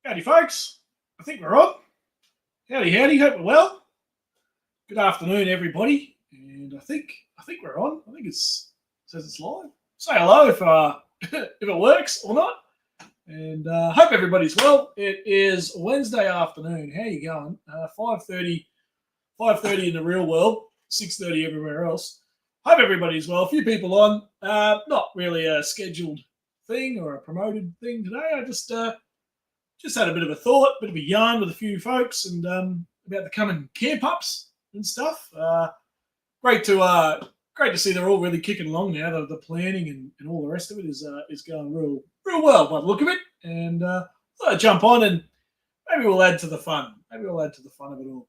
Howdy, folks. I think we're on. Howdy, howdy. Hope we're well. Good afternoon, everybody. And I think we're on. I think it says it's live. Say hello if if it works or not. And hope everybody's well. It is Wednesday afternoon. How you going? 5:30 in the real world. 6:30 everywhere else. Hope everybody's well. A few people on. Not really a scheduled thing or a promoted thing today. I just had a bit of a thought, a bit of a yarn with a few folks, and about the coming camp ups and stuff. Great to see they're all really kicking along now. The planning and all the rest of it is going real well by the look of it. And thought I'd jump on and maybe we'll add to the fun. Maybe we'll add to the fun of it all.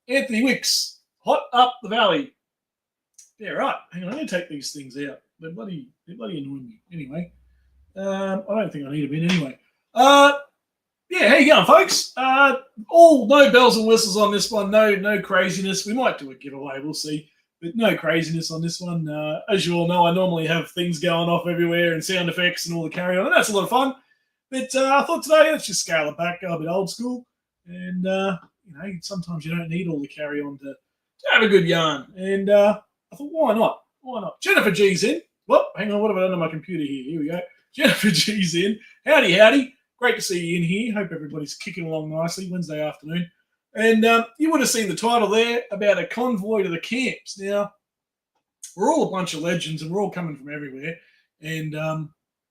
Anthony Wicks, hot up the valley. Yeah, right. Hang on, I'm going to take these things out. They're bloody annoying me. Anyway, I don't think I need them in anyway. Yeah, how you going, folks? All no bells and whistles on this one. No craziness. We might do a giveaway. We'll see. But no craziness on this one. As you all know, I normally have things going off everywhere and sound effects and all the carry on, and that's a lot of fun. But I thought today, let's just scale it back, go a bit old school. And, sometimes you don't need all the carry on to have a good yarn. And I thought, why not? Why not? Jennifer G's in. Well, hang on, what have I done on my computer here? Here we go. Jennifer G's in. Howdy. Great to see you in here. Hope everybody's kicking along nicely Wednesday afternoon. And you would have seen the title there about a convoy to the camps. Now, we're all a bunch of legends and we're all coming from everywhere. And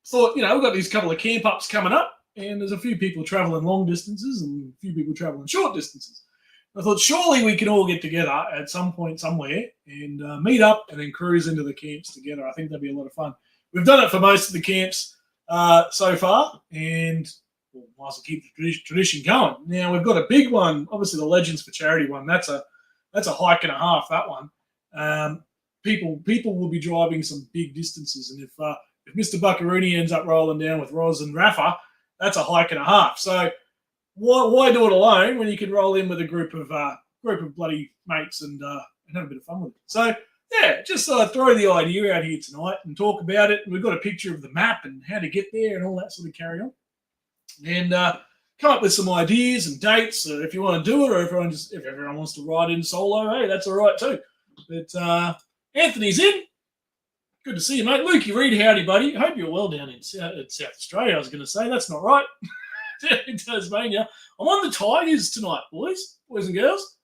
thought, we've got these couple of camp ups coming up and there's a few people traveling long distances and a few people traveling short distances. I thought surely we can all get together at some point somewhere and meet up and then cruise into the camps together. I think that'd be a lot of fun. We've done it for most of the camps so far, and we'll might as well keep the tradition going. Now we've got a big one, obviously the Legends for Charity one. That's a hike and a half. That one. People will be driving some big distances, and if Mr. Buckaroony ends up rolling down with Roz and Rafa, that's a hike and a half. So why do it alone when you can roll in with a group of bloody mates and have a bit of fun with it? So. Yeah, just throw the idea out here tonight and talk about it. And we've got a picture of the map and how to get there and all that sort of carry on. And come up with some ideas and dates if you want to do it, or if everyone wants to ride in solo, hey, that's all right too. But Anthony's in. Good to see you, mate. Lukey Reed, howdy, buddy. Hope you're well down in South Australia, I was going to say. That's not right. In Tasmania. I'm on the Tigers tonight, boys and girls.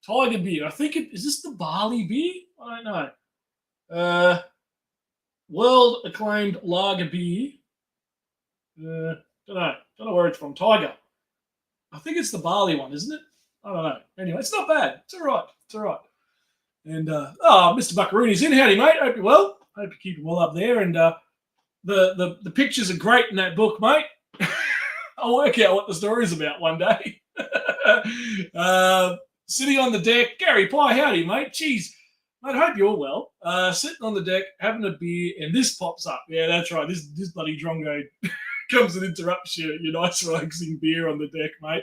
Tiger beer. I think is this the barley beer? I don't know. World acclaimed lager beer. Don't know where it's from. Tiger. I think it's the barley one, isn't it? I don't know. Anyway, it's not bad. It's all right. And Mr. Buckaroony's in. Howdy, mate. Hope you're well. Hope you're keeping well up there. And the pictures are great in that book, mate. I'll work out what the story's about one day. Sitting on the deck, Gary Pye, howdy, mate. Jeez, mate, I hope you're well. Sitting on the deck, having a beer, and this pops up. Yeah, that's right. This bloody drongo comes and interrupts your nice relaxing beer on the deck, mate.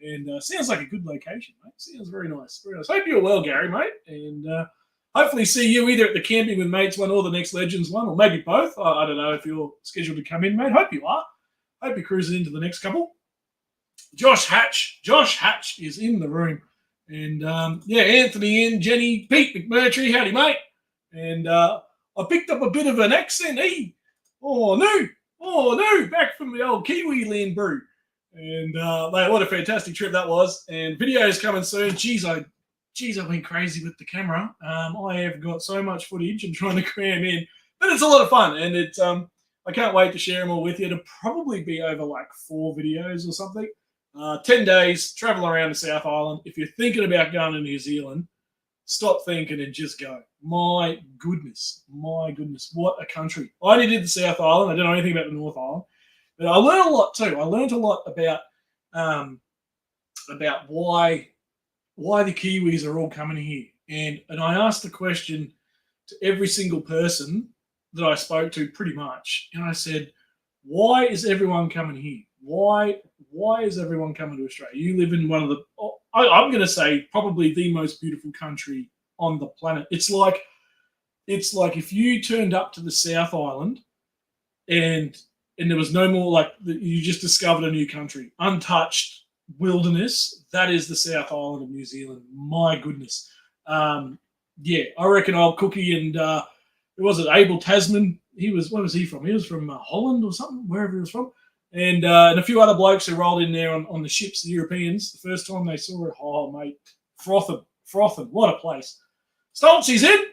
And sounds like a good location, mate. Sounds very nice. Very nice. Hope you're well, Gary, mate. And hopefully see you either at the Camping with Mates one or the next Legends one, or maybe both. I don't know if you're scheduled to come in, mate. Hope you are. Hope you're cruising into the next couple. Josh Hatch is in the room. And, Anthony in, Jenny, Pete McMurtry, howdy, mate. And I picked up a bit of an accent, eh? Oh, no, back from the old Kiwi land brew. And, mate, what a fantastic trip that was. And videos coming soon. Jeez, I went crazy with the camera. I have got so much footage and trying to cram in. But it's a lot of fun. And it's I can't wait to share them all with you. It'll probably be over like 4 videos or something. 10 days, travel around the South Island. If you're thinking about going to New Zealand, stop thinking and just go. My goodness, what a country. I only did the South Island. I didn't know anything about the North Island. But I learned a lot too. I learned a lot about why the Kiwis are all coming here. And I asked the question to every single person that I spoke to pretty much. And I said, why is everyone coming here? Why is everyone coming to Australia? You live in one of the, I'm going to say probably the most beautiful country on the planet. It's like if you turned up to the South Island and and there was no more like you just discovered a new country, untouched wilderness. That is the South Island of New Zealand. My goodness. Yeah, I reckon old Cookie and who was it? Abel Tasman. Where was he from? He was from Holland or something, wherever he was from. And a few other blokes who rolled in there on the ships, the Europeans, the first time they saw it. Oh, mate, frothing. What a place. Stoltz, he's in.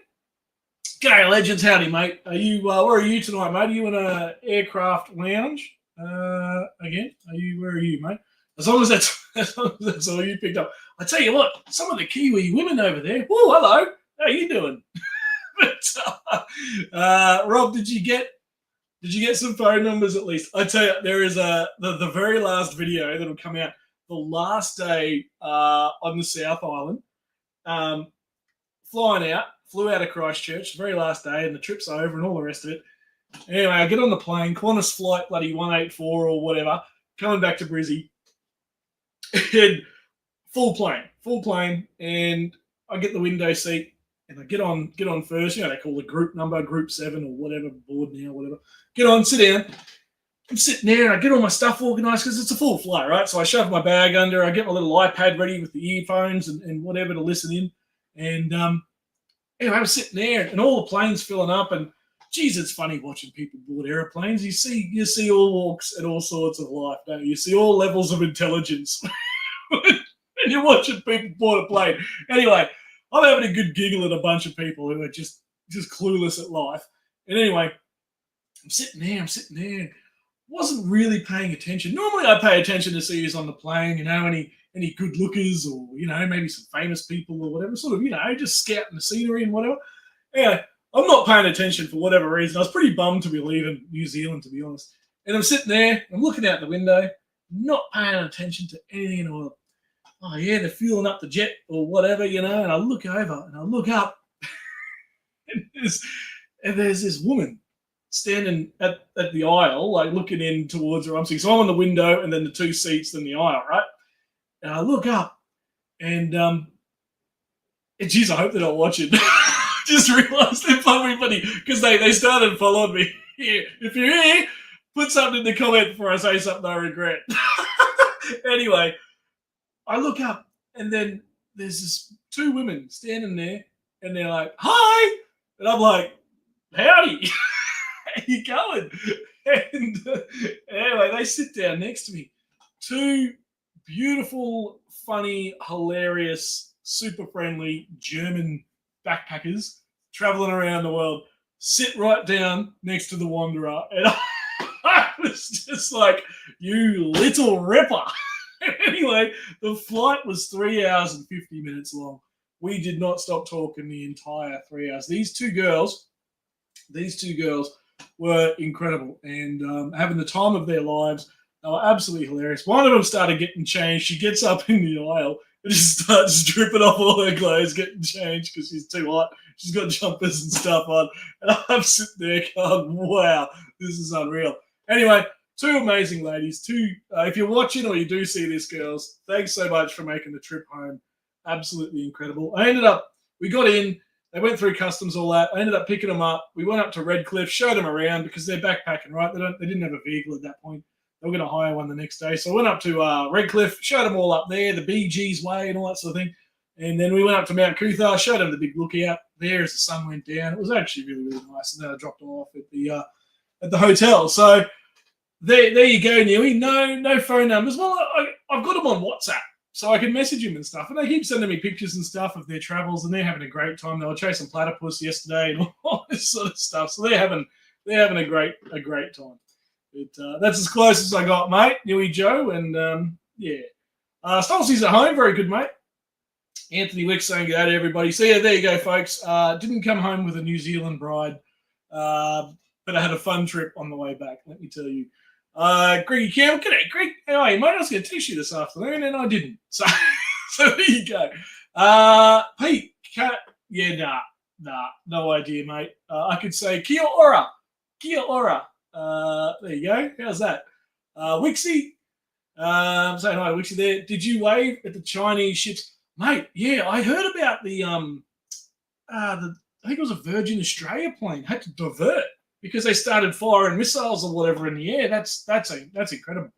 G'day, legends. Howdy, mate. Are you? Where are you tonight, mate? Are you in a aircraft lounge again? Where are you, mate? As long as that's all you picked up. I tell you what, some of the Kiwi women over there. Oh, hello. How you doing? But, Rob, did you get some phone numbers at least? I tell you, there is the very last video that'll come out the last day on the South Island. Flew out of Christchurch, the very last day, and the trip's over and all the rest of it. Anyway, I get on the plane, Qantas flight bloody 184 or whatever, coming back to Brizzy, and full plane, and I get the window seat, and I get on first. You know, they call the group number, group 7 or whatever, board now, whatever. Get on, sit down. I'm sitting there, and I get all my stuff organised because it's a full flight, right? So I shove my bag under, I get my little iPad ready with the earphones and whatever to listen in, and anyway, I was sitting there, and all the planes filling up, and geez, it's funny watching people board airplanes. You see all walks and all sorts of life, don't you? You see all levels of intelligence, and you're watching people board a plane. Anyway, I'm having a good giggle at a bunch of people who are just clueless at life. And anyway, I'm sitting there, wasn't really paying attention. Normally, I pay attention to see who's on the plane, you know, any good lookers or, you know, maybe some famous people or whatever, sort of, you know, just scouting the scenery and whatever. Anyway, I'm not paying attention for whatever reason. I was pretty bummed to be leaving New Zealand, to be honest. And I'm sitting there, I'm looking out the window, not paying attention to anything. Or, oh, yeah, they're fueling up the jet or whatever, you know, and I look over and I look up and there's this woman standing at the aisle, like looking in towards her. So I'm on the window and then the two seats, then the aisle, right? And I look up, and geez, I hope they're not watching. Just realised they're probably funny because they started following me. Yeah. If you're here, put something in the comment before I say something I regret. Anyway, I look up, and then there's this two women standing there, and they're like, "Hi," and I'm like, "Howdy, how you going?" And anyway, they sit down next to me. Two beautiful, funny, hilarious, super friendly German backpackers traveling around the world sit right down next to the Wanderer, and I was just like, "You little ripper." Anyway, the flight was 3 hours and 50 minutes long. We did not stop talking the entire 3 hours. These two girls were incredible and having the time of their lives. They were absolutely hilarious. One of them started getting changed. She gets up in the aisle and just starts dripping off all her clothes, getting changed because she's too hot. She's got jumpers and stuff on. And I'm sitting there going, wow, this is unreal. Anyway, two amazing ladies. If you're watching or you do see this, girls, thanks so much for making the trip home. Absolutely incredible. We got in. They went through customs, all that. I ended up picking them up. We went up to Redcliffe, showed them around because they're backpacking, right? They didn't have a vehicle at that point. They were going to hire one the next day. So I went up to Redcliffe, showed them all up there, the BG's Way and all that sort of thing. And then we went up to Mount Cootha, showed them the big lookout there as the sun went down. It was actually really, really nice. And then I dropped them off at the hotel. So there you go, Newy. No phone numbers. Well, I've got them on WhatsApp, so I can message them and stuff. And they keep sending me pictures and stuff of their travels, and they're having a great time. They were chasing platypus yesterday and all this sort of stuff. So they're having a great time. But that's as close as I got, mate. Newy Joe, and yeah. Stolzy's at home. Very good, mate. Anthony Wick saying good day to everybody. So yeah, there you go, folks. Didn't come home with a New Zealand bride, but I had a fun trip on the way back, let me tell you. Greggy Campbell, g'day, Greg. How are you, mate? I was going to text you this afternoon, and I didn't. So there you go. Pete, no idea, mate. I could say kia ora. There you go. How's that? Wixie, I'm saying hi, Wixie there. Did you wave at the Chinese ships? Mate, yeah, I heard about I think it was a Virgin Australia plane, had to divert because they started firing missiles or whatever in the air. That's incredible.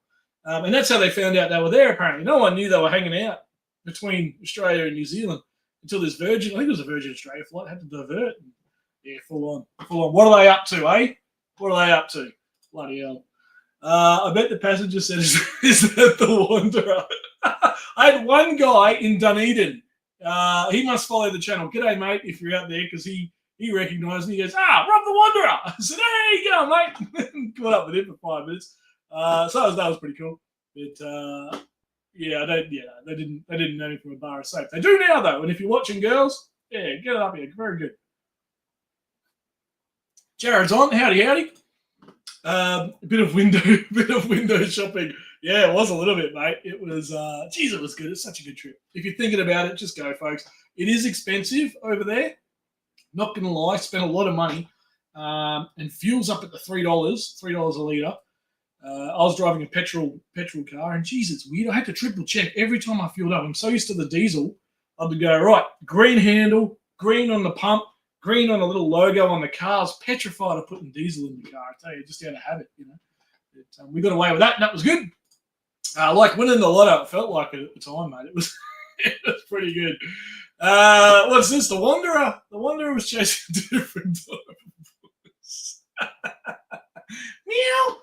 And that's how they found out they were there, apparently. No one knew they were hanging out between Australia and New Zealand until this Virgin, I think it was a Virgin Australia flight, had to divert. Yeah, full on. What are they up to, eh? What are they up to? Bloody hell. I bet the passenger said, is that the Wanderer? I had one guy in Dunedin. He must follow the channel. G'day, mate, if you're out there, because he recognised me. He goes, Rob the Wanderer. I said, hey, you go, mate. Caught up with him for 5 minutes. So that was pretty cool. But they didn't know me from a bar of soap. They do now, though. And if you're watching, girls, yeah, get it up here. Very good. Jared's on. Howdy. A bit of window shopping. Yeah, it was a little bit, mate. It was, it was good. It's such a good trip. If you're thinking about it, just go, folks. It is expensive over there. Not going to lie, spent a lot of money. And fuel's up at the $3 a litre. I was driving a petrol car, and geez, it's weird. I had to triple check every time I fueled up. I'm so used to the diesel. I would go, right, green handle, green on the pump, green on a little logo on the car. I was petrified of putting diesel in the car. I tell you, just out of habit, you know. But, we got away with that, and that was good. Like winning the lotto, it felt like it at the time, mate. It was pretty good. What's this? The Wanderer? The Wanderer was chasing different types. Meow.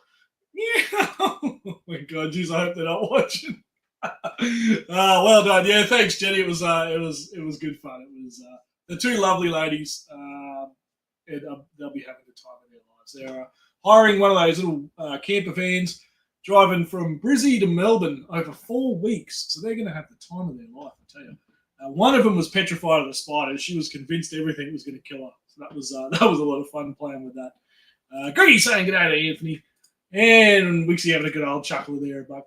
Oh my God, geez, I hope they're not watching. Well done. Yeah, thanks, Jenny. It was good fun. It was the two lovely ladies, and they'll be having the time of their lives. They're hiring one of those little camper vans, driving from Brizzy to Melbourne over 4 weeks. So they're going to have the time of their life, I tell you. One of them was petrified of the spiders. She was convinced everything was going to kill her. So that was a lot of fun playing with that. Greggy saying good day to Anthony. And Wixie having a good old chuckle there, but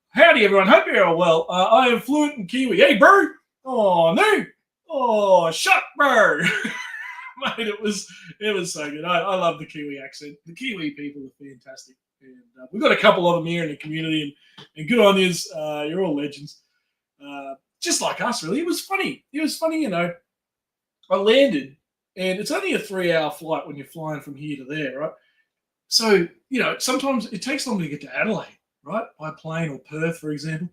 howdy everyone, hope you're all well. I am fluent in Kiwi. Hey, bro! Oh, no! Oh, shut, bro! Mate, it was so good. I love the Kiwi accent. The Kiwi people are fantastic. And we've got a couple of them here in the community, and good on yous. You're all legends. Just like us, really. It was funny, you know. I landed, and it's only a 3-hour flight when you're flying from here to there, right? So, you know, sometimes it takes longer to get to Adelaide, right? By plane or Perth, for example.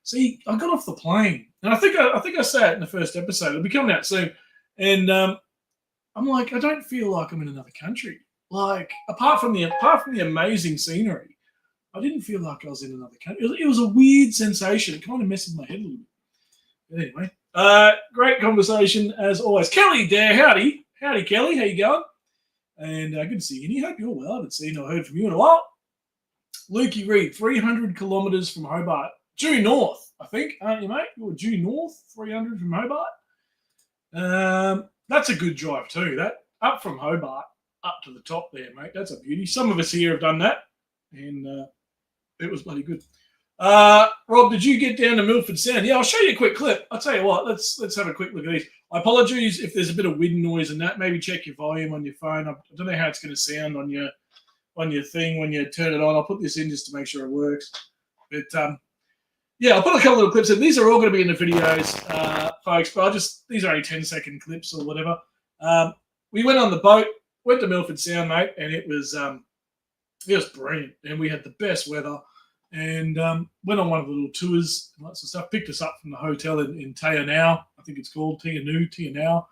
See, I got off the plane, and I think I said it in the first episode. It'll be coming out soon. And I'm like, I don't feel like I'm in another country. Like, apart from the amazing scenery, I didn't feel like I was in another country. It was a weird sensation. It kind of messes my head a little bit. But anyway, great conversation as always. Kelly there, howdy, Kelly, how you going? And good to see you. And I hope you're well. I haven't seen or heard from you in a while. Lukey Reed, 300 kilometres from Hobart. Due north, I think, aren't you, mate? You're due north, 300 from Hobart. That's a good drive too. That up from Hobart, up to the top there, mate. That's a beauty. Some of us here have done that, and it was bloody good. Rob, did you get down to Milford Sound? Yeah, I'll show you a quick clip. I'll tell you what, let's have a quick look at these. I apologise if there's a bit of wind noise and that. Maybe check your volume on your phone. I don't know how it's going to sound on your thing when you turn it on. I'll put this in just to make sure it works. But yeah, I'll put a couple of little clips in. These are all going to be in the videos, folks, but these are only 10-second clips or whatever. We went on the boat, went to Milford Sound, mate, and it was brilliant. And we had the best weather. And went on one of the little tours and lots of stuff. Picked us up from the hotel in Tayanau, I think it's called Tayanau,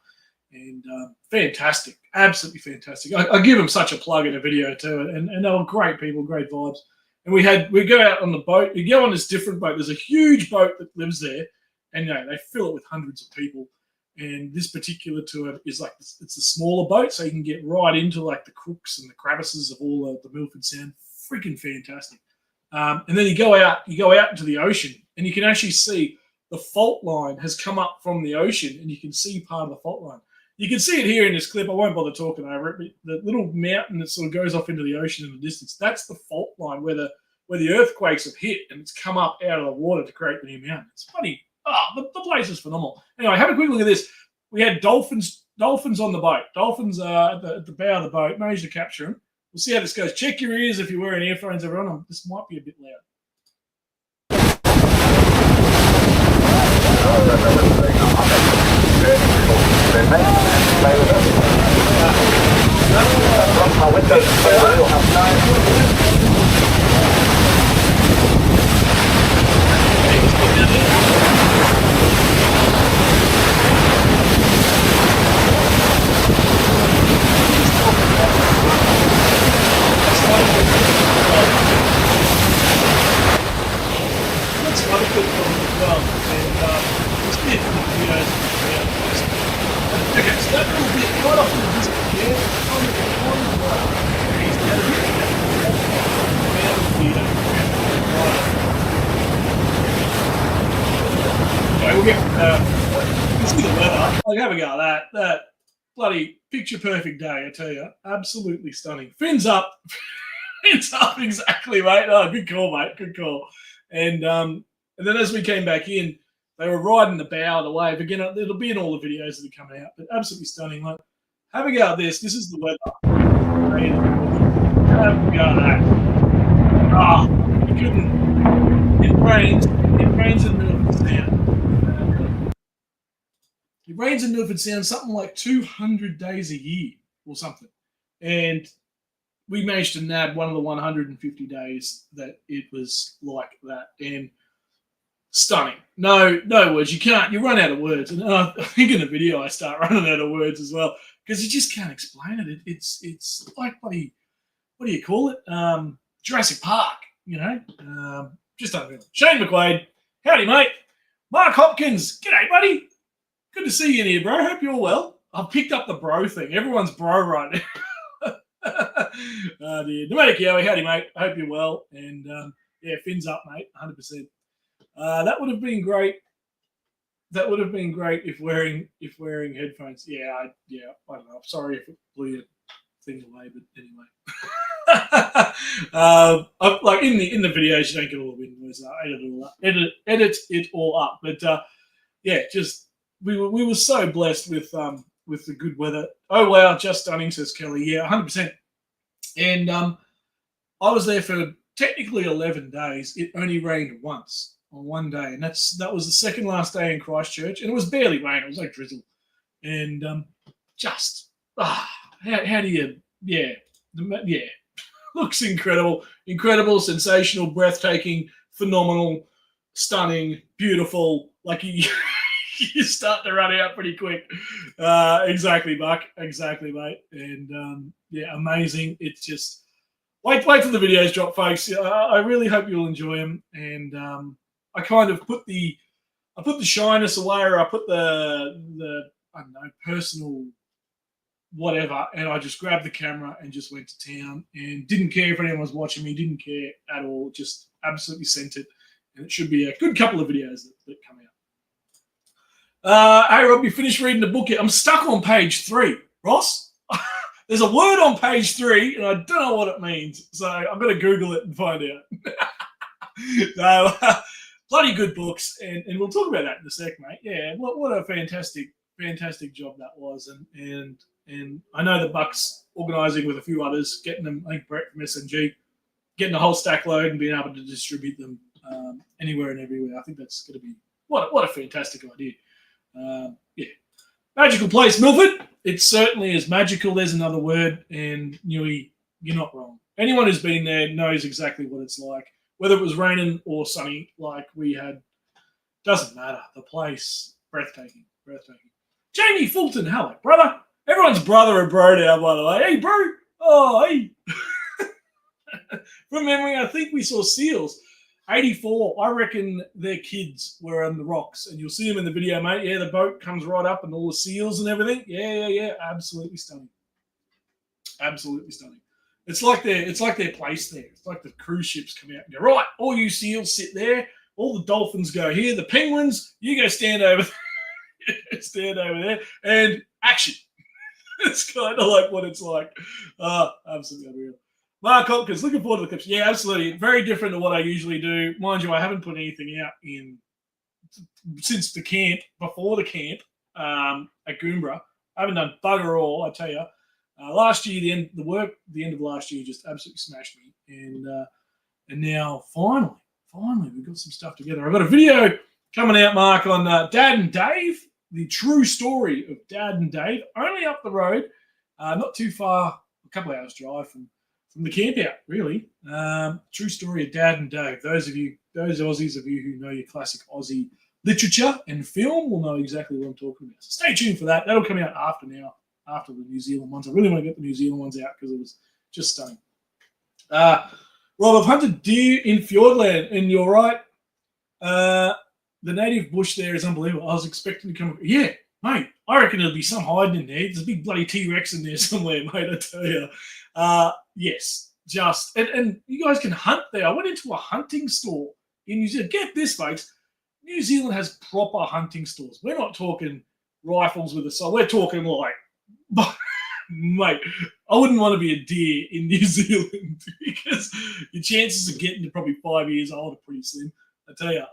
and fantastic, absolutely fantastic. I give them such a plug in a video too, and they were great people, great vibes. And we go out on the boat. We go on this different boat. There's a huge boat that lives there, and you know, they fill it with hundreds of people. And this particular tour is like it's a smaller boat, so you can get right into like the crooks and the crevices of all the Milford Sound. Freaking fantastic. And then you go out into the ocean, and you can actually see the fault line has come up from the ocean, and you can see part of the fault line. You can see it here in this clip. I won't bother talking over it, but the little mountain that sort of goes off into the ocean in the distance, that's the fault line where the earthquakes have hit, and it's come up out of the water to create the new mountain. It's funny. The place is phenomenal. Anyway, have a quick look at this. We had dolphins on the boat. Dolphins at the bow of the boat. Managed to capture them. We'll see how this goes. Check your ears if you're wearing earphones, everyone. This might be a bit loud. Have a go at that bloody picture perfect day, I tell you, absolutely stunning. Fins up, fins up, exactly, mate. Oh, good call, mate, good call. And then as we came back in, they were riding the bow of the wave again. It'll be in all the videos that are coming out, but absolutely stunning. Like, have a go at this. This is the weather. Have a go at that. Ah, you couldn't. It rains in Milford Sound. It rains in Milford Sound something like 200 days a year or something. And we managed to nab one of the 150 days that it was like that. And stunning. No words. You run out of words. And I think in the video I start running out of words as well because you just can't explain it. It's like, what do you call it? Jurassic Park, you know? Just unreal. Shane McQuaid. Howdy, mate. Mark Hopkins. G'day, buddy. Good to see you in here, bro. Hope you're well. I've picked up the bro thing. Everyone's bro right now. Oh, dear. Nomadic Yowie, howdy, mate. Hope you're well. And, yeah, fins up, mate, 100%. That would have been great. That would have been great if wearing headphones. Yeah, I don't know. I'm sorry if it blew your thing away, but anyway. Like in the videos, you don't get all the wind noise. Edit it all up. But yeah, just we were so blessed with the good weather. Oh wow, just stunning, says Kelly. Yeah, 100%. And I was there for technically 11 days. It only rained once on one day, and that was the second last day in Christchurch, and it was barely rain. It was like drizzle, and how do you looks incredible, sensational, breathtaking, phenomenal, stunning, beautiful. Like you start to run out pretty quick. Exactly, Buck. Exactly, mate. And yeah, amazing. It's just wait for the videos drop, folks. I really hope you'll enjoy them. And I kind of put the shyness away, or I put the I don't know, personal whatever, and I just grabbed the camera and just went to town and didn't care if anyone was watching me, didn't care at all, just absolutely sent it. And it should be a good couple of videos that come out. Hey, Rob, you finished reading the book yet? I'm stuck on page 3, Ross. There's a word on page 3, and I don't know what it means, so I'm going to Google it and find out. So, bloody good books, and we'll talk about that in a sec, mate. Yeah, what a fantastic job that was, and I know the Bucks organising with a few others, getting them, I think Brett from SMG, getting a whole stack load and being able to distribute them anywhere and everywhere. I think that's going to be what a fantastic idea. Yeah, magical place, Milford. It certainly is magical. There's another word, and Newey, you're not wrong. Anyone who's been there knows exactly what it's like, whether it was raining or sunny, like we had. Doesn't matter. The place, breathtaking. Jamie Fulton, hello, brother. Everyone's brother and bro now, by the way. Hey, bro. Oh, hey. From memory, I think we saw seals. 84, I reckon their kids were on the rocks, and you'll see them in the video, mate. Yeah, the boat comes right up and all the seals and everything. Yeah. Absolutely stunning. It's like their place there. It's like the cruise ships come out and go, right, all you seals sit there. All the dolphins go here. The penguins, you go stand over there and action. It's kind of like what it's like. Absolutely unreal. Mark Hopkins, looking forward to the clips. Yeah, absolutely. Very different to what I usually do. Mind you, I haven't put anything out since the camp, before the camp at Goombra. I haven't done bugger all, I tell you. Last year, the end of last year just absolutely smashed me. And now, finally, we've got some stuff together. I've got a video coming out, Mark, on Dad and Dave, the true story of Dad and Dave, only up the road, not too far couple of hours drive from the Campout, really. True story of Dad and Dave. Those Aussies of you who know your classic Aussie literature and film will know exactly what I'm talking about. So stay tuned for that. That'll come out after the New Zealand ones. I really want to get the New Zealand ones out because it was just stunning. Rob, I've hunted deer in Fjordland, and you're right. The native bush there is unbelievable. I was expecting to come. Yeah, mate, I reckon there'll be some hiding in there. There's a big bloody T-Rex in there somewhere, mate, I tell you. Yes, and you guys can hunt there. I went into a hunting store in New Zealand. Get this, folks. New Zealand has proper hunting stores. We're not talking rifles with a sight. We're talking like, mate, I wouldn't want to be a deer in New Zealand because your chances of getting to probably 5 years old are pretty slim. I tell you,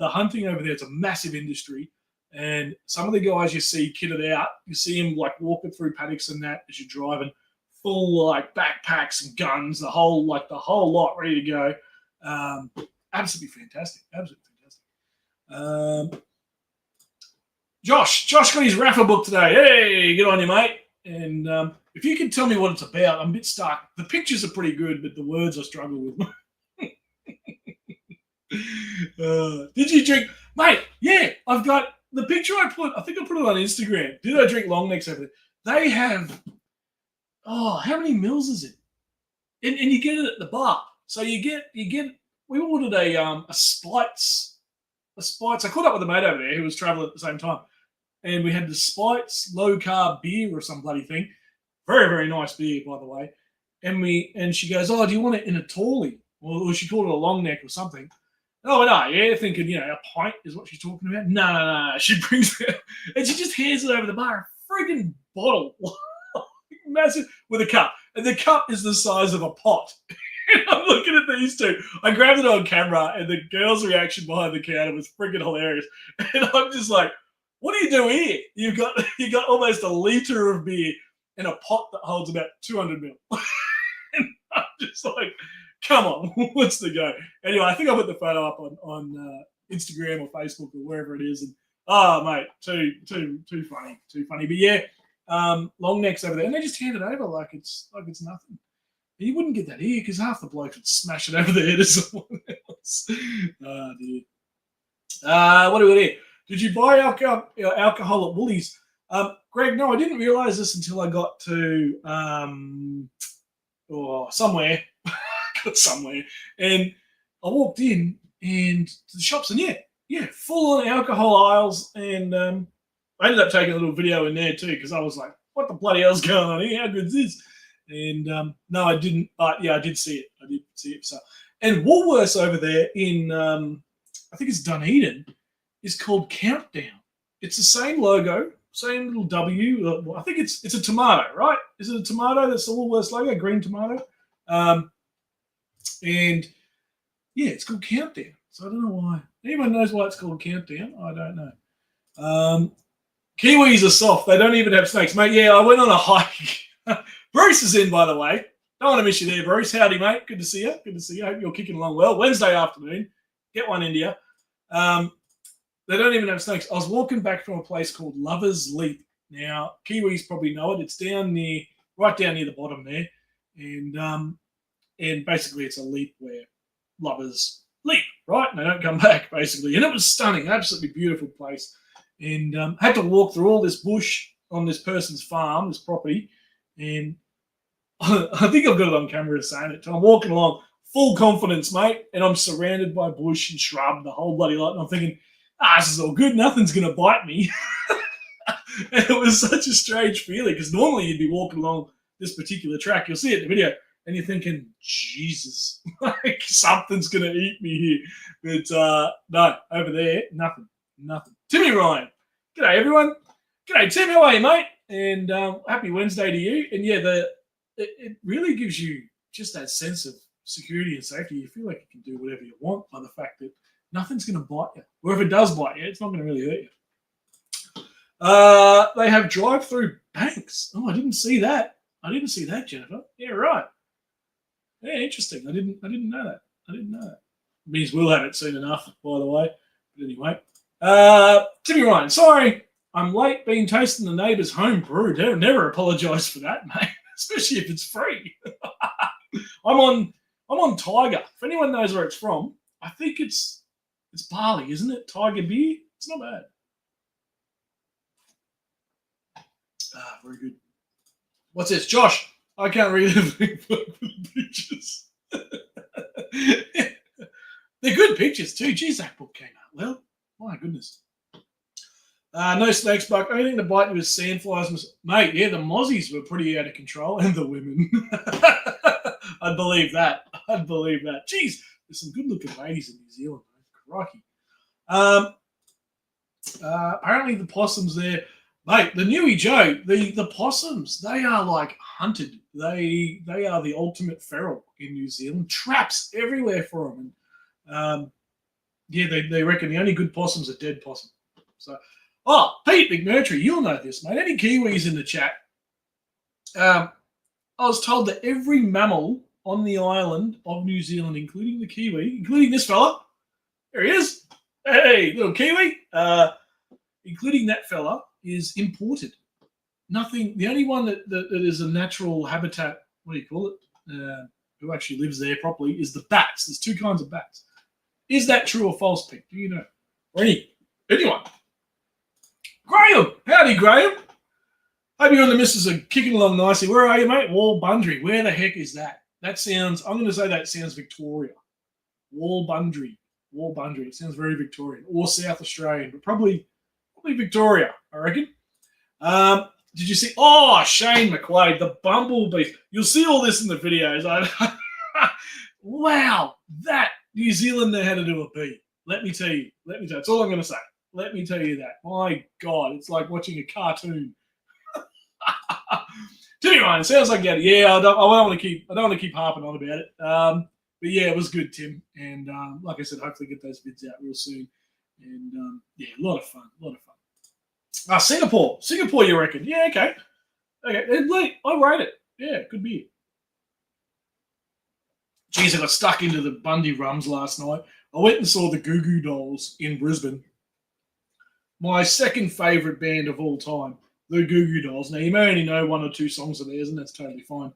the hunting over there, it's a massive industry. And some of the guys you see kitted out, you see them like walking through paddocks and that as you're driving, full like backpacks and guns, the whole lot ready to go. Absolutely fantastic. Absolutely fantastic. Josh got his raffle book today. Hey, good on you, mate. And if you can tell me what it's about, I'm a bit stuck. The pictures are pretty good, but the words I struggle with. Did you drink, mate? Yeah, I've got the picture I think I put it on Instagram. Did I drink long necks over there? They have, how many mils is it? And you get it at the bar. So you get. We ordered a Spites. I caught up with a mate over there who was traveling at the same time, and we had the Spites low carb beer or some bloody thing. Very, very nice beer, by the way. And she goes, "Oh, do you want it in a tallie?" Or she called it a long neck or something. Oh, no, yeah, thinking, a pint is what she's talking about. No. She brings it, and she just hands it over the bar, a friggin' bottle, massive, with a cup. And the cup is the size of a pot. And I'm looking at these two. I grabbed it on camera, and the girl's reaction behind the counter was friggin' hilarious. And I'm just like, what do you do here? You got almost a litre of beer in a pot that holds about 200 mil. And I'm just like, come on, what's the go? Anyway, I think I put the photo up on Instagram or Facebook or wherever it is. And mate, too funny. But yeah, long necks over there, and they just hand it over like it's nothing. And you wouldn't get that here because half the blokes would smash it over the head of someone else. Oh dear. What do we got here? Did you buy alcohol at Woolies? Greg, no, I didn't realise this until I got to somewhere. And I walked in and to the shops, and yeah, full on alcohol aisles. And I ended up taking a little video in there too because I was like, what the bloody hell's going on here? How good is this? And no, I didn't. I did see it. I did see it. So, and Woolworths over there in, I think it's Dunedin, is called Countdown. It's the same logo, same little W. I think it's a tomato, right? Is it a tomato? That's the Woolworths logo, green tomato. And yeah, it's called Countdown. So I don't know why. Anyone knows why it's called Countdown? I don't know. Kiwis are soft. They don't even have snakes, mate. Yeah, I went on a hike. Bruce is in, by the way. Don't want to miss you there, Bruce. Howdy, mate. Good to see you. Hope you're kicking along well. Wednesday afternoon. Get one, India. They don't even have snakes. I was walking back from a place called Lover's Leap. Now, Kiwis probably know it. It's right down near the bottom there. And basically it's a leap where lovers leap, right? And they don't come back, basically. And it was stunning, absolutely beautiful place. And had to walk through all this bush on this person's farm, this property. And I think I've got it on camera saying it. I'm walking along, full confidence, mate. And I'm surrounded by bush and shrub, the whole bloody lot. And I'm thinking, this is all good. Nothing's going to bite me. And it was such a strange feeling because normally you'd be walking along this particular track. You'll see it in the video. And you're thinking, Jesus, like something's going to eat me here. But no, over there, nothing. Timmy Ryan. G'day, everyone. G'day, Tim. How are you, mate? And happy Wednesday to you. And yeah, it really gives you just that sense of security and safety. You feel like you can do whatever you want by the fact that nothing's going to bite you. Or if it does bite you, it's not going to really hurt you. They have drive-through banks. Oh, I didn't see that. Jennifer. Yeah, right. Yeah, interesting. I didn't know that. Means we'll have it soon enough, by the way. But anyway, Timmy Ryan, sorry, I'm late. Been tasting the neighbour's home brew. Never apologise for that, mate. especially if it's free. I'm on Tiger. If anyone knows where it's from, I think it's Bali, isn't it? Tiger beer. It's not bad. Very good. What's this, Josh? I can't read the pictures. They're good pictures too. Geez, that book came out well. My goodness. No snakes, Buck. Only thing to bite you was sandflies. Mate, yeah, the mozzies were pretty out of control, and the women. I'd believe that. Jeez, there's some good-looking ladies in New Zealand. Crikey. Apparently the possums there, mate. The Newy Joe, the possums, they are like hunted. They are the ultimate feral in New Zealand. Traps everywhere for them. And yeah, they reckon the only good possums are dead possum. So, Pete McMurtry, you'll know this, mate. Any Kiwis in the chat? I was told that every mammal on the island of New Zealand, including the Kiwi, including this fella, there he is. Hey, little Kiwi. Including that fella, is imported. Nothing. The only one that is a natural habitat, what do you call it? Who actually lives there properly is the bats. There's two kinds of bats. Is that true or false, Pete? Do you know? Or anyone? Graham. Howdy, Graham. Hope you and the missus are kicking along nicely. Where are you, mate? Wallbundry. Where the heck is that? That sounds, I'm going to say that sounds Victoria. Wallbundry. It sounds very Victorian. Or South Australian, but probably Victoria, I reckon. Did you see? Oh, Shane McQuaid, the bumblebees. You'll see all this in the videos. Wow, that New Zealand know how to do a bee. Let me tell you. That's all I'm going to say. Let me tell you that. My God, it's like watching a cartoon. Anyway, it sounds like that. Yeah, I don't want to keep harping on about it. But yeah, it was good, Tim. And like I said, hopefully get those vids out real soon. And yeah, a lot of fun. Singapore, you reckon? Yeah, okay. I rate it. Yeah, good beer. Geez, I got stuck into the Bundy Rums last night. I went and saw the Goo Goo Dolls in Brisbane. My second favourite band of all time, the Goo Goo Dolls. Now, you may only know one or two songs of theirs, and that's totally fine.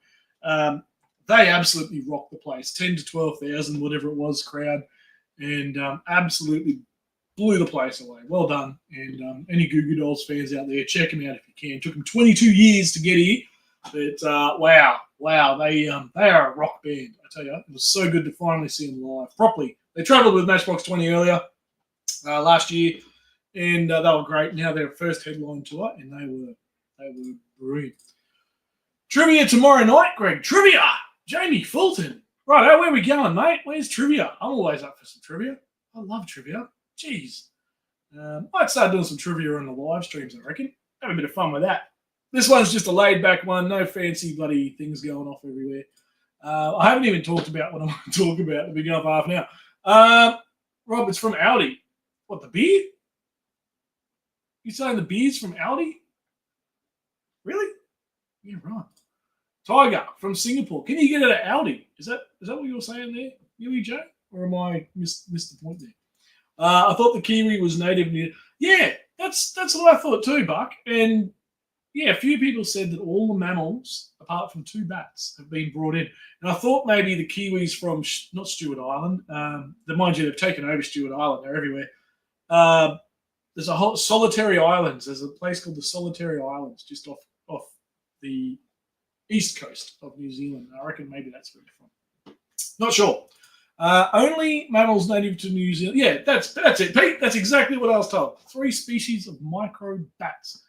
They absolutely rocked the place. 10 to 12,000, whatever it was, crowd. And absolutely blew the place away. Well done. And any Goo Goo Dolls fans out there, check them out if you can. It took them 22 years to get here. But wow, they are a rock band, I tell you. It was so good to finally see them live properly. They travelled with Matchbox 20 earlier last year, and they were great. Now their first headline tour, and they were brilliant. Trivia tomorrow night, Greg. Trivia! Jamie Fulton. Right, where are we going, mate? Where's trivia? I'm always up for some trivia. I love trivia. Jeez. Might start doing some trivia on the live streams, I reckon. Have a bit of fun with that. This one's just a laid-back one. No fancy bloody things going off everywhere. I haven't even talked about what I want to talk about. We've been going for half an hour. Rob, it's from Aldi. What, the beer? You saying the beer's from Aldi? Really? Yeah, right. Tiger from Singapore. Can you get it at Aldi? Is that what you were saying there, Yui Joe? Or am I missed the point there? I thought the Kiwi was native. Yeah, that's what I thought too, Buck. And yeah, a few people said that all the mammals, apart from two bats, have been brought in. And I thought maybe the Kiwis from, not Stewart Island, mind you, they've taken over Stewart Island. They're everywhere. There's a whole Solitary Islands. There's a place called the Solitary Islands just off the east coast of New Zealand. I reckon maybe that's where they're from. Not sure. Only mammals native to New Zealand. Yeah, that's it, Pete. That's exactly what I was told. 3 species of micro bats.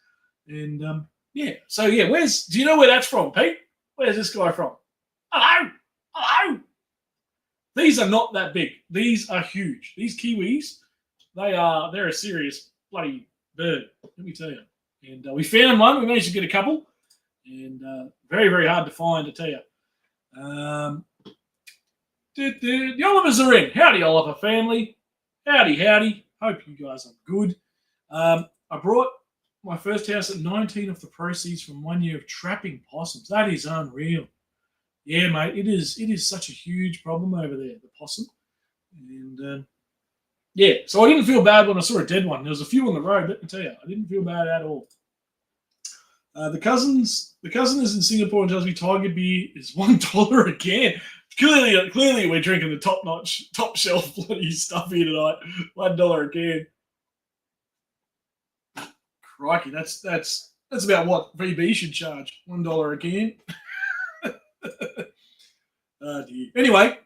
And yeah, so yeah, do you know where that's from, Pete? Where's this guy from? Hello. These are not that big. These are huge. These Kiwis, they're a serious bloody bird. Let me tell you. And we found one. We managed to get a couple, and very, very hard to find, I tell you. The Olivers are in. Howdy, Oliver family. Howdy. Hope you guys are good. I brought my first house at 19 of the proceeds from 1 year of trapping possums. That is unreal. Yeah, mate, it is such a huge problem over there, the possum. And yeah, so I didn't feel bad when I saw a dead one. There was a few on the road, let me tell you. I didn't feel bad at all. The cousin is in Singapore and tells me Tiger beer is $1 a can. Clearly, we're drinking the top-notch, top-shelf bloody stuff here tonight. $1 a can. Crikey, that's about what VB should charge. $1 a can. Oh dear. Anyway,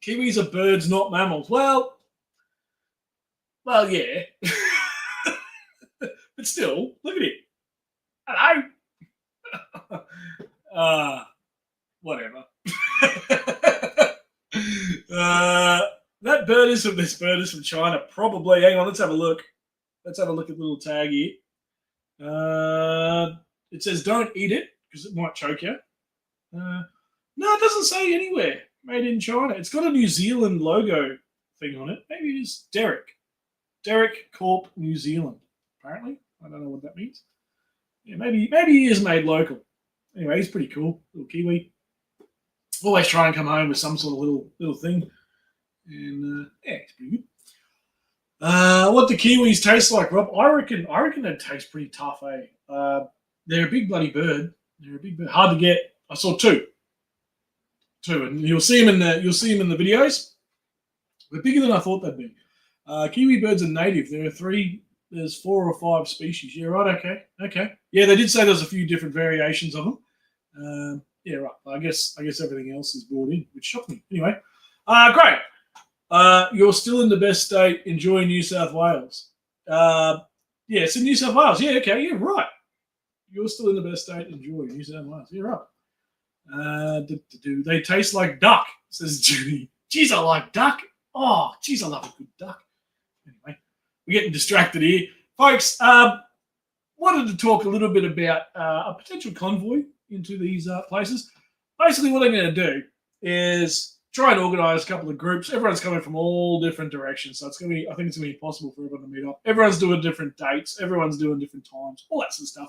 Kiwis are birds, not mammals. Well, yeah. But still, look at it. Hello. Whatever. This bird is from China. Probably. Hang on, let's have a look. Let's have a look at the little tag here. It says don't eat it because it might choke you. No, it doesn't say anywhere. Made in China. It's got a New Zealand logo thing on it. Maybe it's Derek. Derek Corp New Zealand. Apparently. I don't know what that means. Yeah, maybe he is made local. Anyway, he's pretty cool. Little Kiwi. Always try and come home with some sort of little thing. And yeah, it's pretty good. What do Kiwis taste like, Rob? I reckon they taste pretty tough, eh? They're a big bloody bird. Hard to get. I saw two, and you'll see them in the videos. They're bigger than I thought they'd be. Kiwi birds are native. There's 4 or 5 species. Yeah, right. Okay. Yeah, they did say there's a few different variations of them. Yeah, right. I guess everything else is brought in, which shocked me. Anyway, great. You're still in the best state. Enjoy New South Wales. Yeah, it's in New South Wales. Yeah, okay. Yeah, right. You're still in the best state. Enjoy New South Wales. Yeah, right. They taste like duck, says Judy. Geez, I like duck. Oh, geez, I love a good duck. Anyway, we're getting distracted here. Folks, wanted to talk a little bit about a potential convoy into these places. Basically, what I'm going to do is try and organise a couple of groups. Everyone's coming from all different directions, so I think it's going to be impossible for everyone to meet up. Everyone's doing different dates. Everyone's doing different times. All that sort of stuff.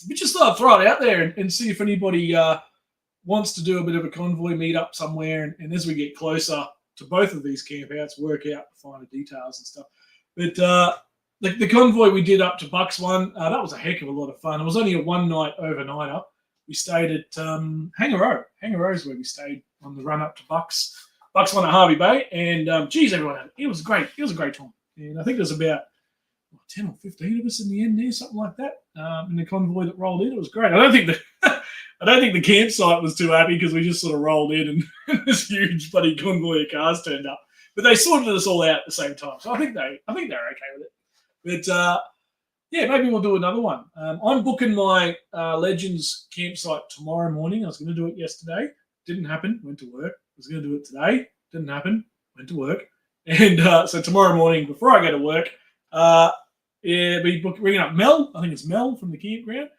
We just thought I'd throw it out there and see if anybody wants to do a bit of a convoy meetup somewhere. And as we get closer to both of these campouts, work out the finer details and stuff. But the convoy we did up to Bucks One, that was a heck of a lot of fun. It was only a one-night overnighter. We stayed at Hangaroe. Hangaroe is where we stayed on the run up to Bucks One at Harvey Bay. And geez, everyone, it was great. It was a great time. And I think there's about 10 or 15 of us in the end there, something like that, in the convoy that rolled in. It was great. I don't think the campsite was too happy because we just sort of rolled in and this huge bloody convoy of cars turned up. But they sorted us all out at the same time, so I think they're okay with it. But yeah, maybe we'll do another one. I'm booking my Legends campsite tomorrow morning. I was going to do it yesterday, didn't happen. Went to work. I was going to do it today, didn't happen. Went to work, and so tomorrow morning before I go to work. Yeah, ringing up Mel. I think it's Mel from the campground.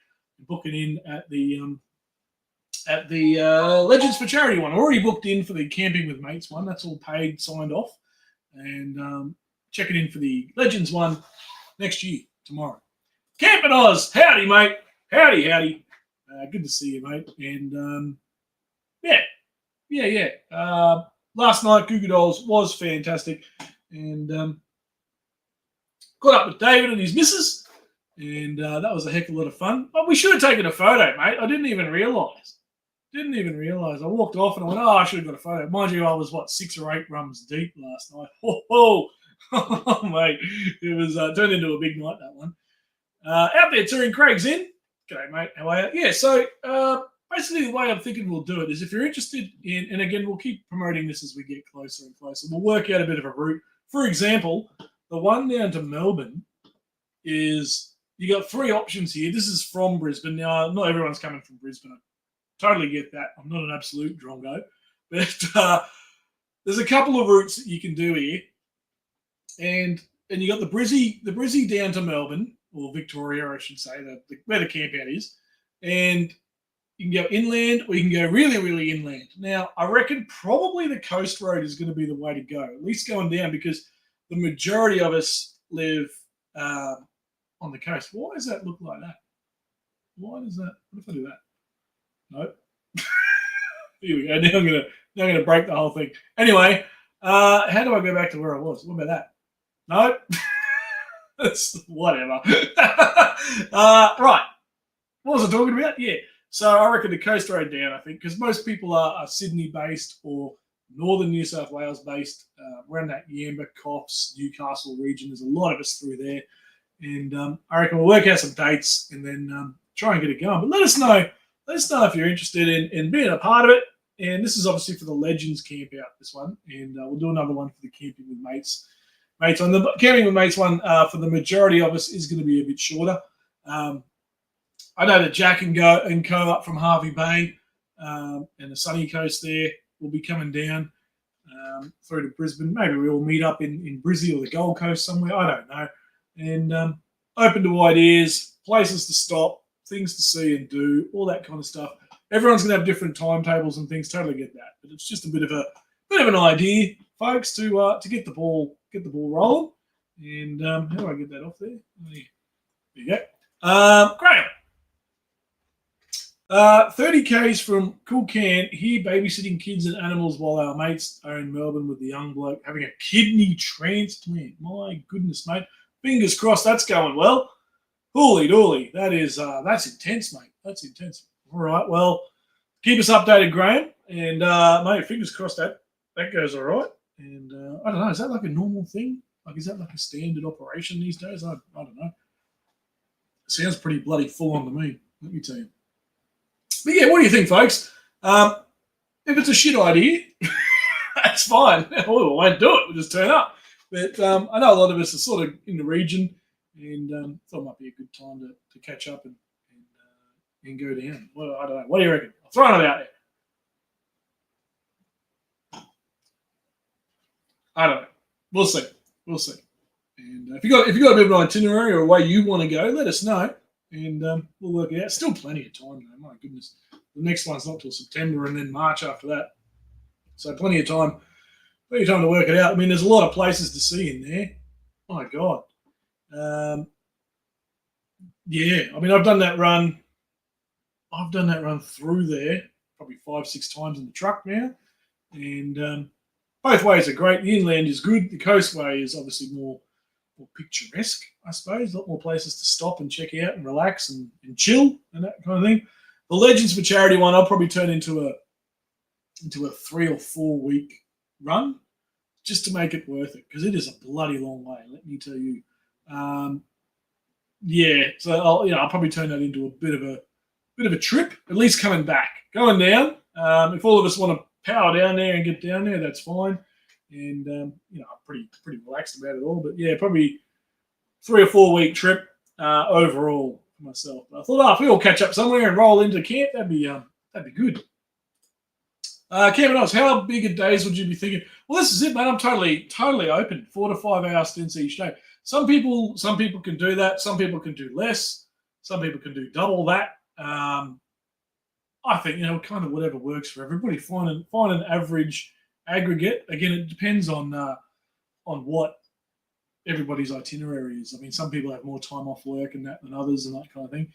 Booking in at the Legends for Charity one. Already booked in for the Camping with Mates one. That's all paid, signed off, and checking in for the Legends one next year tomorrow. Camping Oz, howdy mate, howdy. Good to see you, mate. And yeah. Last night, Goo Goo Dolls was fantastic, and got up with David and his missus, and that was a heck of a lot of fun. But we should have taken a photo, mate. I didn't even realise. I walked off and I went, I should have got a photo. Mind you, I was, 6 or 8 rums deep last night. Oh, mate. It was turned into a big night, that one. Out there touring, Craig's in. G'day, mate. How are you? Yeah, so basically the way I'm thinking we'll do it is if you're interested in, and again, we'll keep promoting this as we get closer and closer. We'll work out a bit of a route. For example, the one down to Melbourne is, you got 3 options here. This is from Brisbane. Now, not everyone's coming from Brisbane. I totally get that. I'm not an absolute drongo. But there's a couple of routes that you can do here. And you got the Brizzy down to Melbourne, or Victoria, I should say, where the campout is. And you can go inland or you can go really, really inland. Now, I reckon probably the coast road is going to be the way to go, at least going down, because the majority of us live on the coast. Why does that look like that? Why does that? What if I do that? Nope. Here we go. Now I'm gonna break the whole thing. Anyway, how do I go back to where I was? What about that? Nope. Whatever. Right. What was I talking about? Yeah. So I reckon the coast road down, I think, because most people are Sydney-based or northern New South Wales-based, around that Yamba, Coffs, Newcastle region. There's a lot of us through there. And I reckon we'll work out some dates and then try and get it going. But let us know. Let us know if you're interested in being a part of it. And this is obviously for the Legends Campout, this one. And we'll do another one for the Camping with Mates. On the Camping with Mates one, for the majority of us, is going to be a bit shorter. I know that Jack and Co up from Harvey Bay and the sunny coast there will be coming down through to Brisbane. Maybe we all meet up in Brizzy or the Gold Coast somewhere. I don't know. And open to ideas, places to stop, things to see and do, all that kind of stuff. Everyone's going to have different timetables and things. Totally get that, but it's just a bit of an idea, folks, to get the ball rolling. And how do I get that off there? There you go. Great. 30 Ks from Coolcan, here babysitting kids and animals while our mates are in Melbourne with the young bloke having a kidney transplant. My goodness, mate. Fingers crossed that's going well. Holy dooly. That's intense, mate. That's intense. All right, well, keep us updated, Graham. And, mate, fingers crossed that goes all right. And I don't know, is that like a normal thing? Like, is that like a standard operation these days? I don't know. It sounds pretty bloody full on to me, let me tell you. But yeah, what do you think, folks? If it's a shit idea, that's fine. We won't do it. We'll just turn up. But I know a lot of us are sort of in the region, and thought it might be a good time to catch up and go down. Well, I don't know. What do you reckon? I'll throw it out there. I don't know. We'll see. And if you got a bit of an itinerary or a way you want to go, let us know. And we'll work it out. Still plenty of time, though. My goodness. The next one's not till September and then March after that. So plenty of time. Plenty of time to work it out. I mean, there's a lot of places to see in there. My God. Yeah. I mean, I've done that run through there probably 5-6 times in the truck now. And both ways are great. The inland is good. The coastway is obviously more picturesque, I suppose. A lot more places to stop and check out and relax and chill and that kind of thing. The Legends for Charity one, I'll probably turn into a 3 or 4 week run just to make it worth it, because it is a bloody long way, let me tell you. Yeah, so I'll probably turn that into a bit of a trip, at least coming back. Going down, if all of us want to power down there and get down there, that's fine. And I'm pretty relaxed about it all. But yeah, probably 3 or 4 week trip overall for myself. But I thought, if we all catch up somewhere and roll into camp, that'd be good. Campout, how big a days would you be thinking? Well, this is it, man. I'm totally open. 4 to 5 hour stints each day. Some people can do that. Some people can do less. Some people can do double that. I think kind of whatever works for everybody. Find an average aggregate. Again, it depends on what everybody's itinerary is. I mean, some people have more time off work and that than others and that kind of thing.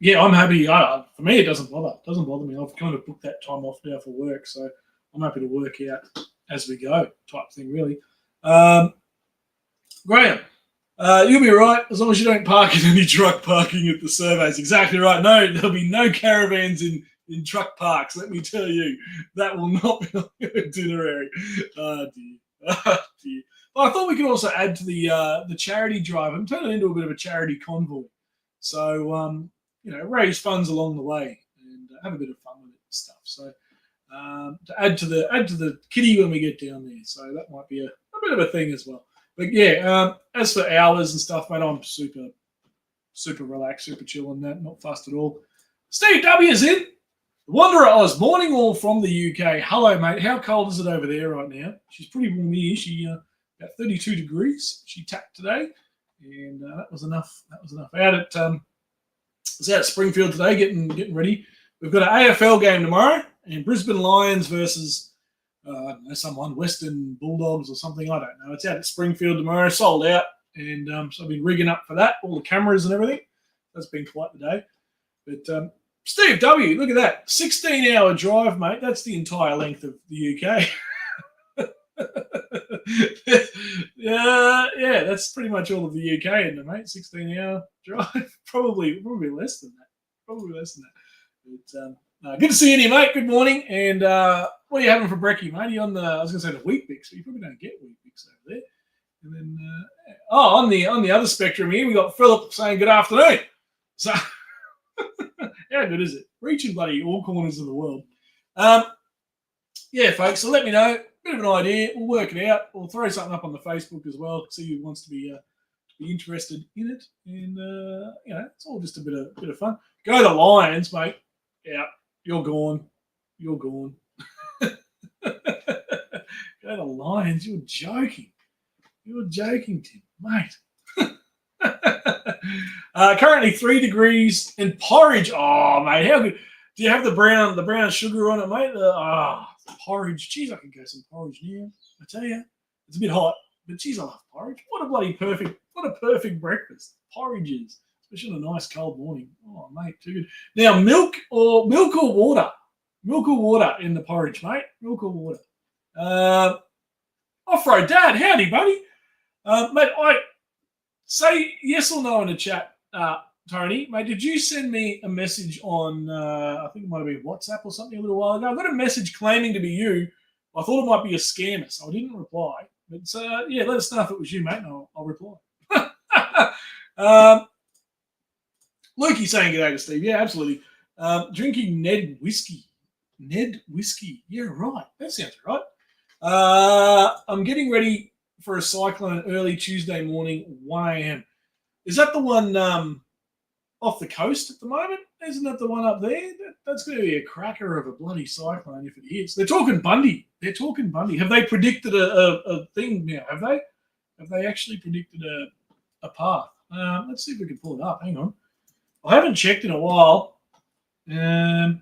Yeah, I'm happy. For me, it doesn't bother. It doesn't bother me. I've kind of booked that time off now for work, so I'm happy to work out as we go, type thing, really. Graham, you'll be right as long as you don't park in any truck parking at the surveys. Exactly right. No, there'll be no caravans in truck parks. Let me tell you, that will not be on your itinerary. Oh dear. Well, I thought we could also add to the charity drive and turn it into a bit of a charity convoy. So raise funds along the way and have a bit of fun with it and stuff. So to add to the kitty when we get down there. So that might be a bit of a thing as well. But yeah, as for hours and stuff, mate, I'm super relaxed, super chill on that, not fussed at all. Steve W is in. Wanderer Oz, morning all from the UK. Hello, mate. How cold is it over there right now? She's pretty warm here. She about 32 degrees. She tapped today, and that was enough. Out at Springfield today, getting ready. We've got an AFL game tomorrow, and Brisbane Lions versus someone, Western Bulldogs or something. I don't know. It's out at Springfield tomorrow, sold out, and so I've been rigging up for that, all the cameras and everything. That's been quite the day. But Steve W, look at that, 16-hour drive, mate. That's the entire length of the UK. Yeah, that's pretty much all of the UK, isn't it, mate? 16-hour drive, probably less than that. Probably less than that. But, good to see you here, mate. Good morning. And what are you having for brekkie, mate? Are you on the? I was going to say the wheat bix, but you probably don't get wheat bix over there. And then, on the other spectrum here, we got Philip saying good afternoon. So, how good is it? Reaching bloody all corners of the world. Yeah, folks. So let me know. Bit of an idea. We'll work it out. We'll throw something up on the Facebook as well. See who wants to be interested in it. And it's all just a bit of fun. Go the Lions, mate. Yeah, you're gone. You're gone. Go the Lions. You're joking. You're joking, Tim, mate. Currently 3 degrees and porridge. Oh, mate, how good. Do you have the brown sugar on it, mate? Porridge. Jeez, I could go some porridge now. I tell you, it's a bit hot, but jeez, I love porridge. What a perfect breakfast. Porridge is, especially on a nice cold morning. Oh, mate, too good. Now, milk or water? Milk or water in the porridge, mate? Milk or water? Off-road Dad, howdy, buddy. Mate, I say yes or no in the chat, Tony. Mate, did you send me a message on, I think it might have been WhatsApp or something a little while ago? I got a message claiming to be you. I thought it might be a scammer, so I didn't reply. But, yeah, let us know if it was you, mate, and I'll reply. Lukey saying g'day to Steve. Yeah, absolutely. Drinking Ned whiskey. Ned whiskey. Yeah, right. That sounds right. I'm getting ready for a cyclone early Tuesday morning, 1 a.m. Is that the one off the coast at the moment? Isn't that the one up there? That's going to be a cracker of a bloody cyclone if it hits. They're talking Bundy. Have they predicted a thing now? Have they? Have they actually predicted a path? Let's see if we can pull it up. Hang on. I haven't checked in a while. The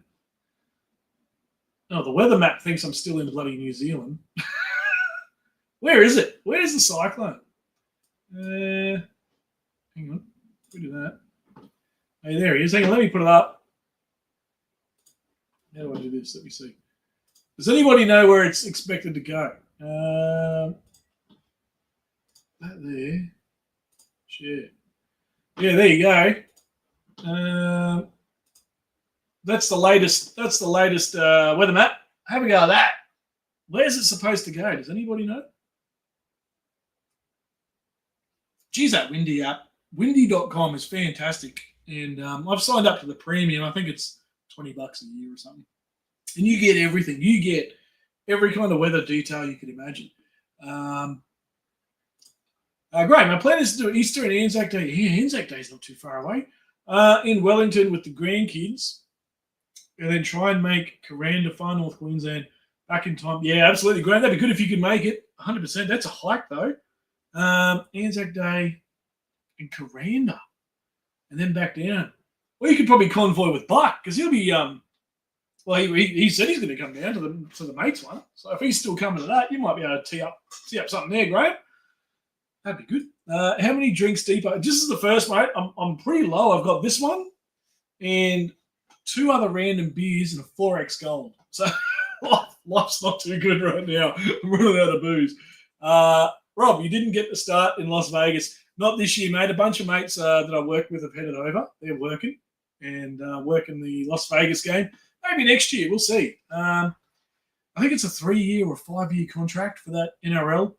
weather map thinks I'm still in bloody New Zealand. Where is it? Where's the cyclone? Hang on. We do that. Hey, there he is. Hang on, let me put it up. How do I do this? Let me see. Does anybody know where it's expected to go? That there. Share. Yeah, there you go. That's the latest weather map. Have a go at that. Where's it supposed to go? Does anybody know? Geez, that Windy app. Windy.com is fantastic. And I've signed up to the premium. I think it's $20 a year or something. And you get everything. You get every kind of weather detail you could imagine. Great. My plan is to do Easter and Anzac Day. Yeah, Anzac Day is not too far away. In Wellington with the grandkids. And then try and make Kuranda, Far North Queensland back in time. Yeah, absolutely. Grant, that'd be good if you could make it. 100%. That's a hike, though. Anzac Day in Kuranda. And then back down. Well, you could probably convoy with Buck because he'll be, he said he's going to come down to the mates one. So if he's still coming to that, you might be able to tee up something there, Graham. That'd be good. How many drinks deep? This is the first, mate. I'm pretty low. I've got this one and 2 other random beers and a 4X gold. So life's not too good right now. I'm running out of booze. Rob, you didn't get the start in Las Vegas. Not this year, mate. A bunch of mates that I work with have headed over. They're working and working the Las Vegas game. Maybe next year. We'll see. I think it's a 3-year or 5-year contract for that NRL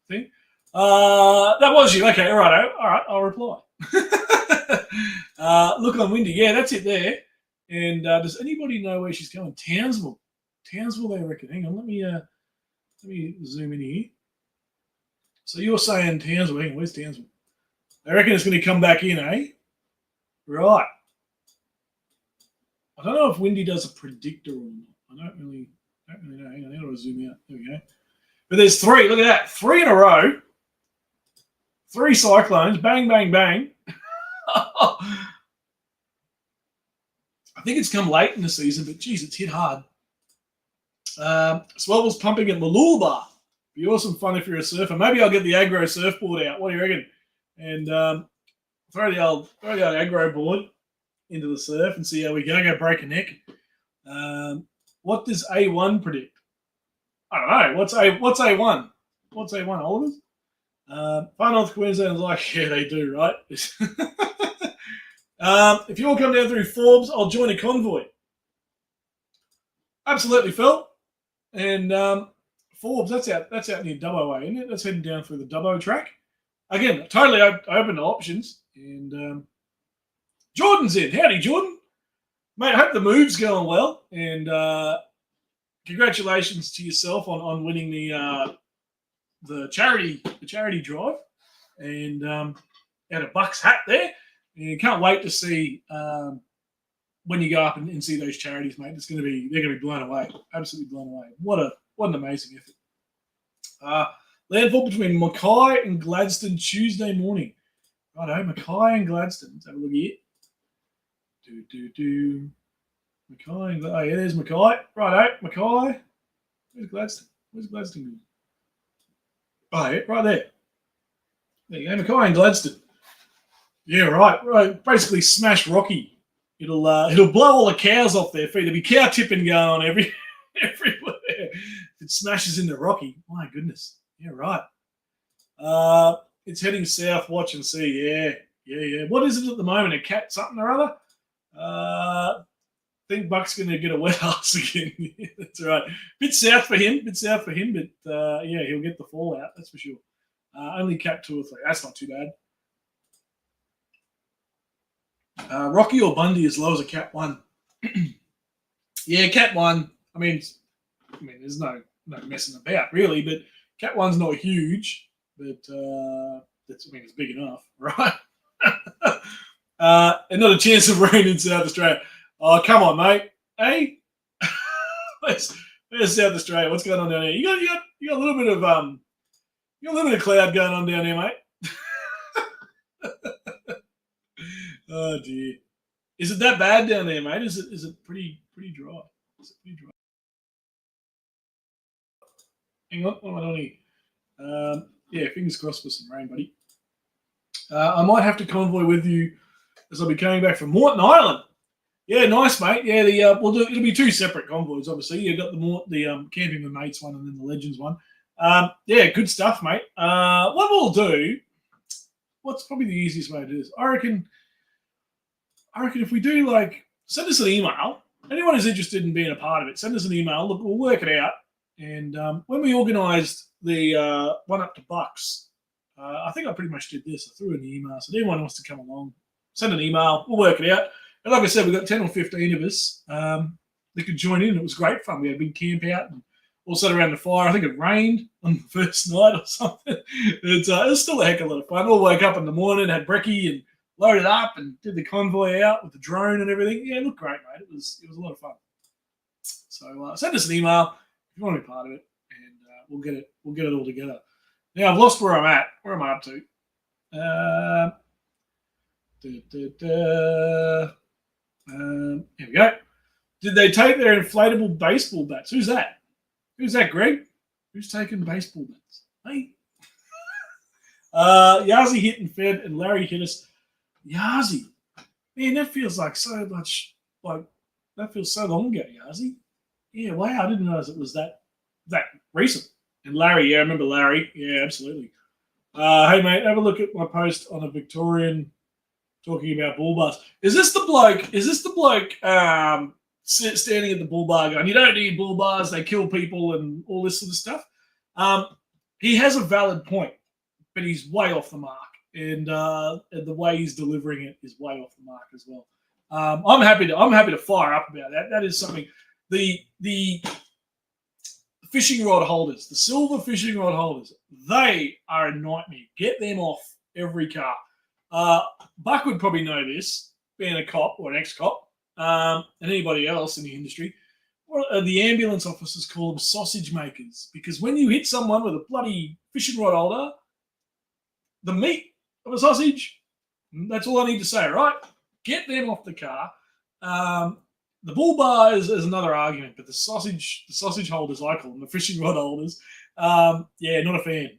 thing. That was you. Okay, all right. I'll reply. Look on Windy. Yeah, that's it there. And does anybody know where she's going? Townsville, they reckon. Hang on, let me zoom in here. So you're saying Townsville. Hang on, where's Townsville? They reckon it's going to come back in, eh? Right. I don't know if Windy does a predictor or not. I don't really know. Hang on, how do I zoom out? There we go. But there's 3. Look at that. 3 in a row. 3 cyclones. Bang, bang, bang. I think it's come late in the season, but geez, it's hit hard. Swell's pumping at Mooloolaba. Be awesome fun if you're a surfer. Maybe I'll get the aggro surfboard out. What do you reckon? And throw the old aggro board into the surf and see how we go. Go break a neck. What does A1 predict? I don't know. What's A1? What's A1, Oliver's? Far North Queensland's like, yeah, they do, right? If you all come down through Forbes, I'll join a convoy. Absolutely, Phil. And Forbes, that's out near Dubbo Way, isn't it? That's heading down through the Dubbo track. Again, totally open to options. And Jordan's in. Howdy, Jordan. Mate, I hope the move's going well. And congratulations to yourself on winning the charity drive. And had a Bucks hat there. And can't wait to see when you go up and see those charities, mate. They're gonna be blown away. Absolutely blown away. What an amazing effort. Landfall between Mackay and Gladstone Tuesday morning. Righto, Mackay and Gladstone. Let's have a look here. Mackay and oh yeah, there's Mackay. Righto, Mackay. Where's Gladstone? Where's Gladstone? Oh yeah, right there. There you go, Mackay and Gladstone. Yeah, right. Basically, smash Rocky. It'll blow all the cows off their feet. There'll be cow tipping going on everywhere. It smashes into Rocky. My goodness. Yeah, right. It's heading south. Watch and see. Yeah. What is it at the moment? A cat something or other? I think Buck's going to get a wet ass again. That's right. Bit south for him. But yeah, he'll get the fallout. That's for sure. Only cap 2 or 3. That's not too bad. Rocky or Bundy as low as a Cat 1? Yeah, Cat 1. I mean, there's no messing about really, but Cat 1's not huge, but it's big enough, right? And not a chance of rain in South Australia. Oh, come on, mate. Hey, where's South Australia? What's going on down here? You got a little bit of cloud going on down here, mate. Oh dear. Is it that bad down there, mate? Is it pretty dry? Is it pretty dry? Hang on, what am I doing here? Yeah, fingers crossed for some rain, buddy. I might have to convoy with you as I'll be coming back from Moreton Island. Yeah, nice, mate. Yeah, it'll be 2 separate convoys, obviously. You've got the Camping with Mates one and then the Legends one. Yeah, good stuff, mate. What we'll do, what's probably the easiest way to do this? I reckon if we do send us an email. Anyone who's interested in being a part of it, send us an email. Look, we'll work it out. And when we organised the one up to Bucks, I think I pretty much did this. I threw in the email. So if anyone wants to come along, send an email. We'll work it out. And like I said, we've got 10 or 15 of us that could join in. It was great fun. We had a big camp out and all sat around the fire. I think it rained on the first night or something. It was still a heck of a lot of fun. We all woke up in the morning, had brekkie and loaded up and did the convoy out with the drone and everything. Yeah, it looked great, mate. It was a lot of fun. So send us an email if you want to be part of it, and we'll get it all together. Now I've lost where I'm at. Where am I up to? Here we go. Did they take their inflatable baseball bats? Who's that? Who's that, Greg? Who's taking baseball bats? Hey. Yazi hit and fed, and Larry hit us. Yazi. Man, that feels like so much, that feels so long ago, Yazi. Yeah, wow, I didn't realize it was that recent. And Larry, yeah, I remember Larry. Yeah, absolutely. Hey, mate, have a look at my post on a Victorian talking about bull bars. Is this the bloke standing at the bull bar going, you don't need bull bars, they kill people and all this sort of stuff? He has a valid point, but he's way off the mark. And the way he's delivering it is way off the mark as well. I'm happy to fire up about that. That is something. The fishing rod holders, the silver fishing rod holders, they are a nightmare. Get them off every car. Buck would probably know this, being a cop or an ex-cop, and anybody else in the industry. The ambulance officers call them sausage makers, because when you hit someone with a bloody fishing rod holder, the meat of a sausage, that's all I need to say, right? Get them off the car. The bull bar is another argument, but the sausage holders, I call them, the fishing rod holders, yeah, not a fan.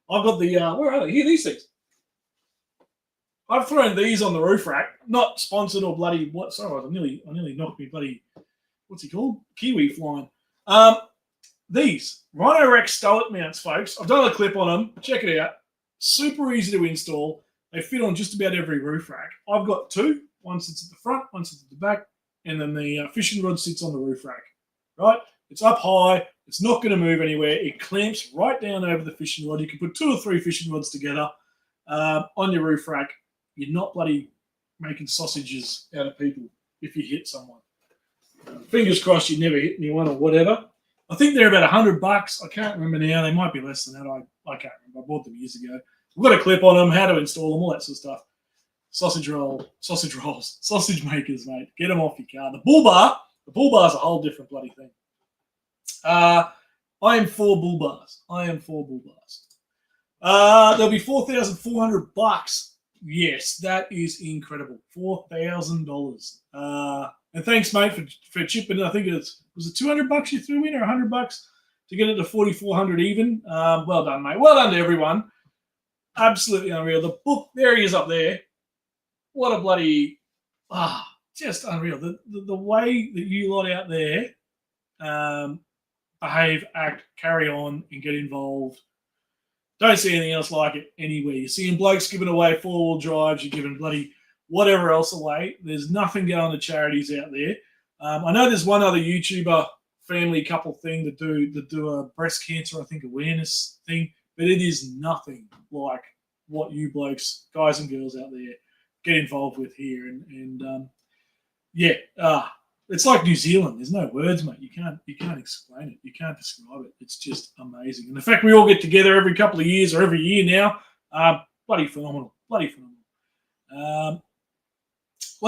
I've got the, where are they? Here, these things. I've thrown these on the roof rack, not sponsored or bloody, sorry, I nearly knocked me bloody, what's he called? Kiwi flying. these Rhino Rex Stoic mounts, folks. I've done a clip on them. Check it out. Super easy to install. They fit on just about every roof rack. I've got two. One sits at the front, one sits at the back, and then the fishing rod sits on the roof rack. Right? It's up high. It's not going to move anywhere. It clamps right down over the fishing rod. You can put 2 or 3 fishing rods together on your roof rack. You're not bloody making sausages out of people if you hit someone. Fingers crossed you never hit anyone or whatever. I think they're about $100. I can't remember now. They might be less than that. I can't remember. I bought them years ago. We've got a clip on them, how to install them, all that sort of stuff. Sausage rolls, sausage makers, mate. Get them off your car. The bull bar's a whole different bloody thing. I am for bull bars. There'll be $4,400. Yes, that is incredible. $4,000. And thanks, mate, for chipping. I think was it $200 you threw in, or $100 to get it to 4,400 even. Well done, mate. Well done to everyone. Absolutely unreal. The book, there he is up there. What a bloody just unreal. The way that you lot out there behave, act, carry on, and get involved. Don't see anything else like it anywhere. You're seeing blokes giving away 4-wheel drives. You're giving bloody whatever else away. There's nothing going to charities out there. I know there's one other YouTuber family couple thing that do a breast cancer, I think, awareness thing, but it is nothing like what you blokes, guys and girls out there, get involved with here. It's like New Zealand. There's no words, mate. You can't explain it. You can't describe it. It's just amazing. And the fact we all get together every couple of years or every year now, bloody phenomenal. What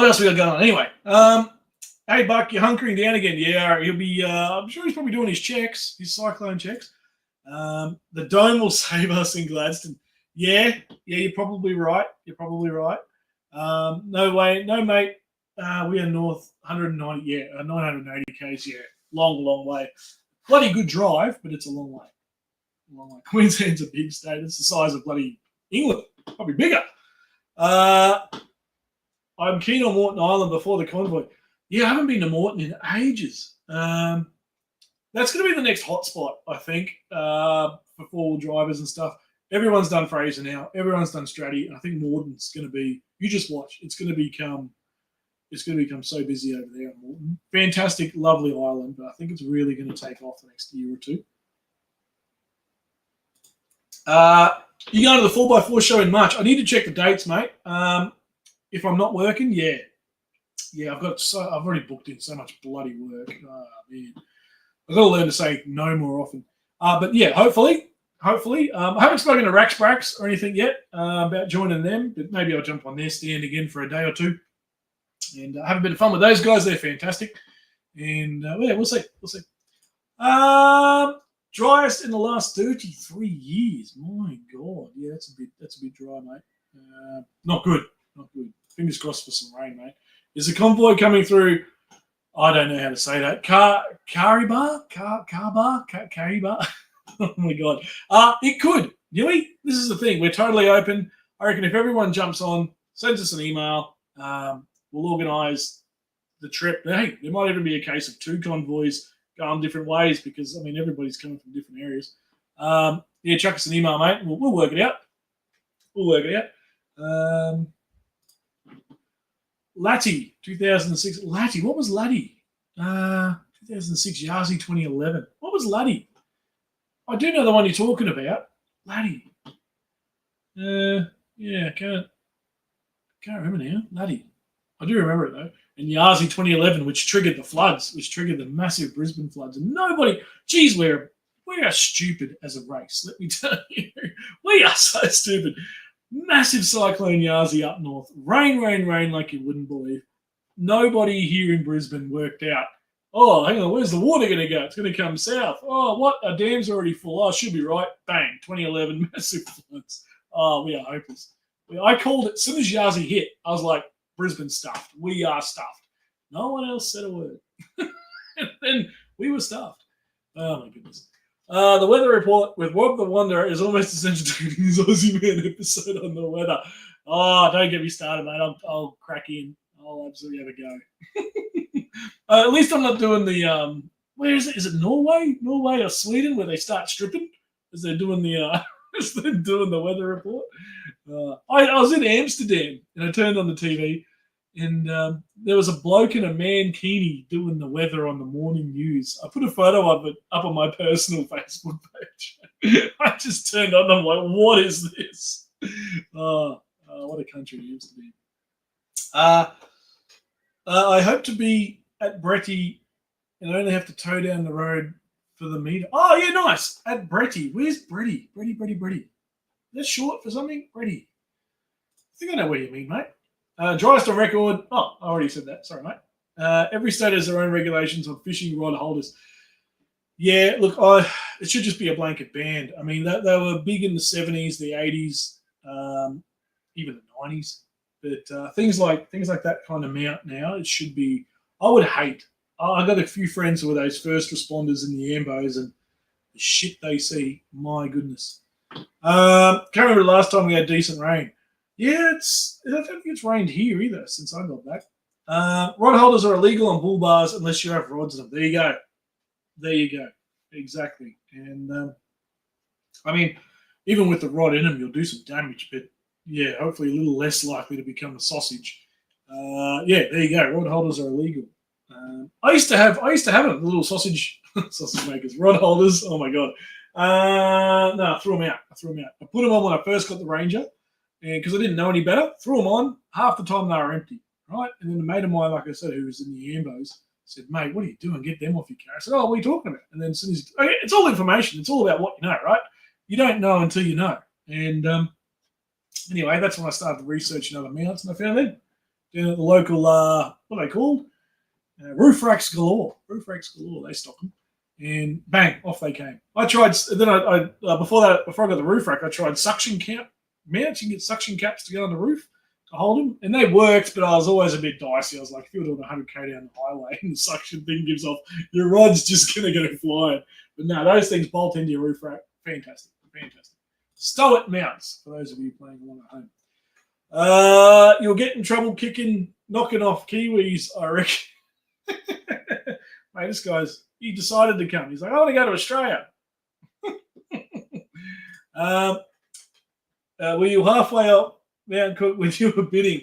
else we got going on? Anyway, hey, Buck, you're hunkering down again. Yeah, he'll be, I'm sure he's probably doing his checks, his cyclone checks. The dome will save us in Gladstone. Yeah, you're probably right. No way, no, mate. We are north 190, 980 k's, long way. Bloody good drive, but it's a long way. Queensland's a big state. It's the size of bloody England, probably bigger. I'm keen on Moreton Island before the convoy. Yeah, I haven't been to Moreton in ages. That's going to be the next hotspot, I think, for 4-wheel drivers and stuff. Everyone's done Fraser now. Everyone's done Stratty, and I think Moreton's going to be. You just watch. It's going to become so busy over there in Moreton. Fantastic, lovely island, but I think it's really going to take off the next year or two. You going to the 4x4 show in March? I need to check the dates, mate. If I'm not working, yeah, I've already booked in so much bloody work. Oh, man, I've got to learn to say no more often. But yeah, hopefully. I haven't spoken to Rax Brax or anything yet about joining them, but maybe I'll jump on their stand again for a day or two and have a bit of fun with those guys. They're fantastic. And we'll see. Driest in the last 33 years. My God. Yeah, that's a bit dry, mate. Not good. Fingers crossed for some rain, mate. Is the convoy coming through? I don't know how to say that. Kariba? Oh my God. It could. Yui, this is the thing. We're totally open. I reckon if everyone jumps on, sends us an email, we'll organise the trip. Hey, there might even be a case of 2 convoys going different ways because, I mean, everybody's coming from different areas. Chuck us an email, mate. We'll work it out. Latty, 2006. Latty, what was Latty? 2006, Yazi 2011. What was Latty? I do know the one you're talking about. Latty. I can't remember now. Latty. I do remember it though. And Yazi 2011, which triggered the floods, which triggered the massive Brisbane floods. And nobody, geez, we are stupid as a race, let me tell you. We are so stupid. Massive cyclone Yazi up north. Rain like you wouldn't believe. Nobody here in Brisbane worked out, oh, hang on, where's the water going to go? It's going to come south. Oh, what? Our dam's already full. Oh, should be right. Bang, 2011, massive floods. Oh, we are hopeless. I called it, as soon as Yazi hit, I was like, Brisbane's stuffed. We are stuffed. No one else said a word. And then we were stuffed. Oh, my goodness. The weather report with Rob the Wanderer is almost essential to his Aussie Man episode on the weather. Oh, don't get me started, mate. I'll crack in. I'll absolutely have a go. At least I'm not doing the where is it? Is it Norway or Sweden, where they start stripping as they're doing the as they're doing the weather report? I was in Amsterdam and I turned on the TV, and there was a bloke in a mankini doing the weather on the morning news. I put a photo of it up on my personal Facebook page. I just turned on. I'm like, what is this? What a country, Amsterdam. I hope to be at Bretty and only have to tow down the road for the meter. Oh, yeah, nice. At Bretty. Where's Bretty? Bretty. That's short for something? Bretty. I think I know what you mean, mate. Driest on record. Oh, I already said that. Sorry, mate. Every state has their own regulations on fishing rod holders. Yeah, look, it should just be a blanket ban. I mean, they were big in the 70s, the 80s, even the 90s. But things like that kind of mount now, it should be. I would hate. I got a few friends who were those first responders in the Ambos, and the shit they see, my goodness. Can't remember the last time we had decent rain. Yeah, I don't think it's rained here either since I got back. Rod holders are illegal on bull bars unless you have rods in them. There you go. Exactly. And I mean, even with the rod in them, you'll do some damage, but yeah, hopefully a little less likely to become a sausage. Yeah, there you go. Rod holders are illegal. I used to have a little sausage makers, rod holders. Oh my god. No, I threw them out. I put them on when I first got the Ranger, and because I didn't know any better, threw them on. Half the time they were empty, right? And then a mate of mine, like I said, who was in the Ambos, said, "Mate, what are you doing? Get them off your car." I said, "Oh, what are you talking about?" And then as soon as okay, it's all information. It's all about what you know, right? You don't know until you know. And anyway, that's when I started researching other mounts, and I found them down at the local what are they called? Roof racks galore. They stock them, and bang, off they came. I tried. Then I before I got the roof rack, I tried suction cap mounts. You can get suction caps to go on the roof to hold them, and they worked, but I was always a bit dicey. I was like, if you're doing 100k down the highway and the suction thing gives off, your rod's just gonna go flying. But no, those things bolt into your roof rack. Fantastic. Stow-it mounts for those of you playing along at home. You'll get in trouble knocking off Kiwis, I reckon. Mate, this guy's, he decided to come. He's like, I want to go to Australia. Were you halfway up Mount Cook when you were bidding?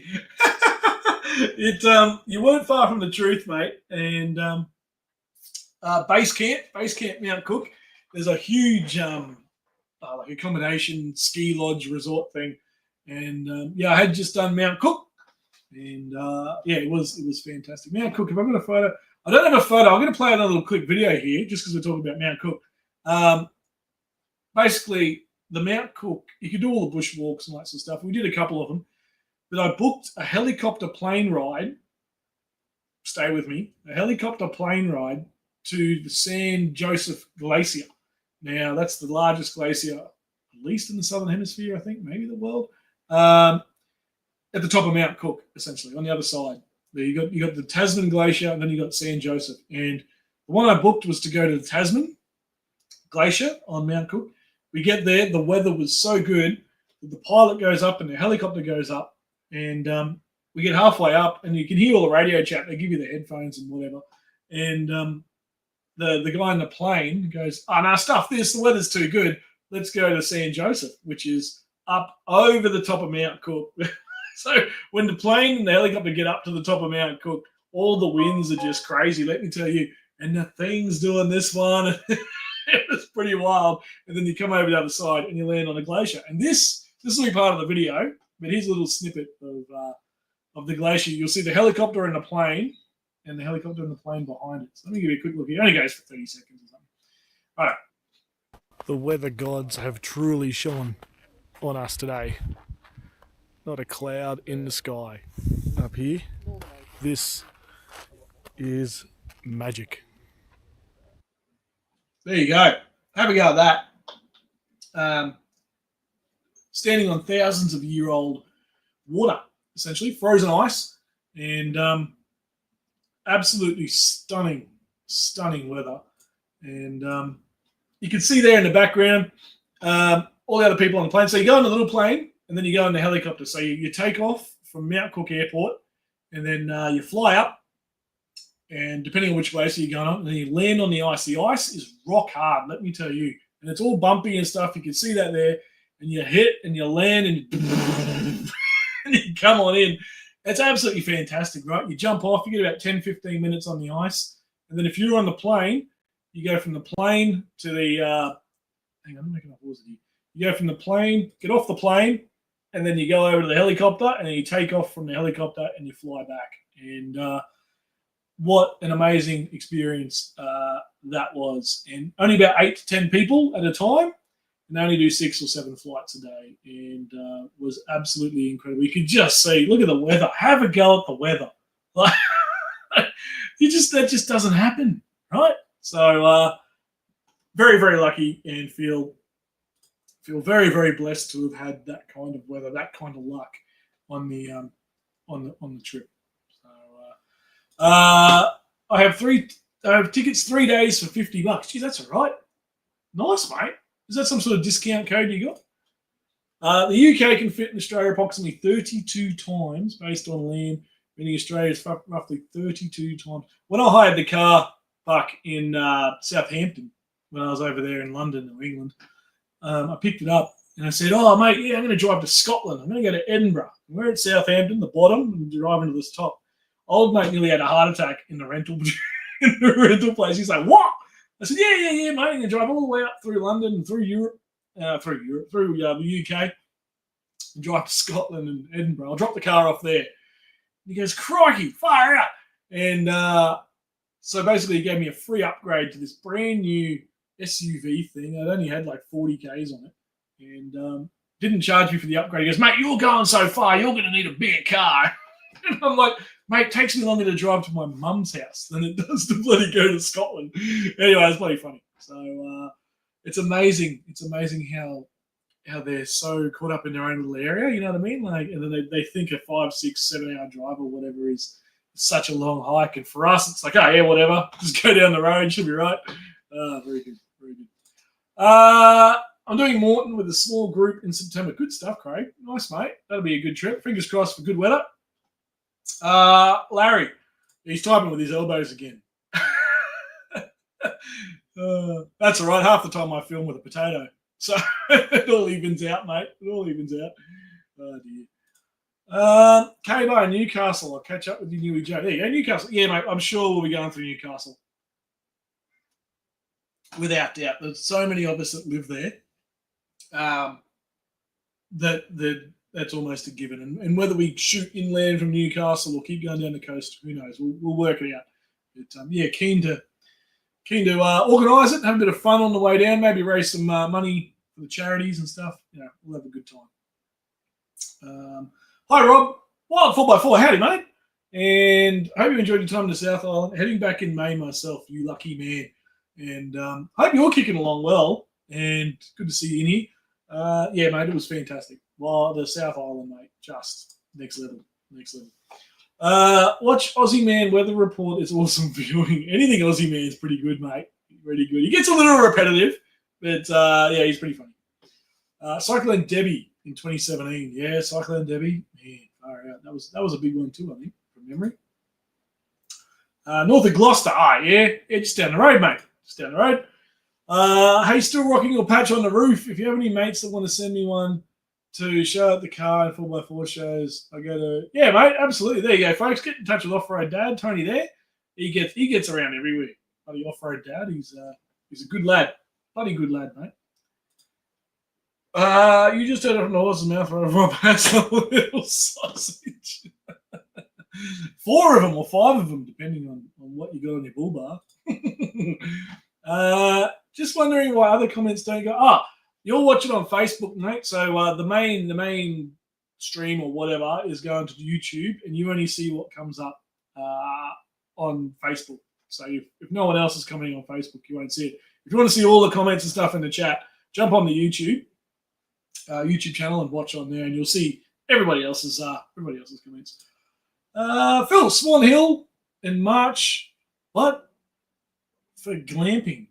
You weren't far from the truth, mate. And base camp Mount Cook. There's a huge like accommodation ski lodge resort thing, and yeah, I had just done Mount Cook. And yeah, it was fantastic. Mount Cook, if I've got a photo, I don't have a photo. I'm going to play another little quick video here just because we're talking about Mount Cook. Basically, the Mount Cook, you can do all the bushwalks and that sort of stuff. We did a couple of them, but I booked a helicopter plane ride. Stay with me. A helicopter plane ride to the San Josef Glacier. Now, that's the largest glacier, at least in the Southern Hemisphere, I think, maybe the world. At the top of Mount Cook, essentially, on the other side. There you got the Tasman Glacier, and then you got San Josef. And the one I booked was to go to the Tasman Glacier on Mount Cook. We get there, the weather was so good that the pilot goes up and the helicopter goes up, and we get halfway up, and you can hear all the radio chat. They give you the headphones and whatever. And the guy in the plane goes, "Oh, no, stuff this. The weather's too good. Let's go to San Josef," which is up over the top of Mount Cook. So when the plane and the helicopter get up to the top of Mount Cook, all the winds are just crazy, let me tell you. And the thing's doing this one. It was pretty wild. And then you come over the other side and you land on a glacier. And this will be part of the video, but here's a little snippet of the glacier. You'll see the helicopter and the plane, and the helicopter and the plane behind it. So let me give you a quick look here. It only goes for 30 seconds or something. All right. The weather gods have truly shone on us today. Not a cloud in the sky up here. This is magic. There you go. Have a go at that. Standing on thousands of year-old water, essentially, frozen ice, and absolutely stunning weather. And you can see there in the background all the other people on the plane. So you go on the little plane, and then you go in the helicopter. So you take off from Mount Cook Airport, and then you fly up, and depending on which glacier you're going on, and then you land on the ice. The ice is rock hard, let me tell you. And it's all bumpy and stuff. You can see that there. And you hit and you land and you come on in. It's absolutely fantastic, right? You jump off, you get about 10, 15 minutes on the ice. And then if you're on the plane, you go from the plane to the, hang on, I'm making up words here. You go from the plane, get off the plane, and then you go over to the helicopter, and then you take off from the helicopter and you fly back. And what an amazing experience that was. And only about 8 to 10 people at a time, and they only do 6 or 7 flights a day, and was absolutely incredible. You could just see, look at the weather. Have a go at the weather. Like, that just doesn't happen, right? So very, very lucky, and feel very, very blessed to have had that kind of weather, that kind of luck on the trip. So I have tickets 3 days for $50. Gee, that's all right. Nice, mate. Is that some sort of discount code you got? The UK can fit in Australia approximately 32 times based on land, meaning Australia is roughly 32 times. When I hired the car back in Southampton, when I was over there in London or England, I picked it up and I said, "Oh, mate, yeah, I'm going to drive to Scotland. I'm going to go to Edinburgh. We're at Southampton, the bottom, and driving to this top." Old mate nearly had a heart attack in the rental place. He's like, "What?" I said, yeah, mate. I'm going to drive all the way up through London and through the UK, and drive to Scotland and Edinburgh. I'll drop the car off there. And he goes, "Crikey, fire out!" And so basically, he gave me a free upgrade to this brand new SUV thing. It only had like 40 Ks on it, and didn't charge me for the upgrade. He goes, "Mate, you're going so far, you're going to need a bigger car." And I'm like, "Mate, it takes me longer to drive to my mum's house than it does to bloody go to Scotland." Anyway, it's bloody funny. So it's amazing. It's amazing how they're so caught up in their own little area. You know what I mean? Like, and then they think a 5, 6, 7 hour drive or whatever is such a long hike. And for us, it's like, oh yeah, whatever. Just go down the road. Should be right. Very good. Very good. I'm doing Moreton with a small group in September. Good stuff, Craig. Nice, mate. That'll be a good trip. Fingers crossed for good weather. Larry, he's typing with his elbows again. That's all right. Half the time I film with a potato. So it all evens out, mate. It all evens out. Oh, dear. K-Bar in Newcastle. I'll catch up with you, Newy Joe. There you go, Newcastle. Yeah, mate, I'm sure we'll be going through Newcastle. Without doubt. There's so many of us that live there that's almost a given. And whether we shoot inland from Newcastle or keep going down the coast, who knows? We'll work it out. But yeah, keen to organise it, have a bit of fun on the way down, maybe raise some money for the charities and stuff. Yeah, we'll have a good time. Hi, Rob. Wild 4x4. Howdy, mate. And I hope you enjoyed your time in the South Island. Heading back in May myself, you lucky man. And hope you're kicking along well. And good to see you in here. Yeah, mate, it was fantastic. Well, the South Island, mate, just next level. Next level. Watch Aussie Man Weather Report. It's awesome viewing. Anything Aussie Man is pretty good, mate. Really good. He gets a little repetitive, but yeah, he's pretty funny. Cyclone Debbie in 2017. Yeah, Cyclone Debbie. Man, far out. That was a big one too, I think, from memory. North of Gloucester. Yeah, just down the road, mate. Just down the road. Hey, still rocking your patch on the roof. If you have any mates that want to send me one to show at the car and 4x4 shows, I go to, yeah, mate, absolutely. There you go, folks. Get in touch with Off-Road Dad, Tony there. He gets around everywhere. Bloody Off-Road Dad. He's a good lad. Bloody good lad, mate. You just heard it from the horse's mouth, Rob has a little sausage. 4 of them or 5 of them, depending on what you got on your bull bar. Just wondering why other comments don't go, you'll watch it on Facebook, mate. So the main stream or whatever is going to YouTube, and you only see what comes up on Facebook. So if no one else is commenting on Facebook, you won't see it. If you want to see all the comments and stuff in the chat, jump on the YouTube channel and watch on there, and you'll see everybody else's comments. Phil, Swan Hill in March. What? For glamping.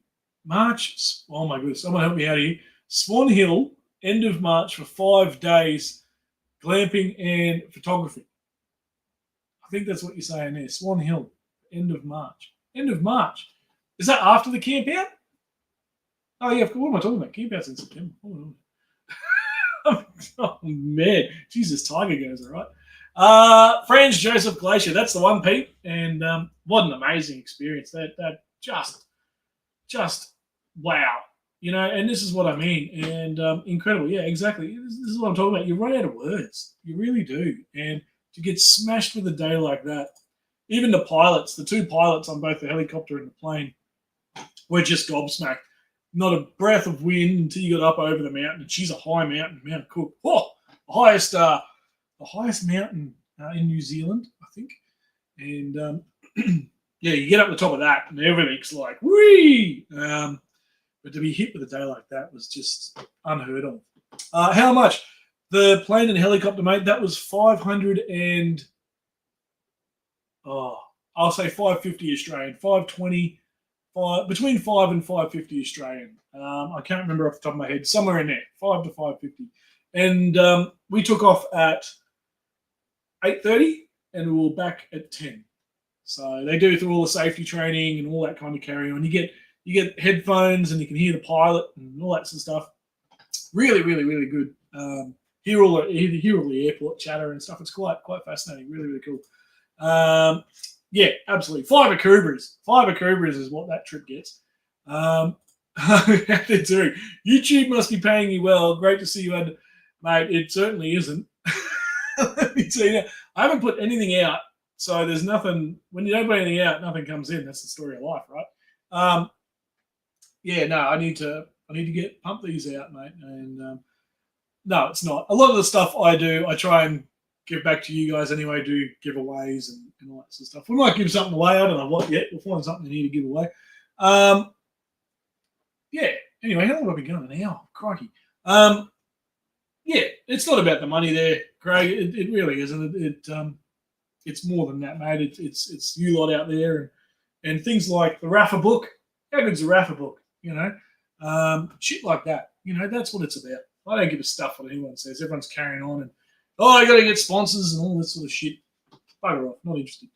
March. Oh my goodness. Someone help me out here. Swan Hill, end of March for 5 days, glamping and photography. I think that's what you're saying there. Swan Hill. End of March. End of March. Is that after the Campout? Oh, yeah. What am I talking about? Campout's in September. Oh, man. Jesus, Tiger goes, all right. Franz Joseph Glacier. That's the one, Pete. And what an amazing experience. That just wow. You know, and this is what I mean. And incredible. Yeah, exactly. This is what I'm talking about. You run out of words. You really do. And to get smashed with a day like that, even the pilots, the two pilots on both the helicopter and the plane, were just gobsmacked. Not a breath of wind until you got up over the mountain. And she's a high mountain, Mount Cook. Oh, the highest mountain in New Zealand, I think. And yeah, you get up the top of that, and everything's like whee. But to be hit with a day like that was just unheard of. How much? The plane and helicopter, mate, that was 500 and I'll say 550 Australian, 520, between 5 and 550 Australian. I can't remember off the top of my head, somewhere in there, 5 to 550. And we took off at 8:30 and we were back at 10. So they do through all the safety training and all that kind of carry on. You get headphones and you can hear the pilot and all that sort of stuff. Really, really, really good. Hear all the airport chatter and stuff. It's quite fascinating. Really, really cool. Yeah, absolutely. 5 Akubras. 5 Akubras is what that trip gets. How they're doing. YouTube must be paying you well. Great to see you, mate. It certainly isn't. Let me tell you that. I haven't put anything out, so there's nothing. When you don't put anything out, nothing comes in. That's the story of life, right? Yeah, no, I need to pump these out, mate. And no, it's not. A lot of the stuff I do, I try and give back to you guys anyway. Do giveaways and all that sort of stuff. We might give something away. I don't know what yet. We'll find something here to give away. Yeah. Anyway, how long have I been going? An hour. Crikey. Yeah, it's not about the money there, Craig. It really isn't. It's more than that, mate. It's you lot out there and things like the Rafa book. How good's the Rafa book? You know, shit like that. You know, that's what it's about. I don't give a stuff what anyone says. Everyone's carrying on and I got to get sponsors and all this sort of shit. Bugger off. Not interested.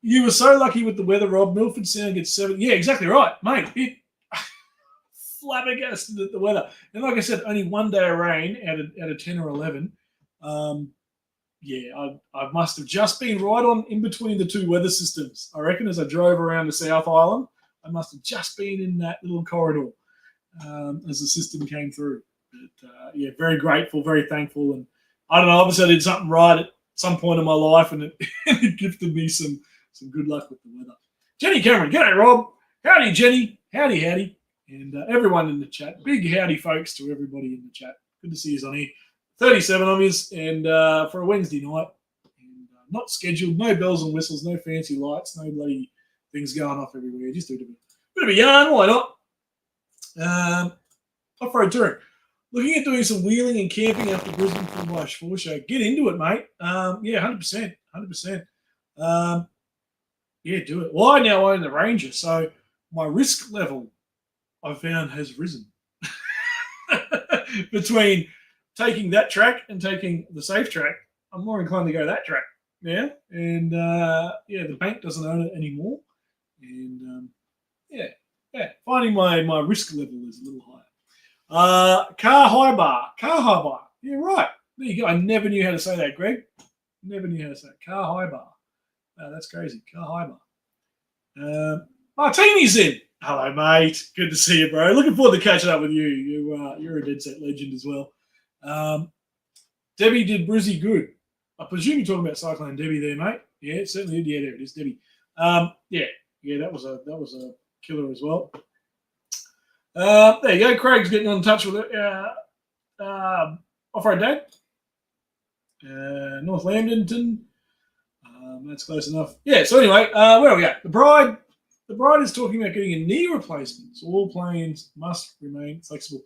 You were so lucky with the weather, Rob. Milford Sound gets 7. Yeah, exactly right, mate. It flabbergasted at the weather. And like I said, only one day of rain out of 10 or 11. Yeah, I must have just been right on in between the two weather systems. I reckon as I drove around the South Island, I must have just been in that little corridor as the system came through. But yeah, very grateful, very thankful. And I don't know, obviously I did something right at some point in my life and it gifted me some good luck with the weather. Jenny Cameron, g'day, Rob. Howdy, Jenny. Howdy. And everyone in the chat. Big howdy, folks, to everybody in the chat. Good to see you on here. 37 of yous, and for a Wednesday night. And not scheduled, no bells and whistles, no fancy lights, no bloody things going off everywhere. Just a bit of a yarn, why not? Off-road touring. Looking at doing some wheeling and camping after Brisbane Convoy 4 show. Get into it, mate. Yeah, 100%. 100%. Yeah, do it. Well, I now own the Ranger, so my risk level, I found, has risen. Between taking that track and taking the safe track, I'm more inclined to go that track. Yeah. And yeah, the bank doesn't own it anymore. And yeah, finding my risk level is a little higher. Car high bar. Yeah, right. There you go. I never knew how to say that, Greg. Never knew how to say it. Car high bar. That's crazy. Car high bar. Martini's in. Hello, mate. Good to see you, bro. Looking forward to catching up with you. You're a dead set legend as well. Debbie did Brizzy good. I presume you're talking about Cyclone Debbie there, mate. Yeah, it certainly did. Yeah, there it is, Debbie. Yeah, that was a killer as well. There you go. Craig's getting on touch with it. Off-road Dad. North Lambdenton. That's close enough. Yeah. So anyway, where are we at? The bride is talking about getting a knee replacement. So all planes must remain flexible.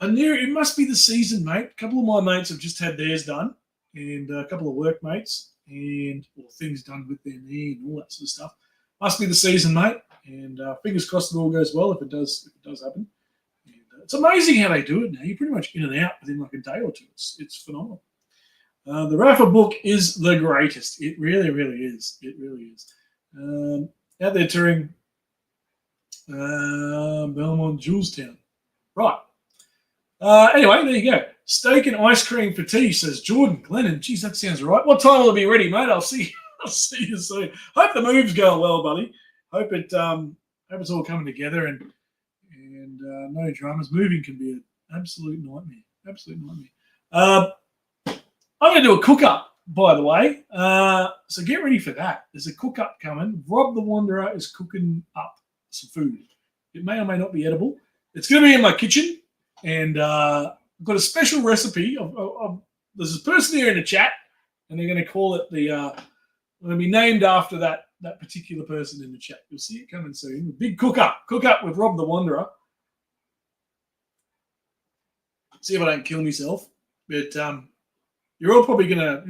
It must be the season, mate. A couple of my mates have just had theirs done, and a couple of workmates, or things done with their knee and all that sort of stuff. Must be the season, mate. And fingers crossed it all goes well if it does happen. And, it's amazing how they do it now. You're pretty much in and out within like a day or two. It's phenomenal. The raffle book is the greatest. It really, really is. It really is. Out there touring Belmont, Julestown. Right. Anyway, there you go. Steak and ice cream for tea, says Jordan Glennon. Geez, that sounds right. What time will it be ready, mate? I'll see you soon. Hope the move's going well, buddy. Hope it's all coming together and no dramas. Moving can be an absolute nightmare. Absolute nightmare. I'm going to do a cook-up, by the way. So get ready for that. There's a cook-up coming. Rob the Wanderer is cooking up some food. It may or may not be edible. It's going to be in my kitchen. And I've got a special recipe. There's a person here in the chat, and they're going to call it going to be named after that particular person in the chat. You'll see it coming soon. A big cook-up with Rob the Wanderer. See if I don't kill myself. But you're all probably gonna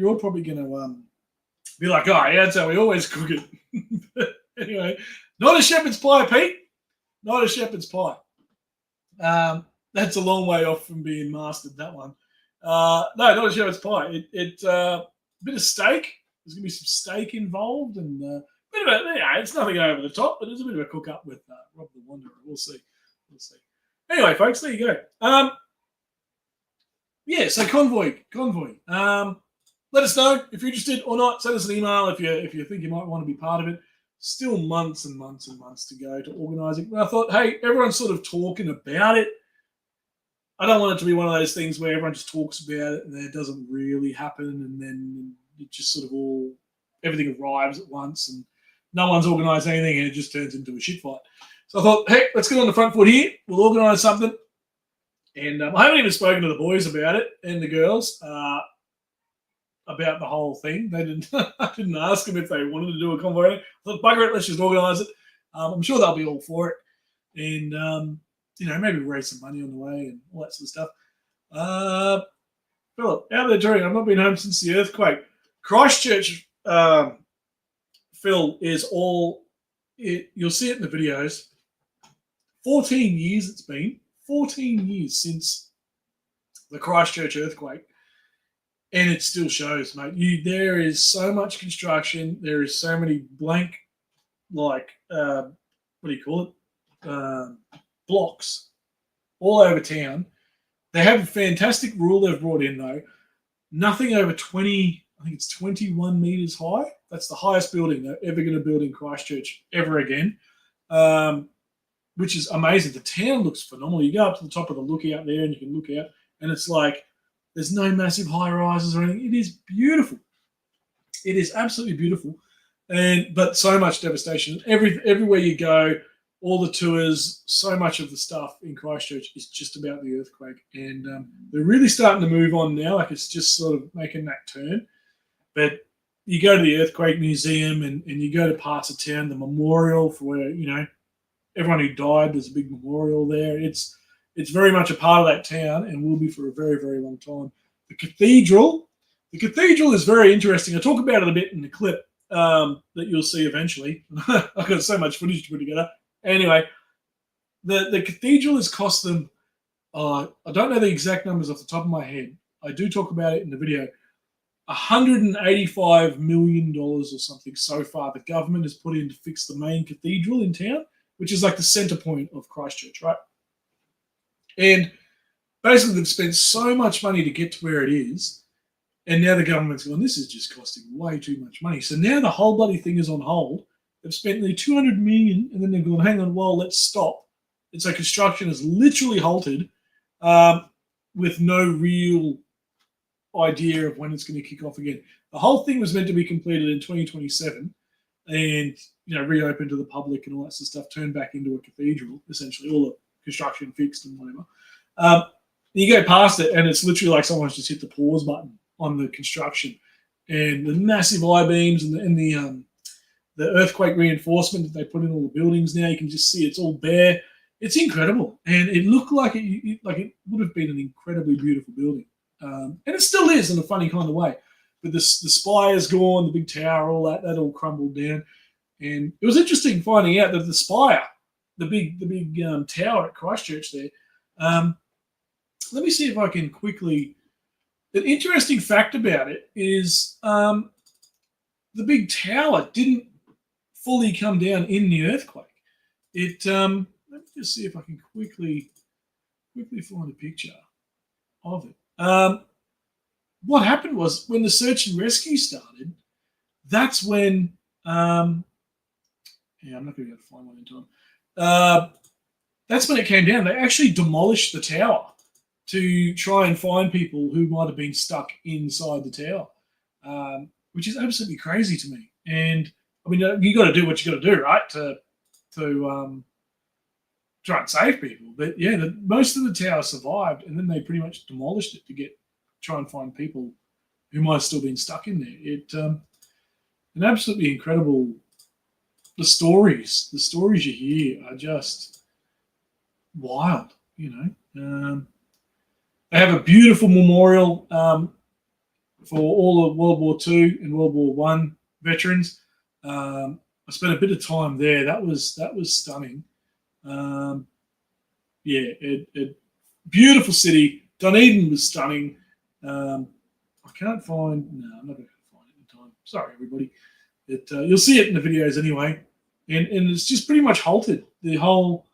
be like, oh yeah, that's how we always cook it. Anyway, not a shepherd's pie, Pete. Not a shepherd's pie. That's a long way off from being mastered, that one. No, not a shepherd's pie. It's a bit of steak. There's gonna be some steak involved, and bit of it's nothing over the top, but there's a bit of a cook up with Rob the Wanderer. We'll see. Anyway, folks, there you go. Yeah, so Convoy. Let us know if you're interested or not. Send us an email if you think you might want to be part of it. Still months and months and months to go to organising. But I thought, hey, everyone's sort of talking about it. I don't want it to be one of those things where everyone just talks about it and then it doesn't really happen, and then it just sort of everything arrives at once and no one's organised anything and it just turns into a shit fight. So I thought, hey, let's get on the front foot here. We'll organise something. And I haven't even spoken to the boys about it and the girls about the whole thing. They didn't. I didn't ask them if they wanted to do a convoy. I thought, bugger it, let's just organise it. I'm sure they'll be all for it, and maybe raise some money on the way and all that sort of stuff. Philip, how are they doing? I've not been home since the earthquake. Christchurch, Phil, is all. You'll see it in the videos. 14 years it's been. 14 years since the Christchurch earthquake, and it still shows, mate. There is so much construction. There is so many blank, what do you call it? Blocks all over town. They have a fantastic rule they've brought in, though. Nothing over 20, I think it's 21 metres high. That's the highest building they're ever going to build in Christchurch ever again. Which is amazing. The town looks phenomenal. You go up to the top of the lookout there and you can look out, and it's like there's no massive high rises or anything. It is beautiful. It is absolutely beautiful, but so much devastation. Everywhere you go, all the tours, so much of the stuff in Christchurch is just about the earthquake, and they're really starting to move on now. Like it's just sort of making that turn. But you go to the earthquake museum and you go to parts of town, the memorial for where everyone who died, there's a big memorial there. It's very much a part of that town and will be for a very, very long time. The cathedral is very interesting. I talk about it a bit in the clip that you'll see eventually. I've got so much footage to put together. Anyway, the cathedral has cost them, I don't know the exact numbers off the top of my head. I do talk about it in the video. $185 million or something so far the government has put in to fix the main cathedral in town, which is like the center point of Christchurch, right? And basically they've spent so much money to get to where it is, and now the government's going, this is just costing way too much money. So now the whole bloody thing is on hold. They've spent nearly $200 million, and then they've gone, hang on, well, let's stop. And so construction is literally halted with no real idea of when it's going to kick off again. The whole thing was meant to be completed in 2027 and reopened to the public and all that sort of stuff, turned back into a cathedral, essentially, all the construction fixed and whatever. You go past it and it's literally like someone's just hit the pause button on the construction, and the massive I-beams and the earthquake reinforcement that they put in all the buildings now, you can just see it's all bare. It's incredible, and it looked like it would have been an incredibly beautiful building, and it still is in a funny kind of way. But the spire's gone, the big tower, all that all crumbled down, and it was interesting finding out that the spire, the big tower at Christchurch there. Let me see if I can quickly An interesting fact about it is the big tower didn't fully come down in the earthquake. Let me just see if I can quickly find a picture of it. What happened was when the search and rescue started, that's when I'm not going to be able to find one in time. That's when it came down. They actually demolished the tower to try and find people who might have been stuck inside the tower, which is absolutely crazy to me. And I mean, you got to do what you got to do, right, to try and save people. But yeah, most of the tower survived, and then they pretty much demolished it to try and find people who might have still been stuck in there. An absolutely incredible. The stories you hear are just wild. They have a beautiful memorial for all of World War II and World War One veterans. I spent a bit of time there. That was stunning. Beautiful city. Dunedin was stunning. I can't find. No, I'm not going to find it in time. Sorry, everybody. You'll see it in the videos anyway, and it's just pretty much halted the whole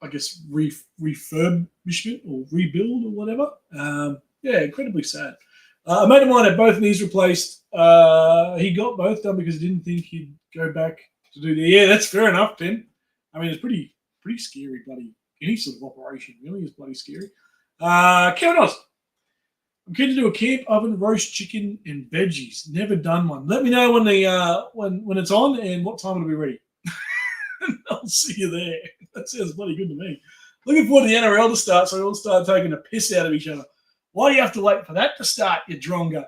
I guess refurbishment or rebuild or whatever. Incredibly sad. A mate of mine had both knees replaced. He got both done because he didn't think he'd go back to do the. Yeah, that's fair enough, Tim. I mean, it's pretty scary, bloody. Any sort of operation really is bloody scary. Kevin Oz. I'm keen to do a camp oven roast chicken and veggies. Never done one. Let me know when when it's on and what time it'll be ready. I'll see you there. That sounds bloody good to me. Looking forward to the NRL to start, so we all start taking a piss out of each other. Why do you have to wait for that to start, you drongo?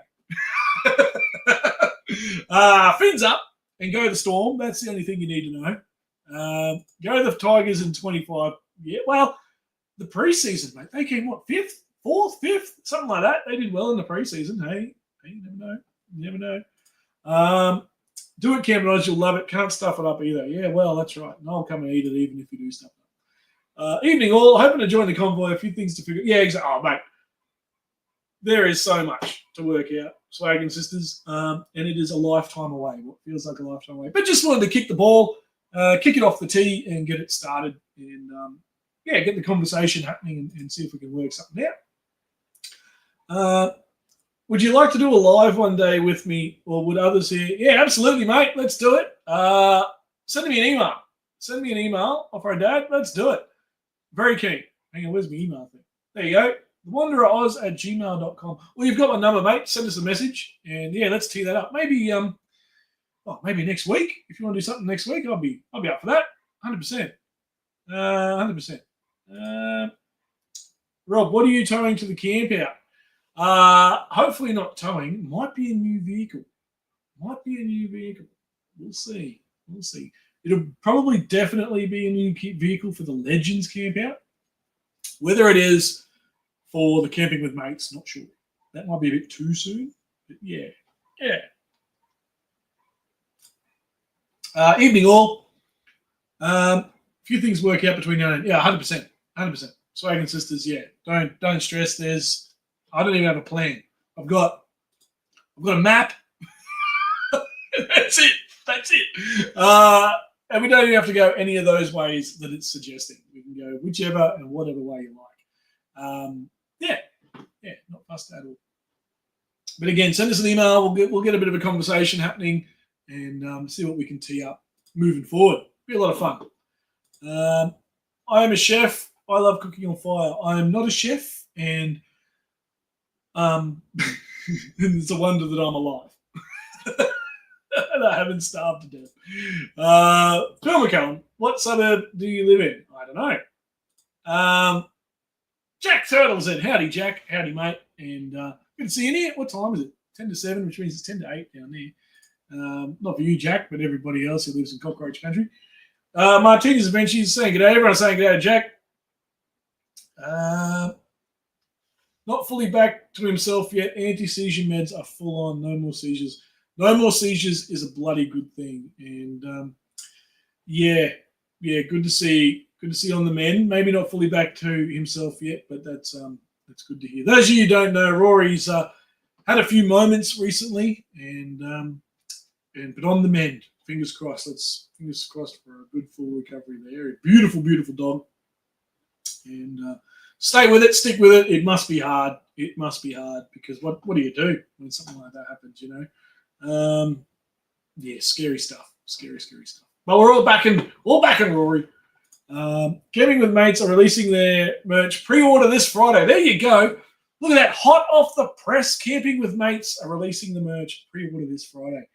Fins up and go the Storm. That's the only thing you need to know. Go the Tigers in 25. Yeah, well, the preseason, mate. They came, what, 5th? 4th, 5th, something like that. They did well in the preseason. Hey, you never know. You never know. Do it, Campout. You'll love it. Can't stuff it up either. Yeah, well, that's right. And I'll come and eat it even if you do stuff it up. Evening all. Hoping to join the convoy. A few things to figure. Yeah, exactly. Oh, mate. There is so much to work out, Swag and Sisters, and it is a lifetime away. What feels like a lifetime away. But just wanted to kick the ball, kick it off the tee, and get it started, and get the conversation happening and see if we can work something out. Would you like to do a live one day with me, or would others here? Yeah, absolutely, mate. Let's do it. Send me an email. Send me an email off our dad. Let's do it. Very keen. Hang on, where's my email thing? There you go. TheWandererOz@gmail.com. Well, you've got my number, mate. Send us a message, and yeah, let's tee that up. Maybe maybe next week. If you want to do something next week, I'll be up for that. 100%. 100%. Rob, what are you towing to the camp out? Hopefully not towing. Might be a new vehicle. We'll see. It'll probably definitely be a new vehicle for the Legends camp out. Whether it is for the camping with mates, not sure. That might be a bit too soon. But yeah. Evening all. Few things work out between now and 100%. Swag and Sisters, yeah. Don't stress. I don't even have a plan. I've got a map. That's it. And we don't even have to go any of those ways that it's suggesting. We can go whichever and whatever way you like. Not fussed at all. But again, send us an email. We'll get a bit of a conversation happening and see what we can tee up moving forward. Be a lot of fun. I am a chef. I love cooking on fire. I am not a chef, and it's a wonder that I'm alive. And I haven't starved to death. Phil McCallum, what suburb do you live in? I don't know. Jack Turtle's in. Howdy, Jack. Howdy, mate. And good to see you in here. What time is it? 10 to 7, which means it's 10 to 8 down there. Not for you, Jack, but everybody else who lives in cockroach country. Martinez Adventures saying good day. Everyone's saying good day, Jack. Not fully back to himself yet. Anti-seizure meds are full on. No more seizures. No more seizures is a bloody good thing. And good to see Good to see on the mend. Maybe not fully back to himself yet, but that's good to hear. Those of you who don't know, Rory's had a few moments recently, but on the mend. Fingers crossed. Fingers crossed for a good full recovery there. A beautiful, beautiful dog. And stay with it, stick with it. It must be hard. It must be hard because what do you do when something like that happens? Yeah, scary stuff. Scary stuff. But we're all back in Rory. Camping with Mates are releasing their merch pre-order this Friday. There you go. Look at that, hot off the press. Camping with Mates are releasing the merch pre-order this Friday.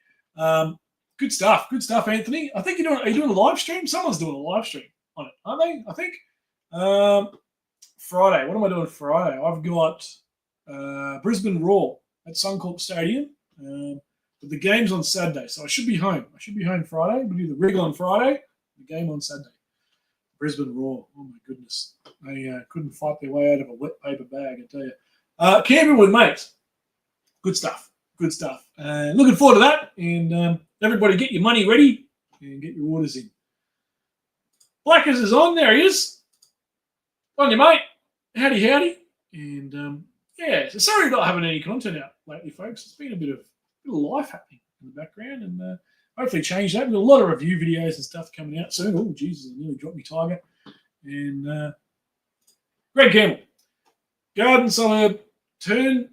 Good stuff, Anthony. I think are you doing a live stream? Someone's doing a live stream on it, aren't they? I think. Friday. What am I doing Friday? I've got Brisbane Roar at Suncorp Stadium. But the game's on Saturday, so I should be home. I should be home Friday. We do the rig on Friday, the game on Saturday. Brisbane Roar. Oh, my goodness. They couldn't fight their way out of a wet paper bag, I tell you. Camping with Mates. Good stuff. Looking forward to that. And everybody get your money ready and get your orders in. Blackers is on. There he is. On your mate. Howdy. And, so sorry not having any content out lately, folks. It's been a bit of life happening in the background, and hopefully change that. We've got a lot of review videos and stuff coming out soon. Oh, Jesus, I nearly dropped my tiger. And Greg Campbell, Garden Suburb, Turnbull,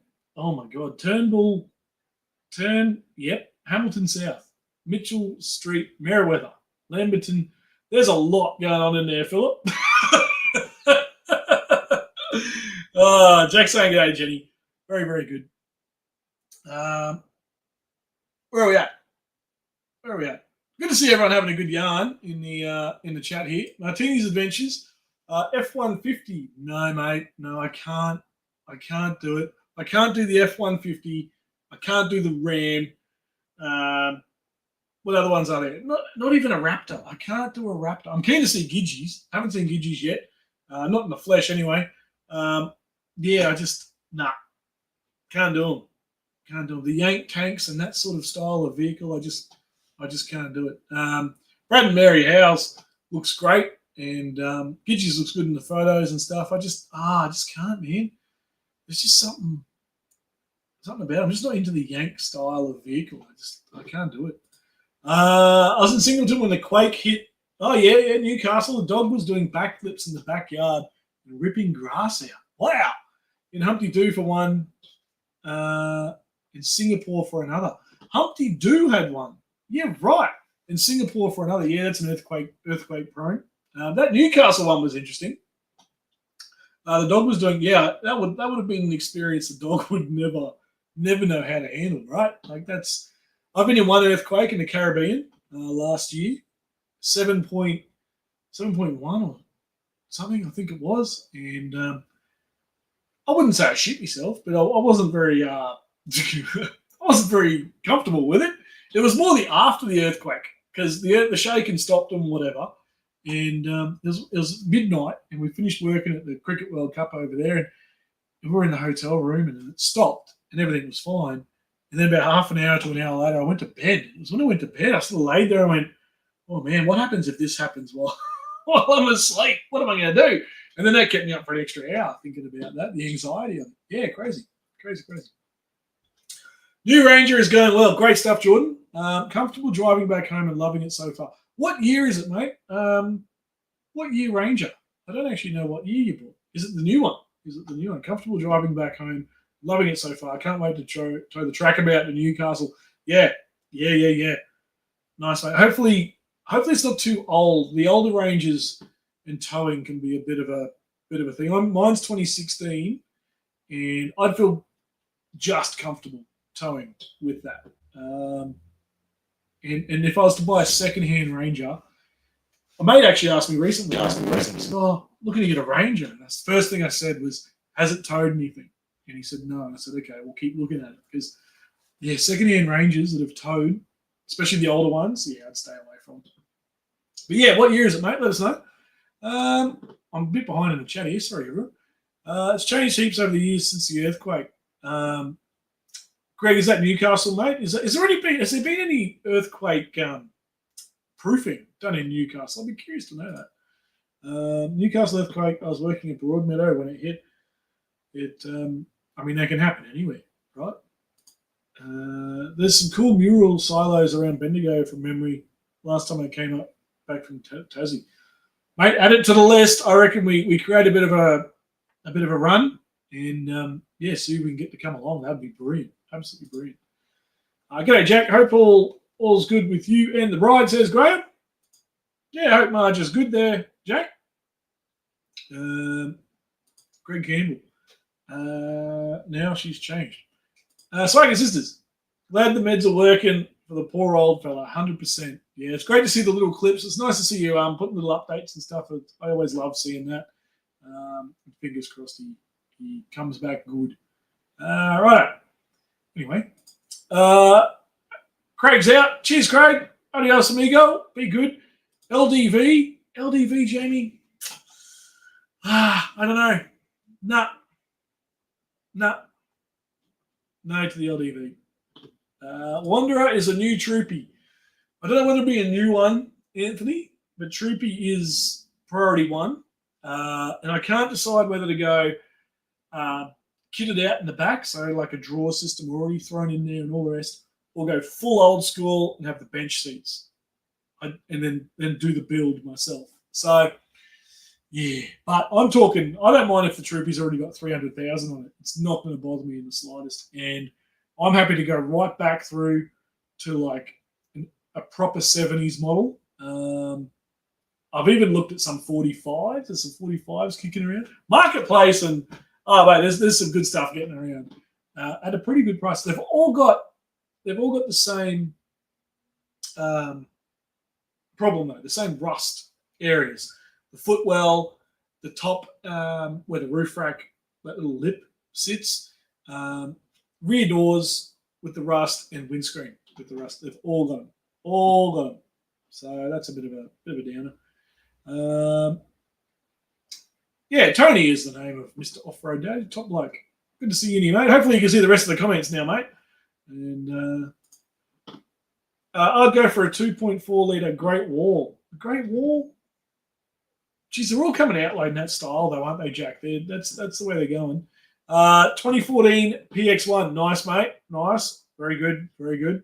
Hamilton South, Mitchell Street, Merewether, Lamberton. There's a lot going on in there, Philip. Jack's saying g'day, Jenny. Very, very good. Where are we at? Good to see everyone having a good yarn in the chat here. Martini's Adventures, F-150. No, mate. No, I can't do it. I can't do the F-150. I can't do the Ram. What other ones are there? Not even a Raptor. I can't do a Raptor. I'm keen to see Gidgies. Haven't seen Gidgies yet. Not in the flesh anyway. I just can't do them. The Yank tanks and that sort of style of vehicle, I just can't do it. Brad and Mary Howes looks great, and Gidgies looks good in the photos and stuff. I just can't, man. There's just something about it. I'm just not into the Yank style of vehicle. I can't do it. I was in Singleton when the quake hit. Oh yeah, Newcastle. The dog was doing backflips in the backyard and ripping grass out. Wow. In Humpty Doo for one. In Singapore for another. Humpty Doo had one. Yeah, right. In Singapore for another. Yeah, that's an earthquake prone. That Newcastle one was interesting. The dog was doing. Yeah, that would have been an experience the dog would never know how to handle. Right? Like that's. I've been in one earthquake in the Caribbean last year, 7.1 or something. I think it was, and I wouldn't say I shit myself, but I wasn't very. I wasn't very comfortable with it. It was more the after the earthquake because the shaking stopped and whatever. And it was midnight and we finished working at the Cricket World Cup over there. And we were in the hotel room and it stopped and everything was fine. And then about half an hour to an hour later, I went to bed. It was when I went to bed, I still laid there and went, oh man, what happens if this happens while I'm asleep? What am I going to do? And then that kept me up for an extra hour thinking about that, the anxiety of it. Yeah, crazy. New Ranger is going well. Great stuff, Jordan. Comfortable driving back home and loving it so far. What year is it, mate? What year Ranger? I don't actually know what year you bought. Is it the new one? Comfortable driving back home, loving it so far. I can't wait to tow the track about to Newcastle. Yeah. Nice, mate. Hopefully it's not too old. The older Rangers and towing can be a bit of a thing. Mine's 2016, and I'd feel just comfortable towing with that. And if I was to buy a second-hand Ranger, a mate actually asked me recently, I said, looking to get a Ranger. And that's the first thing I said was, has it towed anything? And he said, no. And I said, okay, we'll keep looking at it. Because, yeah, second-hand Rangers that have towed, especially the older ones, yeah, I'd stay away from. But, yeah, what year is it, mate? Let us know. I'm a bit behind in the chat here. Sorry, everyone. It's changed heaps over the years since the earthquake. Greg, is that Newcastle, mate? Has there been any earthquake proofing done in Newcastle? I'd be curious to know Newcastle earthquake. I was working at Broadmeadow when it hit. I mean, that can happen anywhere, right? There's some cool mural silos around Bendigo from memory. Last time I came up back from Tassie, mate. Add it to the list. I reckon we create a bit of a run, and see if we can get to come along. That'd be brilliant, absolutely brilliant. G'day, Jack. Hope all's good with you and the bride, says Graham. Yeah, I hope Marge is good there, Jack. Greg Campbell. Now she's changed. Swagger Sisters. Glad the meds are working for the poor old fella, 100%. Yeah, it's great to see the little clips. It's nice to see you putting little updates and stuff. I always love seeing that. Fingers crossed he comes back good. Right. Anyway. Craig's out. Cheers, Craig. Adios, amigo. Be good. LDV, Jamie. I don't know. Nah. No to the LDV. Wanderer is a new troopy. I don't know whether it'll be a new one, Anthony, but troopy is priority one. And I can't decide whether to go kitted out in the back, so like a drawer system already thrown in there and all the rest, or go full old school and have the bench seats, and then do the build myself. So, yeah, but I'm talking, I don't mind if the troopy's already got 300,000 on it. It's not going to bother me in the slightest. And I'm happy to go right back through to like a proper 70s model. I've even looked at some 45s. There's some 45s kicking around. Marketplace and, there's some good stuff getting around at a pretty good price. They've all got the same problem though, the same rust areas. The footwell, the top where the roof rack, that little lip sits, rear doors with the rust, and windscreen with the rust. They've all got them. So that's a bit of a downer. Tony is the name of Mr. Off-Road Dad, top bloke. Good to see you, mate. Hopefully you can see the rest of the comments now, mate. And I'd go for a 2.4 litre Great Wall. A Great Wall? Geez, they're all coming out like in that style, though, aren't they, Jack? That's the way they're going. 2014 PX1. Nice, mate. Nice. Very good. Very good.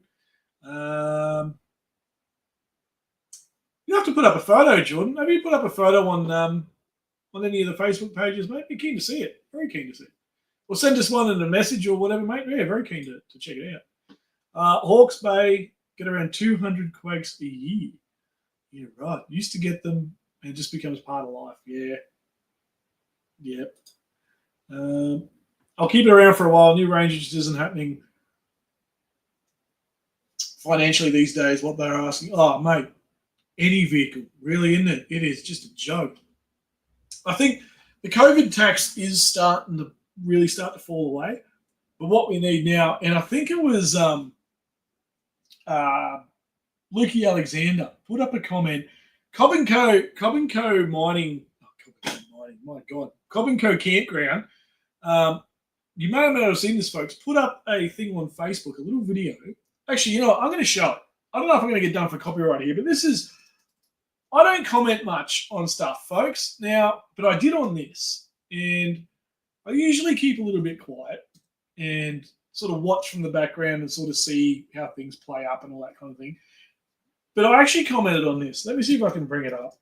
You have to put up a photo, Jordan. Have you put up a photo on any of the Facebook pages, mate? Be keen to see it. Very keen to see it. Or send us one in a message or whatever, mate. Yeah, very keen to check it out. Hawke's Bay get around 200 quakes a year. Yeah, right. Used to get them, and it just becomes part of life. Yeah. Yep. I'll keep it around for a while. New range just isn't happening financially these days. What they're asking. Oh, mate. Any vehicle, really, isn't it? It is just a joke. I think the COVID tax is starting to really start to fall away. But what we need now, and I think it was Lukey Alexander put up a comment. Cobb & Co Mining, my God, Cobb & Co Campground. You may or may not have seen this, folks. Put up a thing on Facebook, a little video. Actually, you know what? I'm going to show it. I don't know if I'm going to get done for copyright here, but this is, I don't comment much on stuff, folks. Now, but I did on this, and I usually keep a little bit quiet and sort of watch from the background and sort of see how things play up and all that kind of thing. But I actually commented on this. Let me see if I can bring it up.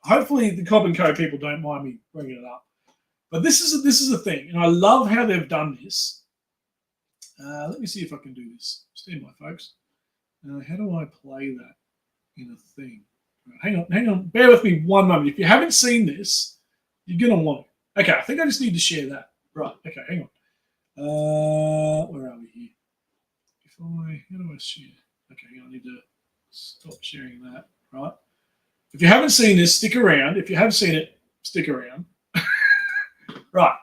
Hopefully the Cobb & Co people don't mind me bringing it up. But this is a thing, and I love how they've done this. Let me see if I can do this. Stand by, folks. How do I play that in a thing? Right, hang on. Bear with me one moment. If you haven't seen this, you're going to want it. Okay, I think I just need to share that. Right, okay, hang on. Where are we here? How do I share? Okay, I need to stop sharing that. Right. If you haven't seen this, stick around. If you have seen it, stick around. Right.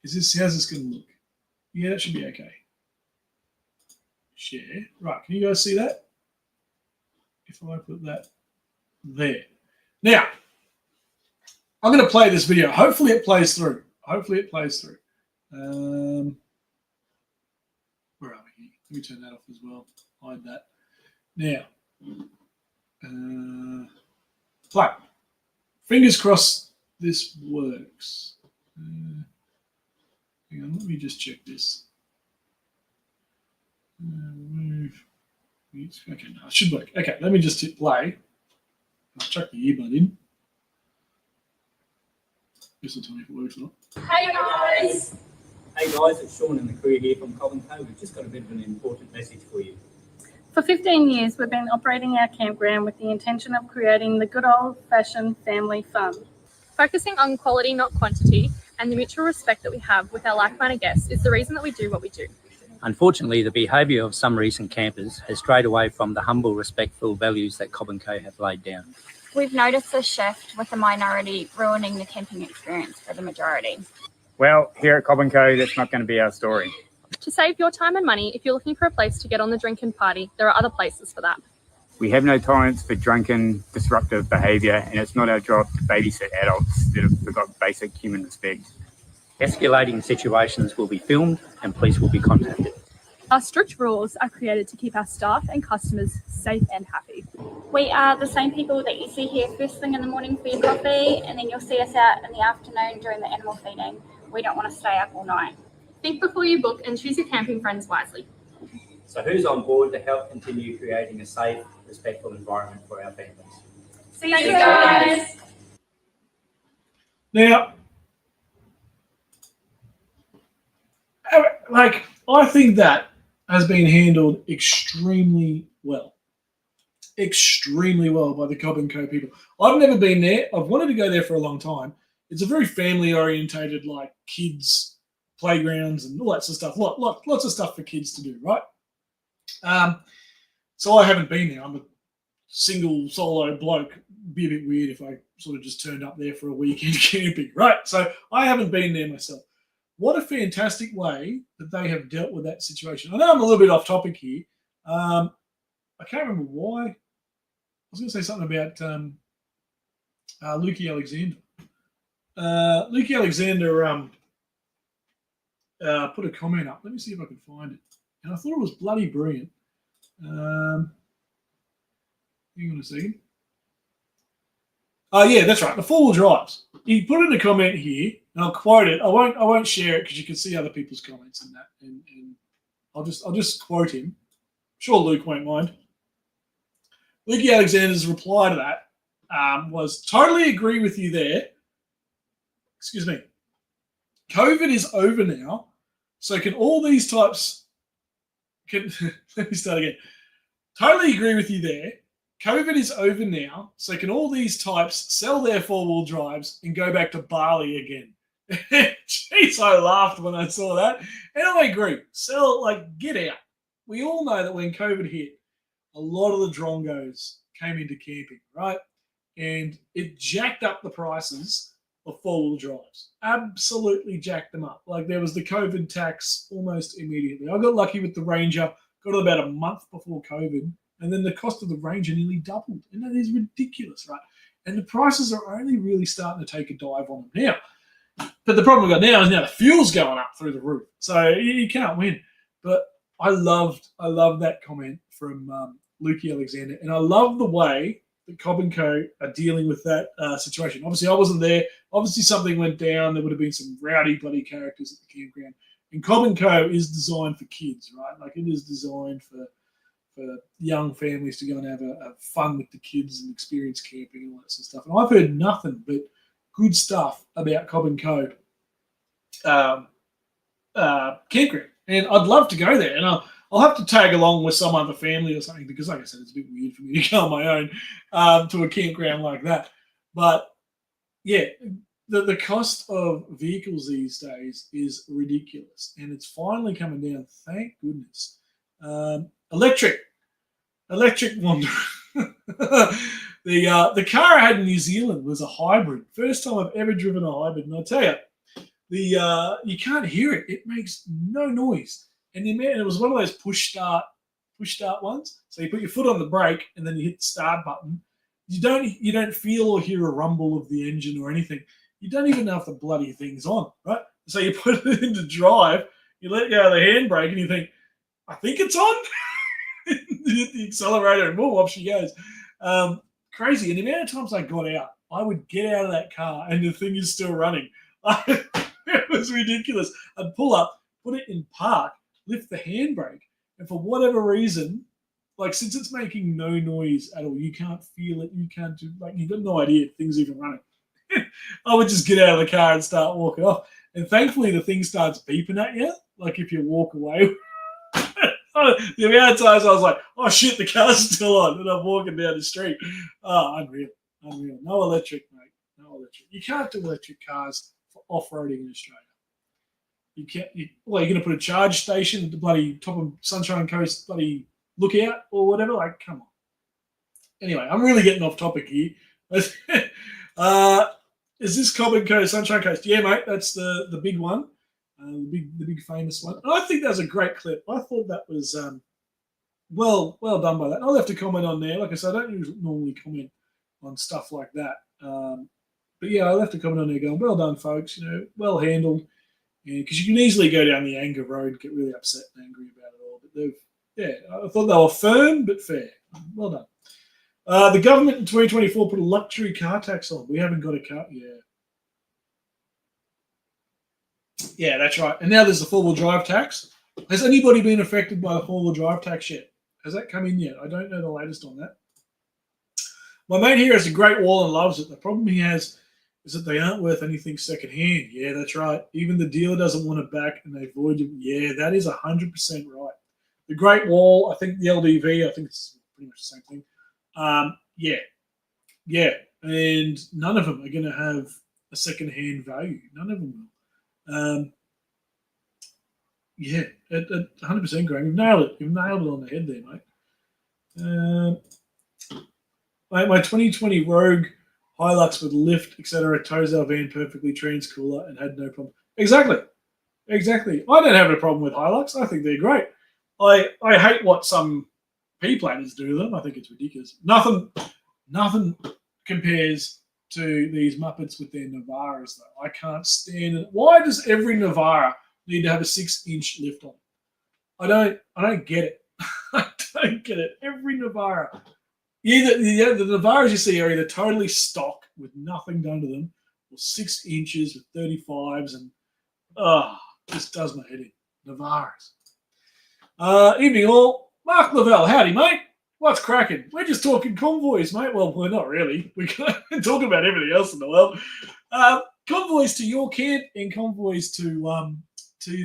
How's this going to look? Yeah, that should be okay. Share. Right, can you guys see that? If I put that there. Now, I'm going to play this video. Hopefully it plays through. Where are we here? Let me turn that off as well. Hide that. Now, play. fingers crossed this works. Hang on, let me just check this. Move. Okay, no, it should work. Okay, let me just hit play. I'll chuck the earbud in. This will tell me if it works or not. Hey guys! Hey guys, it's Sean and the crew here from Convoy. We've just got a bit of an important message for you. For 15 years, we've been operating our campground with the intention of creating the good old-fashioned family fun. Focusing on quality, not quantity, and the mutual respect that we have with our like-minded guests is the reason that we do what we do. Unfortunately, the behaviour of some recent campers has strayed away from the humble, respectful values that Cobb & Co have laid down. We've noticed a shift with the minority ruining the camping experience for the majority. Well, here at Cobb & Co, that's not going to be our story. To save your time and money, if you're looking for a place to get on the drink and party, there are other places for that. We have no tolerance for drunken, disruptive behaviour, and it's not our job to babysit adults that have forgot basic human respect. Escalating situations will be filmed and police will be contacted. Our strict rules are created to keep our staff and customers safe and happy. We are the same people that you see here first thing in the morning for your coffee, and then you'll see us out in the afternoon during the animal feeding. We don't want to stay up all night. Think before you book and choose your camping friends wisely. So who's on board to help continue creating a safe, respectful environment for our families? See you guys! Now, I think that has been handled extremely well. Extremely well by the Cobb & Co people. I've never been there. I've wanted to go there for a long time. It's a very family-orientated, like kids' playgrounds and all that sort of stuff. Lots of stuff for kids to do, right? So I haven't been there. I'm a single solo bloke. It'd be a bit weird if I sort of just turned up there for a weekend camping, right? So I haven't been there myself. What a fantastic way that they have dealt with that situation. I know I'm a little bit off topic here. I can't remember why. I was going to say something about Lukey Alexander. Lukey Alexander put a comment up. Let me see if I can find it. And I thought it was bloody brilliant. Hang on a second. Oh, yeah, that's right. The four-wheel drives. He put in a comment here, and I'll quote it. I won't share it because you can see other people's comments in that. And I'll just quote him. I'm sure Luke won't mind. Lukey Alexander's reply to that was, totally agree with you there. Excuse me. COVID is over now, so can all these types... let me start again. Totally agree with you there. COVID is over now, so can all these types sell their four-wheel drives and go back to Bali again? Jeez, I laughed when I saw that. And I agree. Get out. We all know that when COVID hit, a lot of the drongos came into camping, right? And it jacked up the prices of four-wheel drives. Absolutely jacked them up. Like there was the COVID tax almost immediately. I got lucky with the Ranger, got it about a month before COVID, and then the cost of the Ranger nearly doubled. And that is ridiculous, right? And the prices are only really starting to take a dive on them now. But the problem we've got now is the fuel's going up through the roof. So you can't win. But I love that comment from Lukey Alexander. And I love the way that Cobb & Co are dealing with that situation. Obviously, I wasn't there. Obviously, something went down. There would have been some rowdy bloody characters at the campground. And Cobb & Co is designed for kids, right? Like it is designed for young families to go and have fun with the kids and experience camping and all that sort of stuff. And I've heard nothing but good stuff about Cobb & Co campground. And I'd love to go there. And I'll have to tag along with some other family or something because, like I said, it's a bit weird for me to go on my own to a campground like that. But, yeah, the cost of vehicles these days is ridiculous. And it's finally coming down, thank goodness. Electric Wanderer. The car I had in New Zealand was a hybrid. First time I've ever driven a hybrid. And I'll tell you, you can't hear it. It makes no noise. And it was one of those push start ones. So you put your foot on the brake and then you hit the start button. You don't feel or hear a rumble of the engine or anything. You don't even know if the bloody thing's on, right? So you put it into drive, you let go of the handbrake and you think, I think it's on. You hit the accelerator and boom, off she goes. crazy. And the amount of times I got out, I would get out of that car and the thing is still running. It was ridiculous. I'd pull up, put it in park, lift the handbrake, and for whatever reason, like since it's making no noise at all, you can't feel it, you can't do, like you've got no idea things even running. I would just get out of the car and start walking off. And thankfully the thing starts beeping at you, like if you walk away. The amount of times I was like, oh shit, the car's still on, and I'm walking down the street. Oh, unreal. No electric, mate. No electric. You can't do electric cars for off-roading in Australia. You can't. You're going to put a charge station at the bloody top of Sunshine Coast bloody lookout or whatever. Like, come on. Anyway, I'm really getting off topic here. Is this Cobbin Coast, Sunshine Coast? Yeah, mate. That's the big one. The big famous one. And I think that was a great clip. I thought that was well done by that. I'll have to comment on there. Like I said, I don't normally comment on stuff like that. But yeah, I'll have to comment on there going, well done, folks. Well handled. Because you can easily go down the anger road, get really upset and angry about it all. But I thought they were firm but fair. Well done. The government in 2024 put a luxury car tax on. We haven't got a car. Yeah, that's right. And now there's the four-wheel drive tax. Has anybody been affected by the four-wheel drive tax yet? Has that come in yet? I don't know the latest on that. My mate here has a great wall and loves it. The problem he has is that they aren't worth anything secondhand. Yeah, that's right. Even the dealer doesn't want it back and they void it. Yeah, that is 100% right. The Great Wall, I think the LDV, I think it's pretty much the same thing. Yeah. And none of them are going to have a secondhand value. None of them will. At 100%, Graham. You've nailed it. You've nailed it on the head there, mate. My 2020 Rogue Hilux with lift, etc. tows our van perfectly, trans-cooler, and had no problem. Exactly. I don't have a problem with Hilux. I think they're great. I hate what some P-planners do to them. I think it's ridiculous. Nothing compares to these Muppets with their Navaras, though. I can't stand it. Why does every Navara need to have a 6-inch lift on it? I don't get it. I don't get it. Every Navara. The Navaras you see are either totally stock with nothing done to them, or 6 inches with 35s, and just does my head in. Navaras. Evening all. Mark Lavelle, howdy, mate. What's cracking? We're just talking convoys, mate. Well, we're not really. We can talk about everything else in the world. Convoys to your camp and convoys to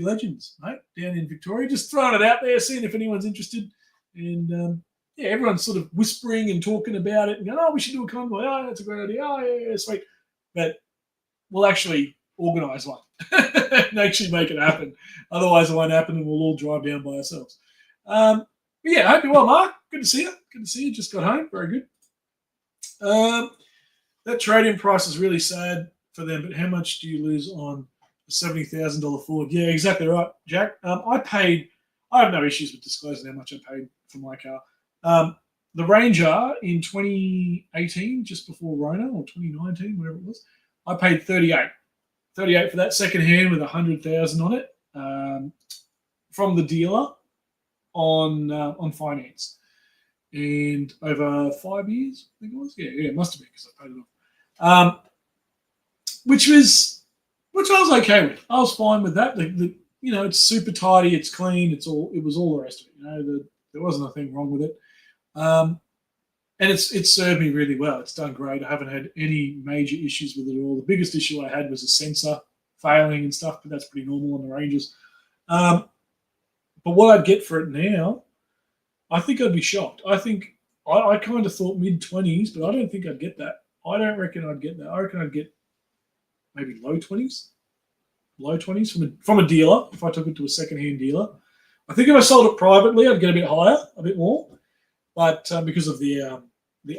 Legends, mate, down in Victoria. Just throwing it out there, seeing if anyone's interested. And everyone's sort of whispering and talking about it and going, oh, we should do a convoy. Oh, that's a great idea. Oh, yeah, sweet. But we'll actually organise one and actually make it happen. Otherwise, it won't happen and we'll all drive down by ourselves. But yeah, I hope you're well, Mark. Good to see you. Just got home. Very good. That trade-in price is really sad for them, but how much do you lose on a $70,000 Ford? Yeah, exactly right, Jack. I have no issues with disclosing how much I paid for my car. The Ranger in 2018, just before Rona, or 2019, whatever it was, I paid 38 for that second hand with 100,000 on it from the dealer on finance, and over 5 years, I think it was. Yeah, it must have been because I paid it off. Which I was okay with. I was fine with that. It's super tidy, it's clean, it was all the rest of it. There wasn't a thing wrong with it. And it's served me really well. It's done great. I haven't had any major issues with it at all. The biggest issue I had was a sensor failing and stuff, but that's pretty normal on the Rangers. But what I'd get for it now, I think I'd be shocked. I think I kind of thought mid-20s, but I don't think I'd get that. I don't reckon I'd get that. I reckon I'd get maybe low 20s from a dealer if I took it to a second-hand dealer. I think if I sold it privately, I'd get a bit higher, a bit more, but because of the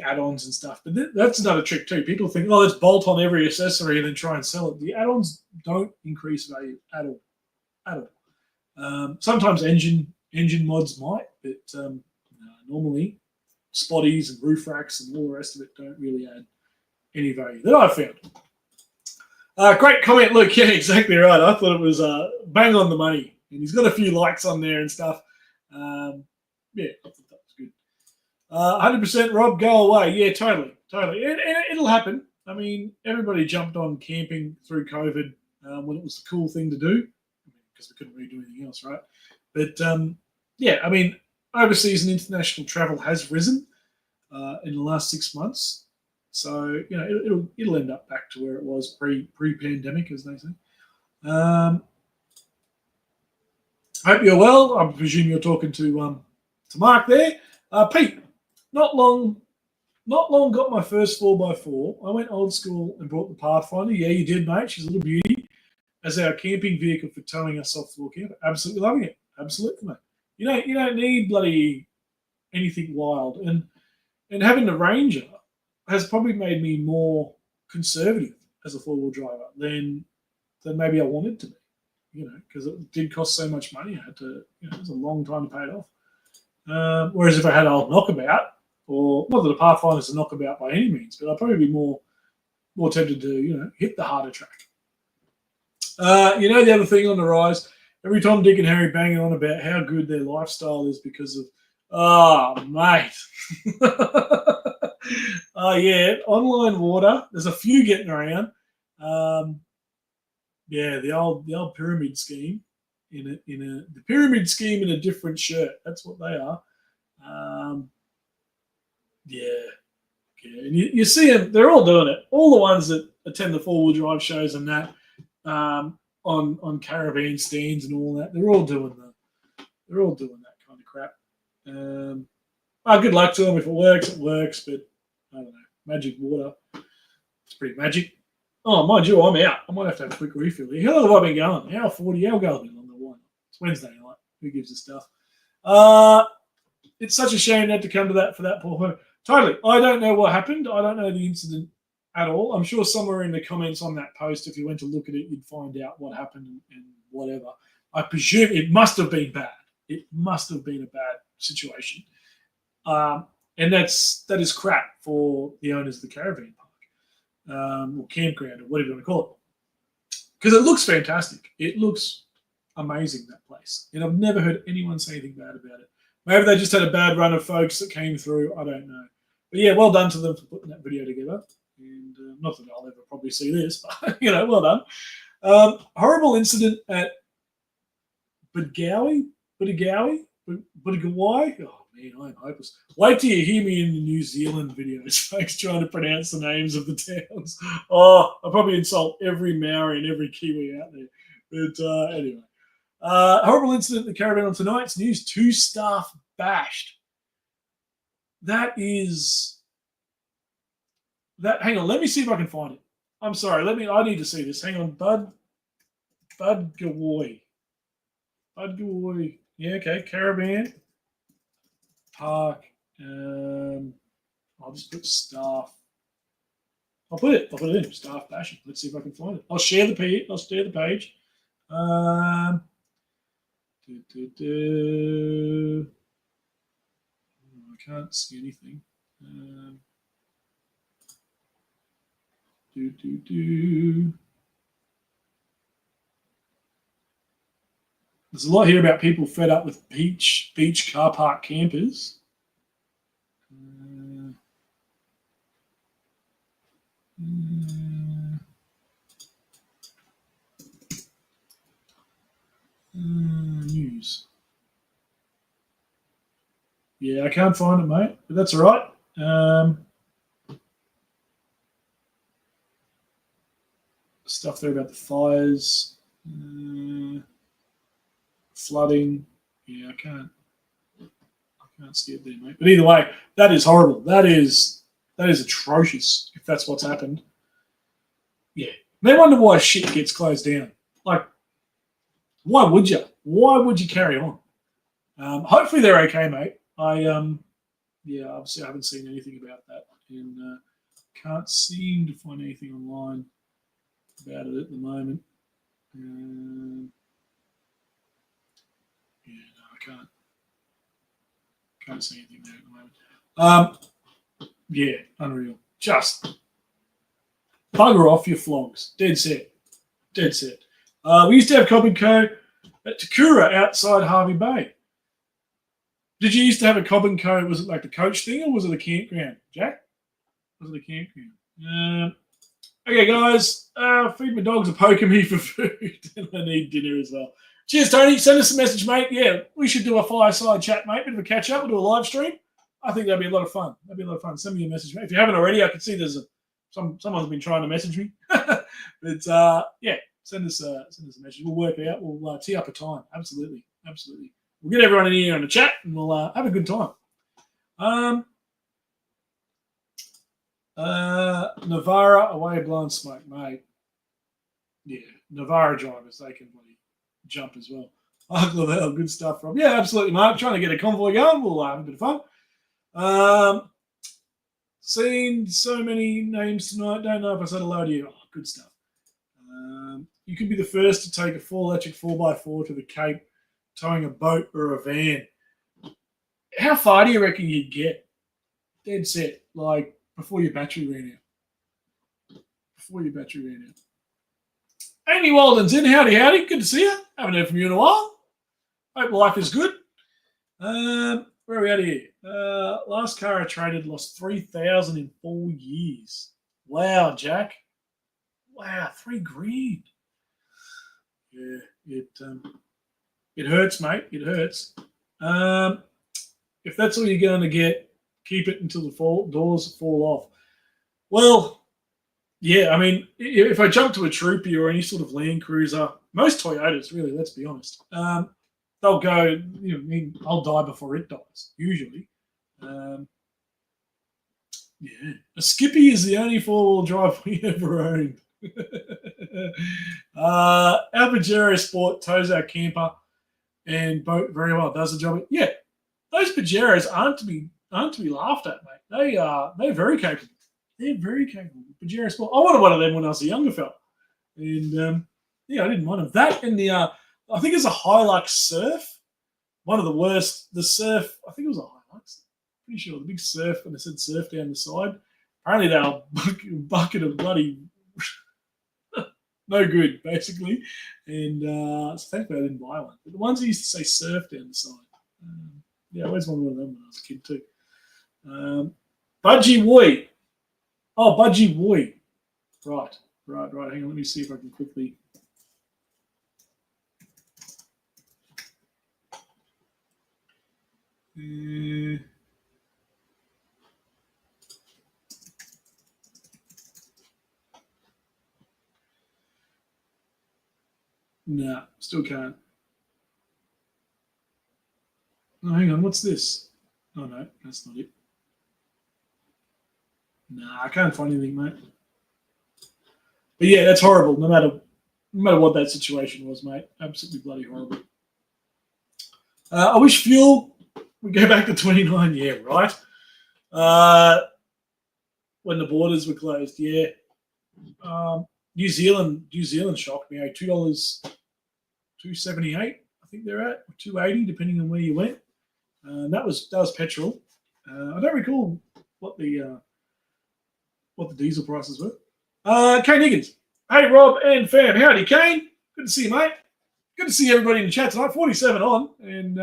add-ons and stuff. But that's another trick too. People think, oh, let's bolt on every accessory and then try and sell it. The add-ons don't increase value at all. Sometimes engine mods might, but normally spotties and roof racks and all the rest of it don't really add any value that I've found. Great comment, Luke. Yeah, exactly right. I thought it was bang on the money. And he's got a few likes on there and stuff. Yeah, I thought that was good. 100% Rob, go away. Yeah, totally. It'll happen. I mean, everybody jumped on camping through COVID when it was the cool thing to do because we couldn't really do anything else, right? But yeah, I mean, overseas and international travel has risen in the last 6 months. So, you know, it'll end up back to where it was pre-pandemic, as they say. Hope you're well. I presume you're talking to Mark there. Pete, not long got my first 4x4. I went old school and brought the Pathfinder. Yeah, you did, mate. She's a little beauty. As our camping vehicle for towing our soft floor camper. Absolutely loving it. Absolutely, mate. You don't need bloody anything wild. And having the Ranger has probably made me more conservative as a four-wheel driver than maybe I wanted to be. You know, because it did cost so much money. I had to, you know, it was a long time to pay it off. Whereas if I had an old knockabout, or not that a Pathfinder's a knockabout by any means, but I'd probably be more tempted to, you know, hit the harder track. You know, the other thing on the rise, every Tom, Dick, and Harry banging on about how good their lifestyle is because of, mate. Yeah, online water. There's a few getting around. Yeah, the old pyramid scheme the pyramid scheme in a different shirt. That's what they are. Yeah, and you see them. They're all doing it. All the ones that attend the four-wheel drive shows and that on caravan stands and all that. They're all doing that kind of crap. Good luck to them. If it works, it works. But I don't know. Magic water. It's pretty magic. Oh, mind you, I'm out. I might have to have a quick refill here. How long have I been going? Hour 40. Hour going on the one. It's Wednesday night. Who gives a stuff? It's such a shame not to come to that for that poor home. Totally. I don't know what happened. I don't know the incident at all. I'm sure somewhere in the comments on that post, if you went to look at it, you'd find out what happened and whatever. I presume it must have been bad. It must have been a bad situation. And that is crap for the owners of the caravan park. Or campground, or whatever you want to call it. Because it looks fantastic. It looks amazing, that place. And I've never heard anyone say anything bad about it. Maybe they just had a bad run of folks that came through. I don't know. But yeah, well done to them for putting that video together. And not that I'll ever probably see this, but, you know, well done. Horrible incident at Budagawi? Oh, man, I'm hopeless. Wait till you hear me in the New Zealand videos, folks, trying to pronounce the names of the towns. Oh, I'll probably insult every Maori and every Kiwi out there. But anyway. Horrible incident in the caravan on tonight's news. 2 staff bashed. That. Hang on, let me see if I can find it. I'm sorry, I need to see this. Hang on, Budagawi. Yeah, okay, caravan park. I'll just put staff. I'll put it in staff bashing. Let's see if I can find it. I'll share the page. I can't see anything. There's a lot here about people fed up with beach car park campers. News. Yeah, I can't find it, mate, but that's all right. Stuff there about the fires, flooding. Yeah, I can't see it there, mate. But either way, that is horrible. That is atrocious if that's what's happened. Yeah, no wonder why shit gets closed down. Like, why would you? Why would you carry on? Hopefully they're okay, mate. Yeah, obviously I haven't seen anything about that, and can't seem to find anything online about it at the moment. Yeah, no, I can't see anything there at the moment. Yeah, unreal. Just bugger off your flogs. Dead set. We used to have Cobb & Co. at Takura outside Harvey Bay. Did you used to have a Cobb and Co? Was it like the coach thing or was it a campground, Jack? Was it a campground? Okay, guys, feed my dogs are poking me for food and I need dinner as well. Cheers, Tony. Send us a message, mate. Yeah, we should do a fireside chat, mate. Bit of a catch up. We'll do a live stream. I think that'd be a lot of fun. That'd be a lot of fun. Send me a message, mate. If you haven't already, I can see there's someone's been trying to message me. But yeah, send us a message. We'll work it out. We'll tee up a time. Absolutely. We'll get everyone in here on the chat and we'll have a good time. Navara away blowing smoke, mate. Yeah, Navara drivers, they can bloody jump as well. Oh, Lavelle, good stuff, Rob. Yeah, absolutely, Mark. Trying to get a convoy going. We'll have a bit of fun. Seen so many names tonight. Don't know if I said hello to you. Oh, good stuff. You could be the first to take a full electric 4x4 to the Cape, towing a boat or a van. How far do you reckon you'd get? Dead set, like before your battery ran out. Amy Walden's in. Howdy. Good to see you. Haven't heard from you in a while. Hope life is good. Where are we at here? Last car I traded lost 3,000 in 4 years. Wow, Jack. Wow, $3,000. Yeah, it hurts, mate. It hurts. If that's all you're going to get, keep it until the doors fall off. Well, yeah, I mean, if I jump to a Troopy or any sort of Land Cruiser, most Toyotas, really, let's be honest, they'll go, I'll die before it dies, usually. Yeah, a Skippy is the only four-wheel drive we ever owned. Our Pajero Sport tows our camper and boat very well. Does the job. Yeah, those Pajeros aren't to be laughed at, mate. They're very capable. They're very capable. Pajero Sport. I wanted one of them when I was a younger fella, and yeah, I didn't mind them. That and the I think it's a Hilux Surf. One of the worst. The Surf. I think it was a Hilux. Pretty sure the big Surf, and it said Surf down the side. Apparently they were a bucket of bloody no good, basically. And so thankfully I didn't buy one. But the ones that used to say Surf down the side. Yeah, I always wanted one of them when I was a kid too. Budgie Woy. Oh, Budgie Woy. Right. Hang on, let me see if I can quickly. No, still can't. Oh, hang on, what's this? Oh, no, that's not it. Nah, I can't find anything, mate. But yeah, that's horrible, no matter what that situation was, mate. Absolutely bloody horrible. I wish fuel would go back to 29, yeah, right? When the borders were closed, yeah. New Zealand shocked me. $2.78, I think they're at, or $2.80, depending on where you went. That was petrol. I don't recall what the diesel prices were. Kane Higgins. Hey, Rob and fam. Howdy, Kane. Good to see you, mate. Good to see everybody in the chat tonight. 47 on. And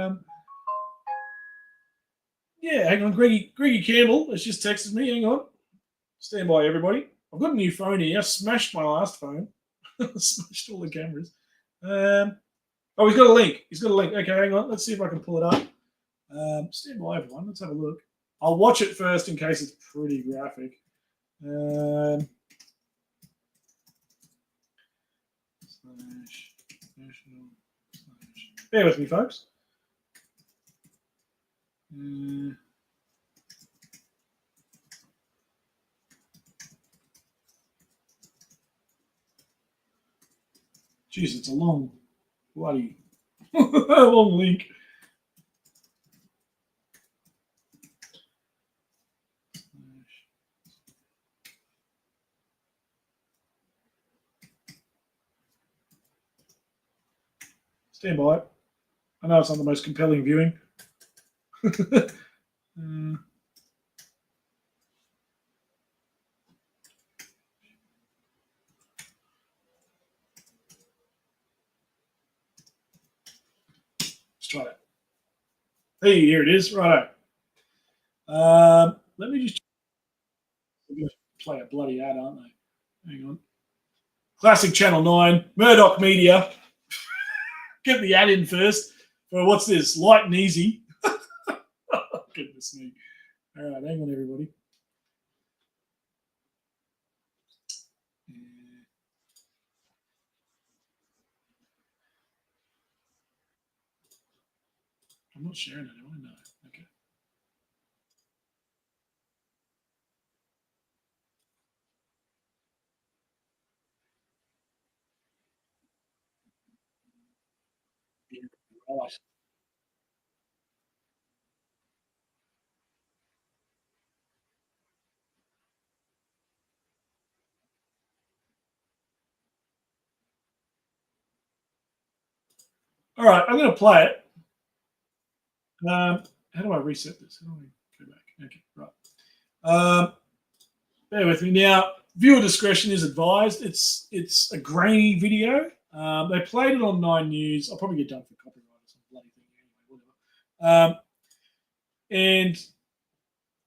yeah, hang on. Greggy Campbell has just texted me. Hang on. Stand by, everybody. I've got a new phone here. I smashed my last phone. Smashed all the cameras. Oh, he's got a link. Okay, hang on. Let's see if I can pull it up. Stand by, everyone. Let's have a look. I'll watch it first in case it's pretty graphic. Bear with me, folks. Jeez, it's a long, bloody, long link. Stand by it. I know it's not the most compelling viewing. Let's try that. Hey, here it is. Righto. Let me just play a bloody ad, aren't they? Hang on. Classic Channel 9, Murdoch Media. Get the ad in first. For what's this? Light and easy. Goodness me. All right, hang on, everybody. I'm not sharing it, am I? No. Okay. Yeah, right. All right, I'm going to play it. How do I reset this? How do I go back? Okay, right. Bear with me now. Viewer discretion is advised. It's a grainy video. They played it on 9 News. I'll probably get done for copyright or some bloody thing anyway, whatever. And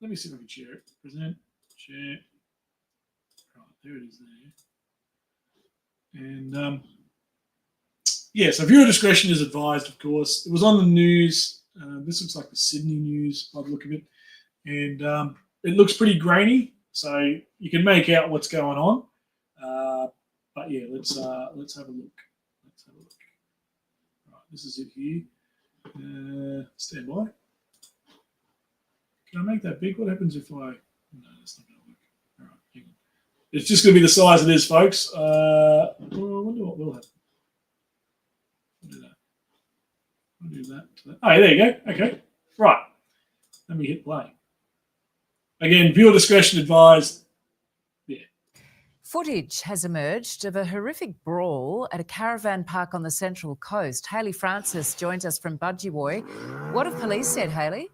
let me see if I can share it. Present, share. Right, there it is there. And yeah, so viewer discretion is advised, of course. It was on the news. This looks like the Sydney News by the look of it. And it looks pretty grainy, so you can make out what's going on. But yeah, let's have a look. Let's have a look. Right, this is it here. Stand by. Can I make that big? What happens if I... No, that's not going to work. All right, hang on. It's just going to be the size it is, folks. I wonder what will happen. I'll do that. Oh, yeah, there you go. Okay. Right. Let me hit play. Again, viewer discretion advised. Yeah. Footage has emerged of a horrific brawl at a caravan park on the Central Coast. Hayley Francis joins us from Budgewoi. What have police said, Hayley?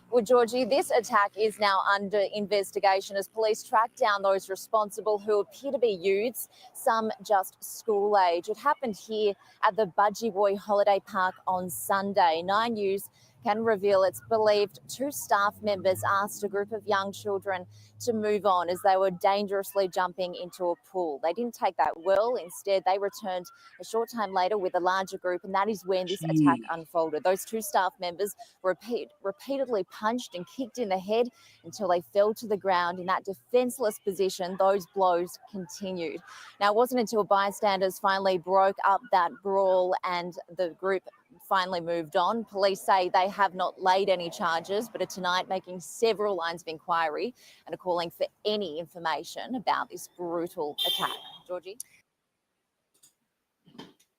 Well, Georgie, this attack is now under investigation as police track down those responsible who appear to be youths, some just school age. It happened here at the Budgewoi Holiday Park on Sunday. 9 News can reveal it's believed 2 staff members asked a group of young children to move on as they were dangerously jumping into a pool. They didn't take that well. Instead, they returned a short time later with a larger group, and that is when this attack unfolded. Those 2 staff members repeatedly punched and kicked in the head until they fell to the ground. In that defenceless position, those blows continued. Now, it wasn't until bystanders finally broke up that brawl and the group finally moved on. Police say they have not laid any charges, but are tonight making several lines of inquiry and are calling for any information about this brutal attack. Georgie?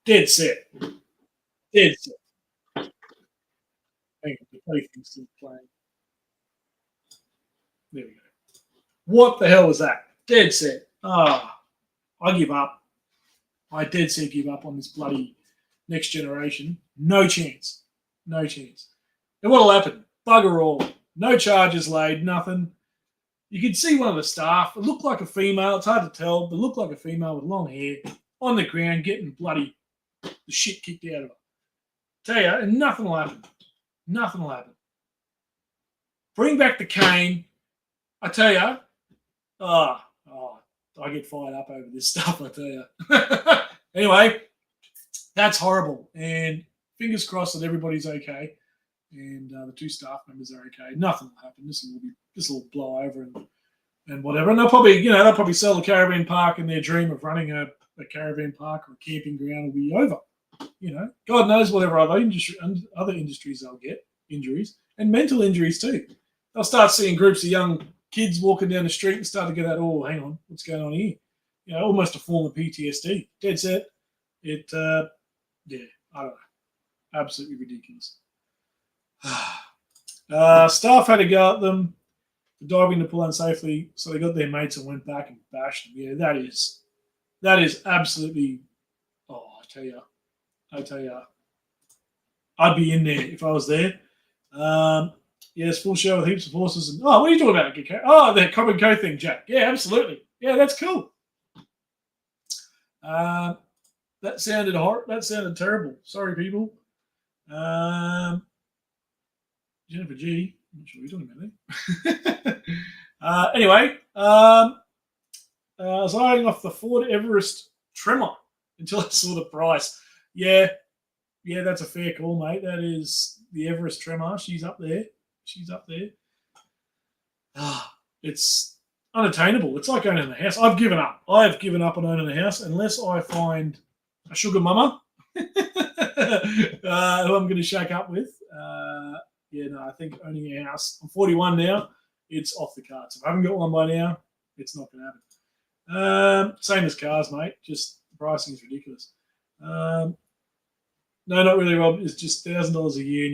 Dead set. Dead set. Hang on, the plaything's still playing. There we go. What the hell was that? Dead set. I give up. I dead set give up on this bloody Next Generation. No chance. No chance. And what'll happen? Bugger all. No charges laid, nothing. You could see one of the staff. It looked like a female. It's hard to tell, but it looked like a female with long hair on the ground getting bloody the shit kicked out of her. Tell you, and nothing will happen. Nothing will happen. Bring back the cane. I tell you, I get fired up over this stuff, I tell you. Anyway, that's horrible. And fingers crossed that everybody's okay. And the 2 staff members are okay. Nothing will happen. This will blow over and whatever. And they'll probably sell the caravan park, and their dream of running a caravan park or a camping ground will be over. You know, God knows whatever other industries they'll get injuries and mental injuries too. They'll start seeing groups of young kids walking down the street and start to get that, oh, hang on, what's going on here? You know, almost a form of PTSD. Dead set. I don't know. Absolutely ridiculous. Staff had to go at them for diving the pool unsafely, so they got their mates and went back and bashed them. Yeah, that is absolutely. Oh, I tell you, I'd be in there if I was there. Yes, full show with heaps of horses. And what are you talking about? Oh, the Cobb and Co thing, Jack. Yeah, absolutely. Yeah, that's cool. That sounded That sounded terrible. Sorry, people. Jennifer G. I'm not sure what you're talking about there. Anyway, I was eyeing off the Ford Everest Tremor until I saw the price. Yeah, that's a fair call, mate. That is the Everest Tremor. She's up there. It's unattainable. It's like owning a house. I've given up. I've given up on owning a house unless I find a sugar mama who I'm going to shake up with. I think owning a house. I'm 41 now. It's off the cards. If I haven't got one by now, it's not going to happen. Same as cars, mate. Just the pricing is ridiculous. No, not really, Rob. It's just $1,000 a year, and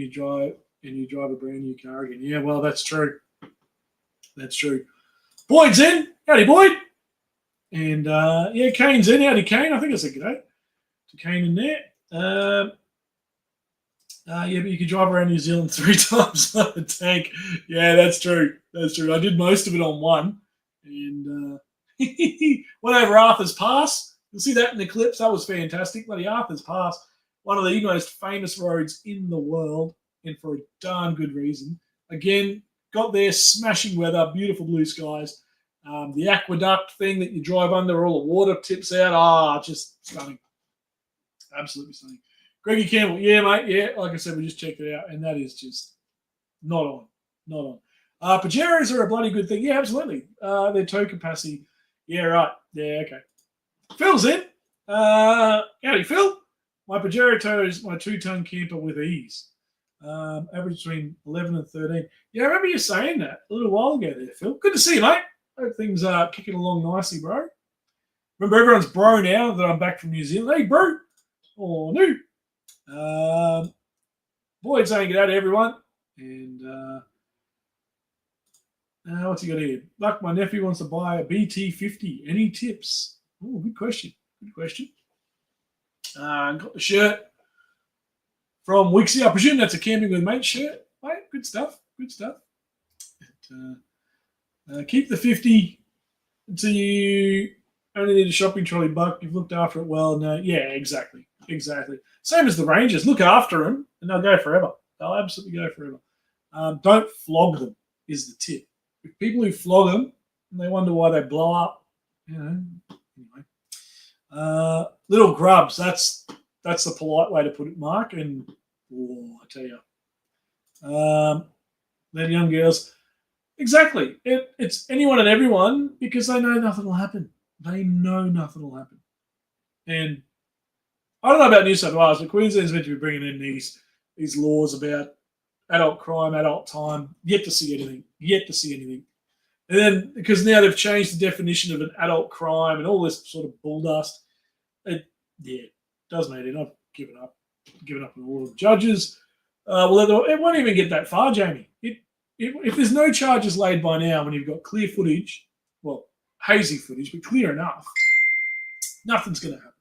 you drive a brand new car again. Yeah, well, that's true. That's true. Boyd's in. Howdy, Boyd. And Kane's in. Howdy, Kane. I think I said good day to Kane in there. But you could drive around New Zealand 3 times on a tank. Yeah, that's true. That's true. I did most of it on one. And went over Arthur's Pass. You'll see that in the clips. That was fantastic. Bloody Arthur's Pass, one of the most famous roads in the world, and for a darn good reason. Again, got there, smashing weather, beautiful blue skies. The aqueduct thing that you drive under, all the water tips out. Just stunning. Absolutely stunning. Greggy Campbell, yeah, mate, yeah. Like I said, we just checked it out, and that is just not on. Pajeros are a bloody good thing. Yeah, absolutely. Their tow capacity. Yeah, right. Yeah, okay. Phil's in. Howdy, Phil. My Pajero tows my 2-ton camper with ease. Average between 11 and 13. Yeah, I remember you saying that a little while ago there, Phil. Good to see you, mate. Hope things are kicking along nicely, bro. Remember, everyone's bro now that I'm back from New Zealand. Hey, bro. Oh, no. Boyd saying good day to everyone. And what's he got here? Buck, my nephew wants to buy a BT50. Any tips? Oh, good question. Got the shirt from Wixie. I presume that's a Camping with Mates shirt. Mate, good stuff. Keep the 50 until you only need a shopping trolley, Buck. You've looked after it well. No, yeah, exactly. Same as the Rangers. Look after them, and they'll go forever. They'll absolutely go forever. Don't flog them is the tip. If people who flog them, and they wonder why they blow up, anyway. Little grubs. That's the polite way to put it, Mark. And I tell you, then young girls. Exactly. It's anyone and everyone because they know nothing will happen. And I don't know about New South Wales, but Queensland's meant to be bringing in these laws about adult crime, adult time. Yet to see anything. And then, because now they've changed the definition of an adult crime and all this sort of bull dust, it doesn't need it. I've given up on all of the judges. It won't even get that far, Jamie. If there's no charges laid by now when you've got clear footage, well, hazy footage, but clear enough, nothing's going to happen.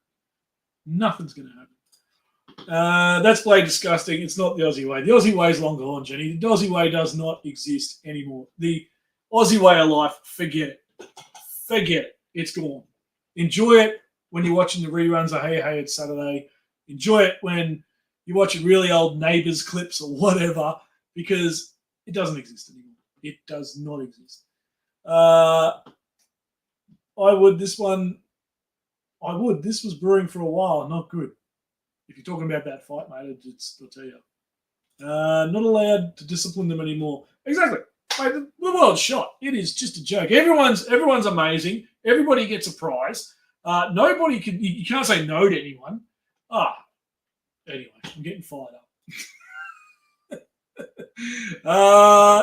That's bloody disgusting. It's not the Aussie way. The Aussie way is long gone, Jenny. The Aussie way does not exist anymore. The Aussie way of life, forget it. It's gone. Enjoy it when you're watching the reruns of Hey, It's Saturday. Enjoy it when you're watching really old Neighbours clips or whatever, because it doesn't exist anymore. It does not exist. This was brewing for a while. Not good. If you're talking about that fight, mate, I'll tell you. Not allowed to discipline them anymore. Exactly. Mate, the world's shot. It is just a joke. Everyone's amazing. Everybody gets a prize. Nobody can. You can't say no to anyone. Anyway, I'm getting fired up.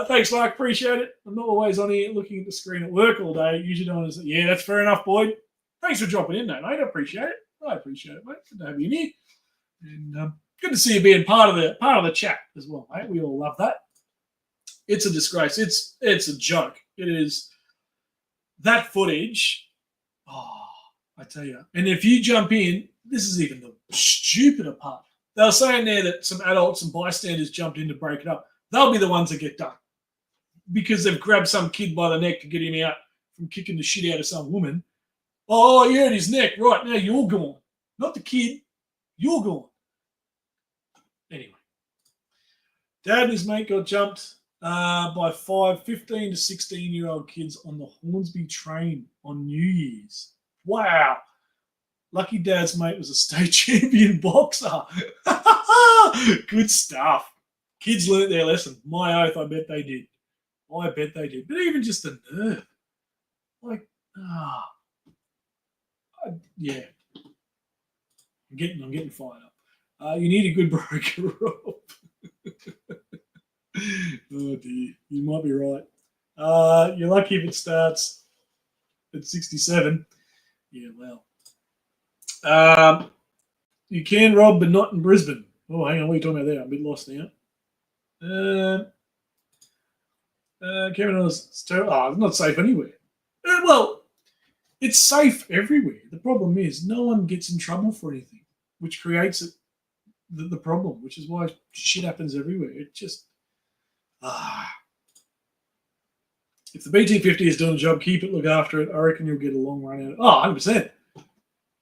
Thanks, Mark. Appreciate it. I'm not always on here looking at the screen at work all day. Usually don't want to say, yeah, that's fair enough, Boyd. Thanks for dropping in, though, mate. I appreciate it, mate. Good to have you in here. And good to see you being part of the chat as well, mate. We all love that. It's a disgrace. It's a joke. It is. That footage, I tell you. And if you jump in, this is even the stupider part. They were saying there that some adults and bystanders jumped in to break it up. They'll be the ones that get done because they've grabbed some kid by the neck to get him out from kicking the shit out of some woman. Oh, you hurt his neck. Right, now you're gone. Not the kid. You're gone. Anyway. Dad and his mate got jumped by 5 15 to 16-year-old kids on the Hornsby train on New Year's. Wow. Lucky Dad's mate was a state champion boxer. Good stuff. Kids learnt their lesson. My oath, I bet they did. I bet they did. But even just the nerve. Like, yeah. I'm getting fired up. You need a good broker, Rob. Oh dear, you might be right. You're lucky if it starts at 67. Yeah, well. You can, Rob, but not in Brisbane. Oh, hang on, what are you talking about there? I'm a bit lost now. Kevin, it's terrible. Oh, it's not safe anywhere. Well, it's safe everywhere. The problem is no one gets in trouble for anything, which creates the problem, which is why shit happens everywhere. It just... If the BT50 is doing the job, keep it, look after it. I reckon you'll get a long run out of it. Oh, 100%.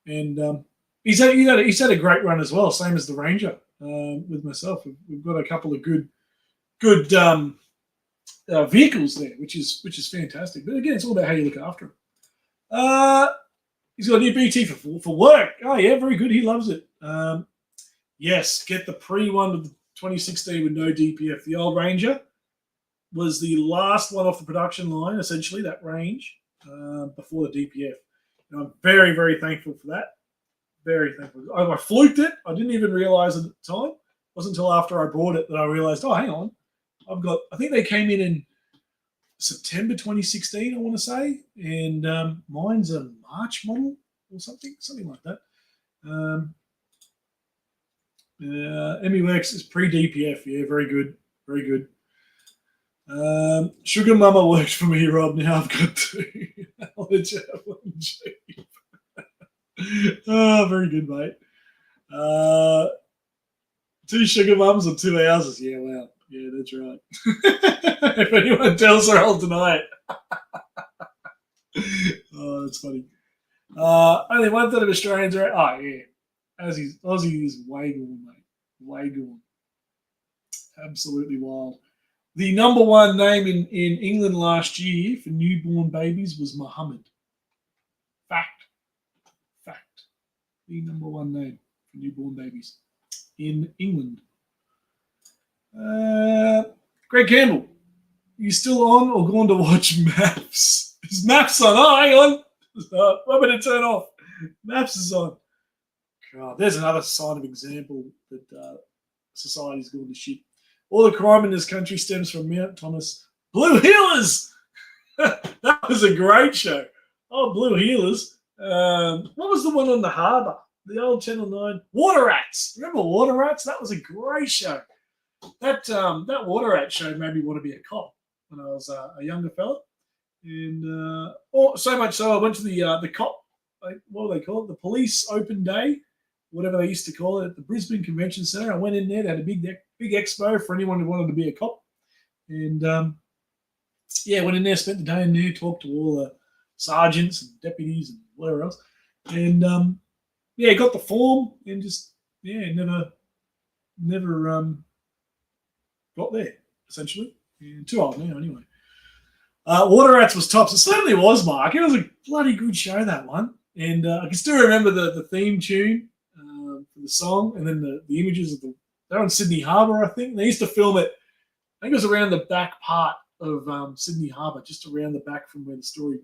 And he's had a great run as well, same as the Ranger with myself. We've got a couple of good vehicles there, which is fantastic. But again, it's all about how you look after him. He's got a new BT for work. Oh, yeah, very good. He loves it. Yes, get the pre-one of the 2016 with no DPF. The old Ranger was the last one off the production line, essentially, that range, before the DPF. And I'm very, very thankful for that. Very thankful. I fluked it. I didn't even realise it at the time. It wasn't until after I bought it that I realised, oh, hang on. I think they came in September 2016, I want to say. And mine's a March model or something like that. MUX is pre-DPF. Yeah, very good. Very good. Sugar Mama worked for me, Rob. Now I've got two. Oh, very good, mate. 2 sugar mums or 2 houses. Yeah, wow. Yeah, that's right. If anyone tells her, I'll deny it. Oh, that's funny. Only 1/3 of Australians are... Oh, yeah. Aussie is way gone, mate. Way gone. Absolutely wild. The number one name in England last year for newborn babies was Muhammad. Fact. The number one name for newborn babies in England. Greg Campbell, you still on or going to watch Maps? Is Maps on? Oh, hang on. I'm going to turn off. Maps is on. God, there's another sign of example that society's going to shit. All the crime in this country stems from Mount Thomas. Blue Heelers! That was a great show. Oh, Blue Heelers. What was the one on the harbour? The old Channel 9. Water Rats. Remember Water Rats? That was a great show. That Water Rat show made me want to be a cop when I was a younger fella. And so much so I went to the cop, what do they call it? The police open day, whatever they used to call it, at the Brisbane Convention Centre. I went in there. They had a big expo for anyone who wanted to be a cop. And, went in there, spent the day in there, talked to all the sergeants and deputies and whatever else. And, got the form and just, never got there, essentially. And too old now, anyway. Water Rats was tops. It certainly was, Mark. It was a bloody good show, that one. And I can still remember the theme tune for the song, and then the images of they're on Sydney Harbour, I think. They used to film it, I think it was around the back part of Sydney Harbour, just around the back from where the Story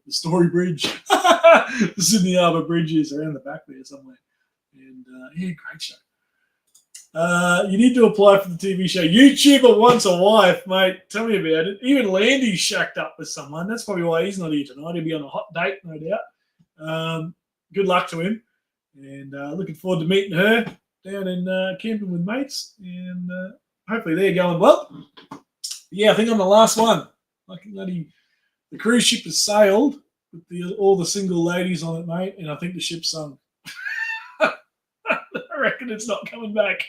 Bridge, the Sydney Harbour Bridge is, around the back there somewhere. And great show. You need to apply for the TV show. YouTuber wants a wife, mate. Tell me about it. Even Landy's shacked up with someone. That's probably why he's not here tonight. He'll be on a hot date, no doubt. Good luck to him. And looking forward to meeting her down in camping with mates. And hopefully they're going well. Yeah, I think I'm the last one. The cruise ship has sailed with all the single ladies on it, mate. And I think the ship sunk. I reckon it's not coming back.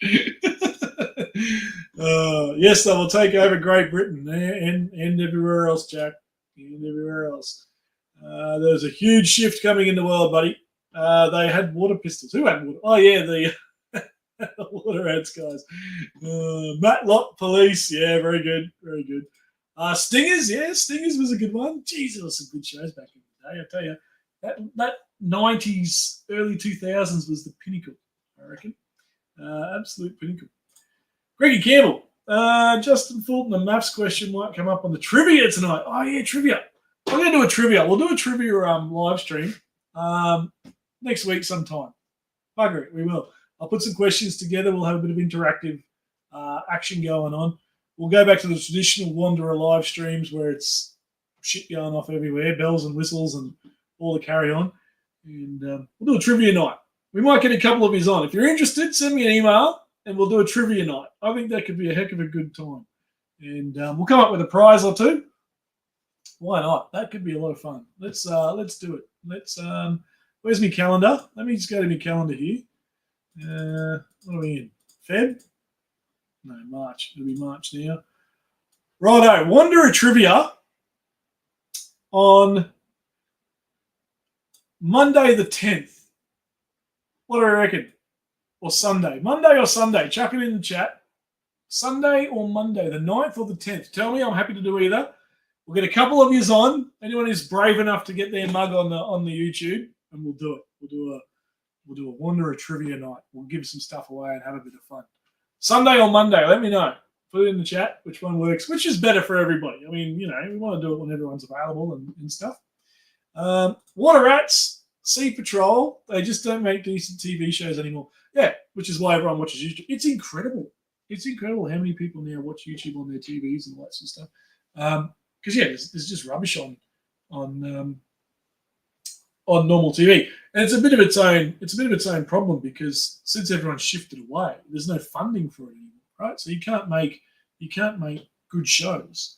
Yes, they will take over Great Britain and everywhere else, Jack. And everywhere else. There's a huge shift coming in the world, buddy. They had water pistols. Who had water? Oh, yeah, the water rats guys. Matlock Police. Yeah, very good. Very good. Stingers. Yeah, Stingers was a good one. Jeez, there was some good shows back in the day, I tell you. That 90s, early 2000s was the pinnacle, I reckon. Absolute pinnacle. Greggy Campbell. Justin Fulton, a maths question might come up on the trivia tonight. Oh, yeah, trivia. I'm going to do a trivia. We'll do a trivia live stream next week sometime. Bugger it, we will. I'll put some questions together. We'll have a bit of interactive action going on. We'll go back to the traditional Wanderer live streams where it's shit going off everywhere, bells and whistles and all the carry on. And we'll do a trivia night. We might get a couple of yous on. If you're interested, send me an email and we'll do a trivia night. I think that could be a heck of a good time. And we'll come up with a prize or two. Why not? That could be a lot of fun. Let's do it. Where's my calendar? Let me just go to my calendar here. What are we in? Feb? No, March. It'll be March now. Righto. Wanderer trivia on Monday the 10th. What do I reckon? Or Sunday. Monday or Sunday. Chuck it in the chat. Sunday or Monday, the 9th or the 10th. Tell me, I'm happy to do either. We'll get a couple of yous on. Anyone who's brave enough to get their mug on the YouTube, and we'll do it. We'll do a Wanderer trivia night. We'll give some stuff away and have a bit of fun. Sunday or Monday, let me know. Put it in the chat which one works, which is better for everybody. I mean, you know, we want to do it when everyone's available and stuff. Water Rats, Sea Patrol, they just don't make decent TV shows anymore. Yeah, which is why everyone watches YouTube. It's incredible. It's incredible how many people now watch YouTube on their TVs and all that sort of stuff. Because there's just rubbish on normal TV, and it's a bit of its own problem because since everyone's shifted away, there's no funding for it anymore, right? So you can't make good shows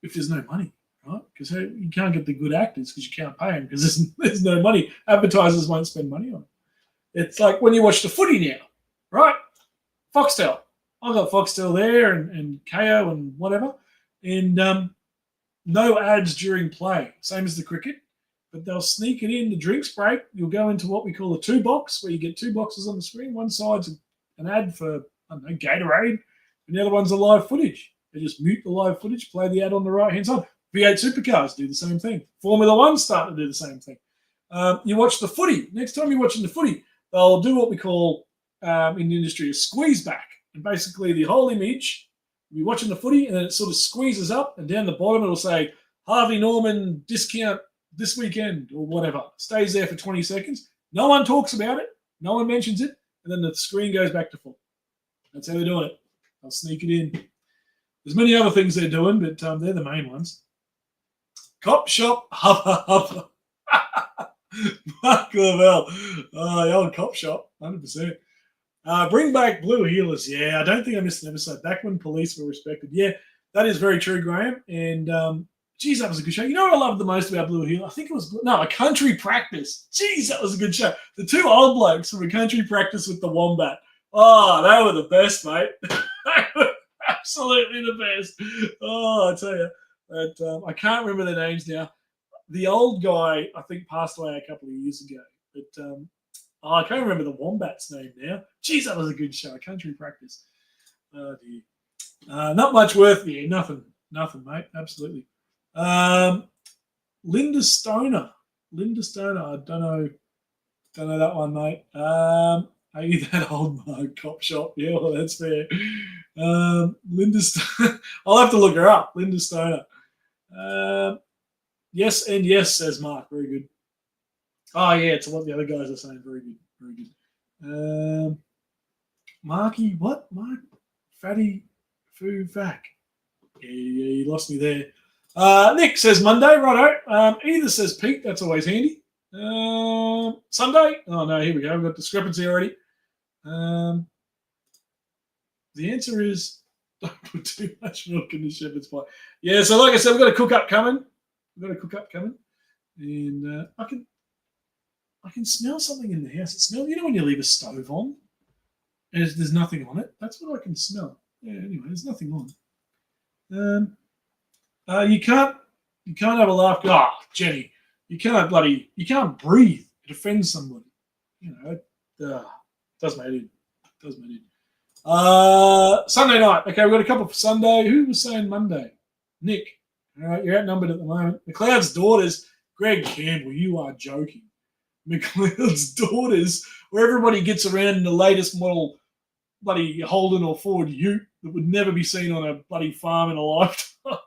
if there's no money, right? Because you can't get the good actors because you can't pay them because there's no money. Advertisers won't spend money on it. It's like when you watch the footy now, right? Foxtel. I've got Foxtel there and KO and whatever, and no ads during play, same as the cricket, but they'll sneak it in the drinks break. You'll go into what we call a 2-box, where you get 2 boxes on the screen. One side's an ad for, I don't know, Gatorade, and the other one's a live footage. They just mute the live footage, play the ad on the right-hand side. V8 supercars do the same thing. Formula One start to do the same thing. You watch the footy. Next time you're watching the footy, they'll do what we call, in the industry, a squeeze back. And basically the whole image, you're watching the footy, and then it sort of squeezes up, and down the bottom it'll say Harvey Norman discount this weekend or whatever. Stays there for 20 seconds. No one talks about it. No one mentions it. And then the screen goes back to full. That's how they're doing it. They'll sneak it in. There's many other things they're doing, but they're the main ones. Cop Shop Hubba Hubba. Mark Lavelle. Oh, the old Cop Shop, 100%. Bring back Blue Heelers. Yeah, I don't think I missed an episode. Back when police were respected. Yeah, that is very true, Graham. And, geez, that was a good show. You know what I loved the most about Blue Heeler? I think it was, A Country Practice. Geez, that was a good show. The 2 old blokes from A Country Practice with the Wombat. Oh, they were the best, mate. They were absolutely the best. Oh, I tell you. But, I can't remember their names now. The old guy, I think, passed away a couple of years ago. But, I can't remember the Wombat's name now. Geez, that was a good show. Country Practice. Oh, dear. Not much worth here. Nothing, mate. Absolutely. Linda Stoner. I don't know that one, mate. Are you that old mug? Cop Shop? Yeah, well, that's fair. Linda Stoner. I'll have to look her up. Linda Stoner. Yes and yes, says Mark. Very good. Oh, yeah, it's what the other guys are saying. Very good. Very good. Marky, what? Mark? Fatty Foo Vac. Yeah, you lost me there. Nick says Monday, righto. Either says Pete, that's always handy. Sunday? Oh, no, here we go. We've got discrepancy already. The answer is don't put too much milk in the shepherd's pie. Yeah, so like I said, we've got a cook-up coming. And I can smell something in the house. It smells, you know when you leave a stove on and there's nothing on it? That's what I can smell. Yeah, anyway, there's nothing on. You can't have a laugh. Oh, Jenny, you can't breathe at defend somebody. You know, it does make it. Does make it. Sunday night. Okay, we've got a couple for Sunday. Who was saying Monday? Nick. All right, you're outnumbered at the moment. McLeod's daughters. Greg Campbell, you are joking. McLeod's daughters, where everybody gets around in the latest model bloody Holden or Ford Ute that would never be seen on a bloody farm in a lifetime.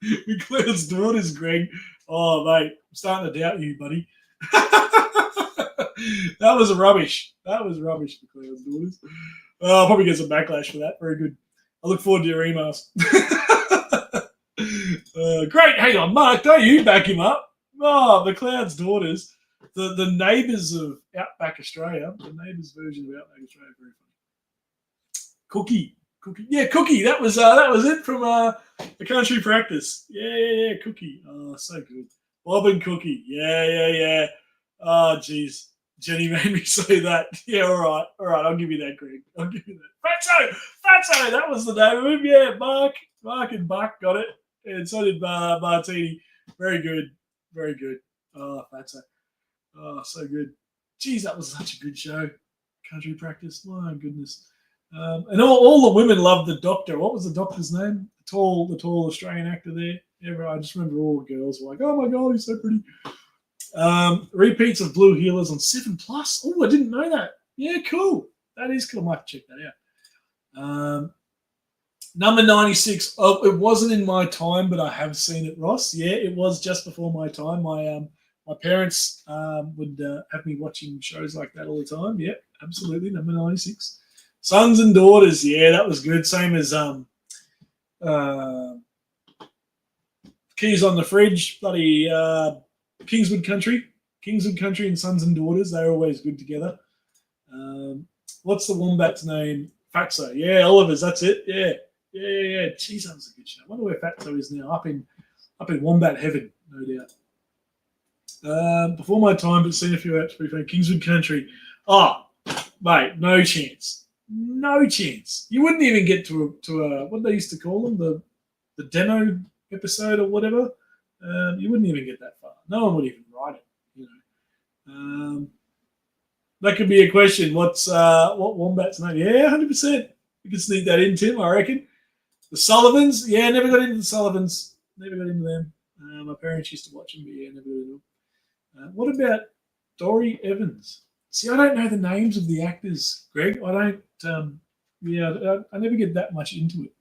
McLeod's daughters, Greg. Oh, mate, I'm starting to doubt you, buddy. That was rubbish. That was rubbish, McLeod's daughters. I'll probably get some backlash for that. Very good. I look forward to your emails. Great. Hang on, Mark. Don't you back him up? Oh, McLeod's daughters. The neighbours of Outback Australia. The neighbours version of Outback Australia. Very funny. Cookie. Yeah, Cookie. That was it from the country practice. Yeah. Cookie. Oh, so good. Bob and Cookie. Yeah. Oh, geez. Jenny made me say that. Yeah, all right. I'll give you that, Greg. I'll give you that. Fatso. That was the name of him. Yeah, Mark and Buck got it, and so did Martini. Very good. Oh, Fatso. Oh, so good. Geez, that was such a good show. Country practice. My goodness. And all the women loved the doctor. What was the doctor's name? The tall Australian actor there. I just remember all the girls were like, "Oh my God, he's so pretty." Repeats of Blue Healers on 7+. Oh, I didn't know that. Yeah, cool. That is cool. I might check that out. Number 96. Oh, it wasn't in my time, but I have seen it, Ross. Yeah, it was just before my time. My parents would have me watching shows like that all the time. Yeah, absolutely. Number 96. Sons and Daughters. Yeah, that was good. Same as Keys on the Fridge. Bloody Kingswood Country and Sons and Daughters. They're always good together. What's the wombat's name? Fatso. Yeah, Oliver's. That's it. Yeah. Jeez, that was a good show. I wonder where Fatso is now. Up in Wombat Heaven, no doubt. Before my time, but seen a few apps. Pretty Kingswood Country. Oh, mate, no chance. You wouldn't even get to a what they used to call them, the demo episode or whatever. You wouldn't even get that far. No one would even write it. You know. That could be a question. What wombat's name? Yeah, 100%. You can sneak that in, Tim. I reckon. The Sullivans. Yeah, never got into the Sullivans. Never got into them. My parents used to watch them, but yeah, never got into them. What about Dory Evans? See, I don't know the names of the actors, Greg. I don't. I never get that much into it.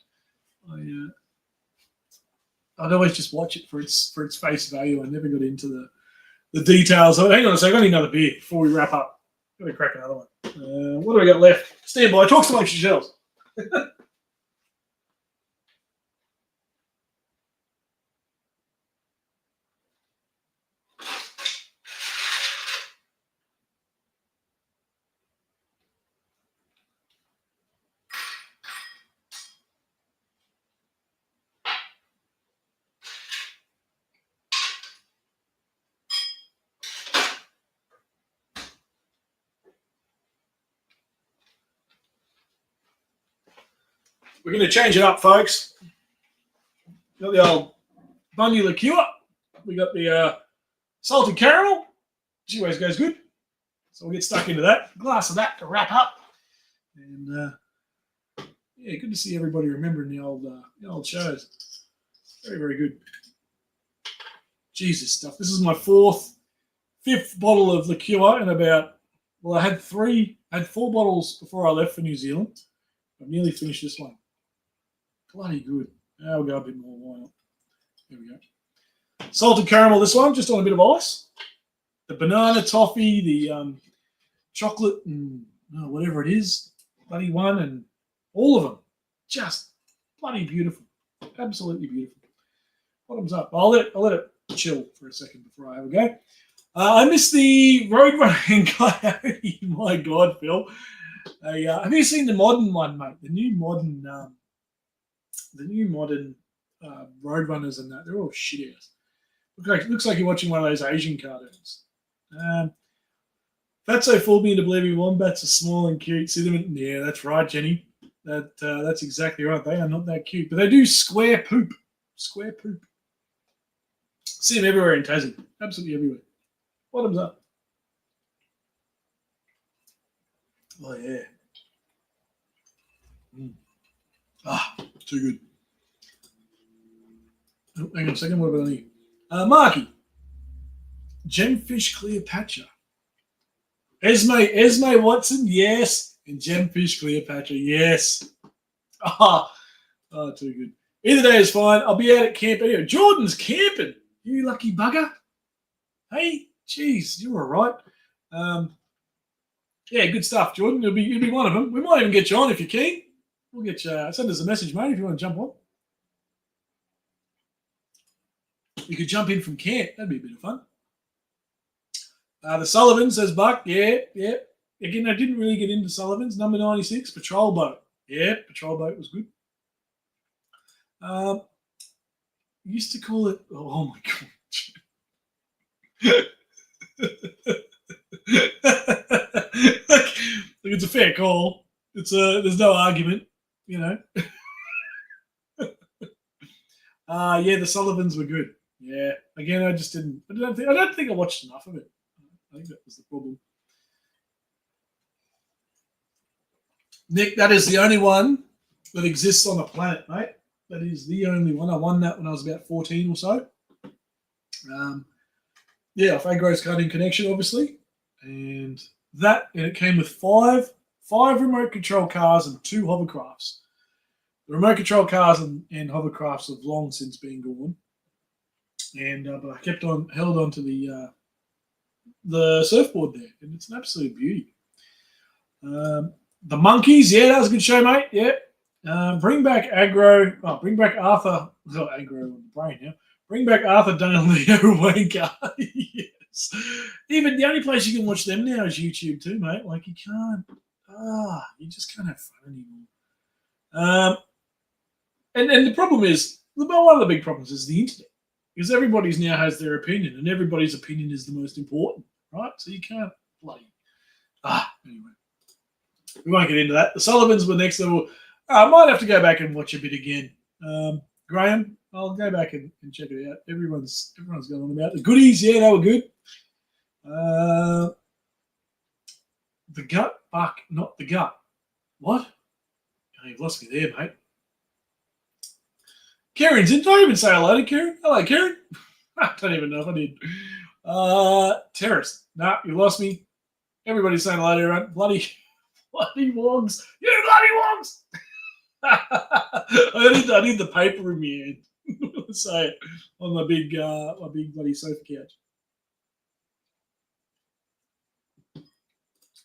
I'd always just watch it for its face value. I never got into the details. Oh, hang on a second. I need another beer before we wrap up. Got to crack another one. What do I got left? Stand by. Talk amongst yourselves. We're going to change it up, folks. Got the old Bundy liqueur. We got the salted caramel, which always goes good. So we'll get stuck into that. A glass of that to wrap up. And yeah, good to see everybody remembering the old shows. Very, very good. Jesus stuff. This is my fifth bottle of liqueur in about. Well, I had 4 bottles before I left for New Zealand. I've nearly finished this one. Bloody good. I'll go a bit more. Why not? There we go. Salted caramel, this one, just on a bit of ice. The banana toffee, the chocolate and whatever it is, bloody one, and all of them. Just bloody beautiful. Absolutely beautiful. Bottoms up. I'll let it chill for a second before I have a go. I missed the Roadrunner in Coyote. My God, Phil. Have you seen the modern one, mate? The new modern Roadrunners and that. They're all shit ass. Looks like you're watching one of those Asian cartoons. Fatso fooled me into believing wombats are small and cute. See them? Yeah, that's right, Jenny. That's exactly right. They are not that cute, but they do square poop. Square poop. See them everywhere in Tassie. Absolutely everywhere. Bottoms up. Oh, yeah. Ah, too good. Oh, hang on a second. What about you? Marky. Gemfish Cleopatra. Esme Watson, yes. And Gemfish Cleopatra, yes. Oh, too good. Either day is fine. I'll be out at camp anyway. Jordan's camping. You lucky bugger. Hey, geez, you're all right. Yeah, good stuff, Jordan. You'll be one of them. We might even get you on if you're keen. We'll get you. Send us a message, mate, if you want to jump on. You could jump in from camp. That'd be a bit of fun. The Sullivan, says Buck. Yeah. Again, I didn't really get into Sullivan's. Number 96, Patrol Boat. Yeah, Patrol Boat was good. Used to call it. Oh my god. Look, it's a fair call. There's no argument, you know. Yeah, the Sullivans were good. Yeah. Again, I just didn't. I don't think I watched enough of it. I think that was the problem. Nick, that is the only one that exists on the planet, mate. That is the only one. I won that when I was about 14 or so. Yeah, off Agro's Cutting Connection, obviously. And it came with five remote control cars and 2 hovercrafts. The remote control cars and hovercrafts have long since been gone. And but I held on to the surfboard there, and it's an absolute beauty. The Monkeys, yeah, that was a good show, mate. Yeah. Bring back Arthur. Got Agro on the brain now. Bring back Arthur Dale Leo Wanker. Yes. Even the only place you can watch them now is YouTube too, mate. Like you just can't have fun anymore. And the problem is, one of the big problems is the internet. Because everybody's now has their opinion, and everybody's opinion is the most important, right? So you can't anyway. We won't get into that. The Sullivans were next level. I might have to go back and watch a bit again. Graham, I'll go back and check it out. Everyone's going on about the goodies. Yeah, they were good. The gut, Buck, not the gut. What? Oh, you've lost me there, mate. Karen's in. Don't even say hello to Karen. Hello, Karen. I don't even know if I did. Terrace. Nah, you lost me. Everybody's saying hello to her. Bloody wogs. You bloody wogs. I need the paper in my hand. Say it on my big bloody sofa couch.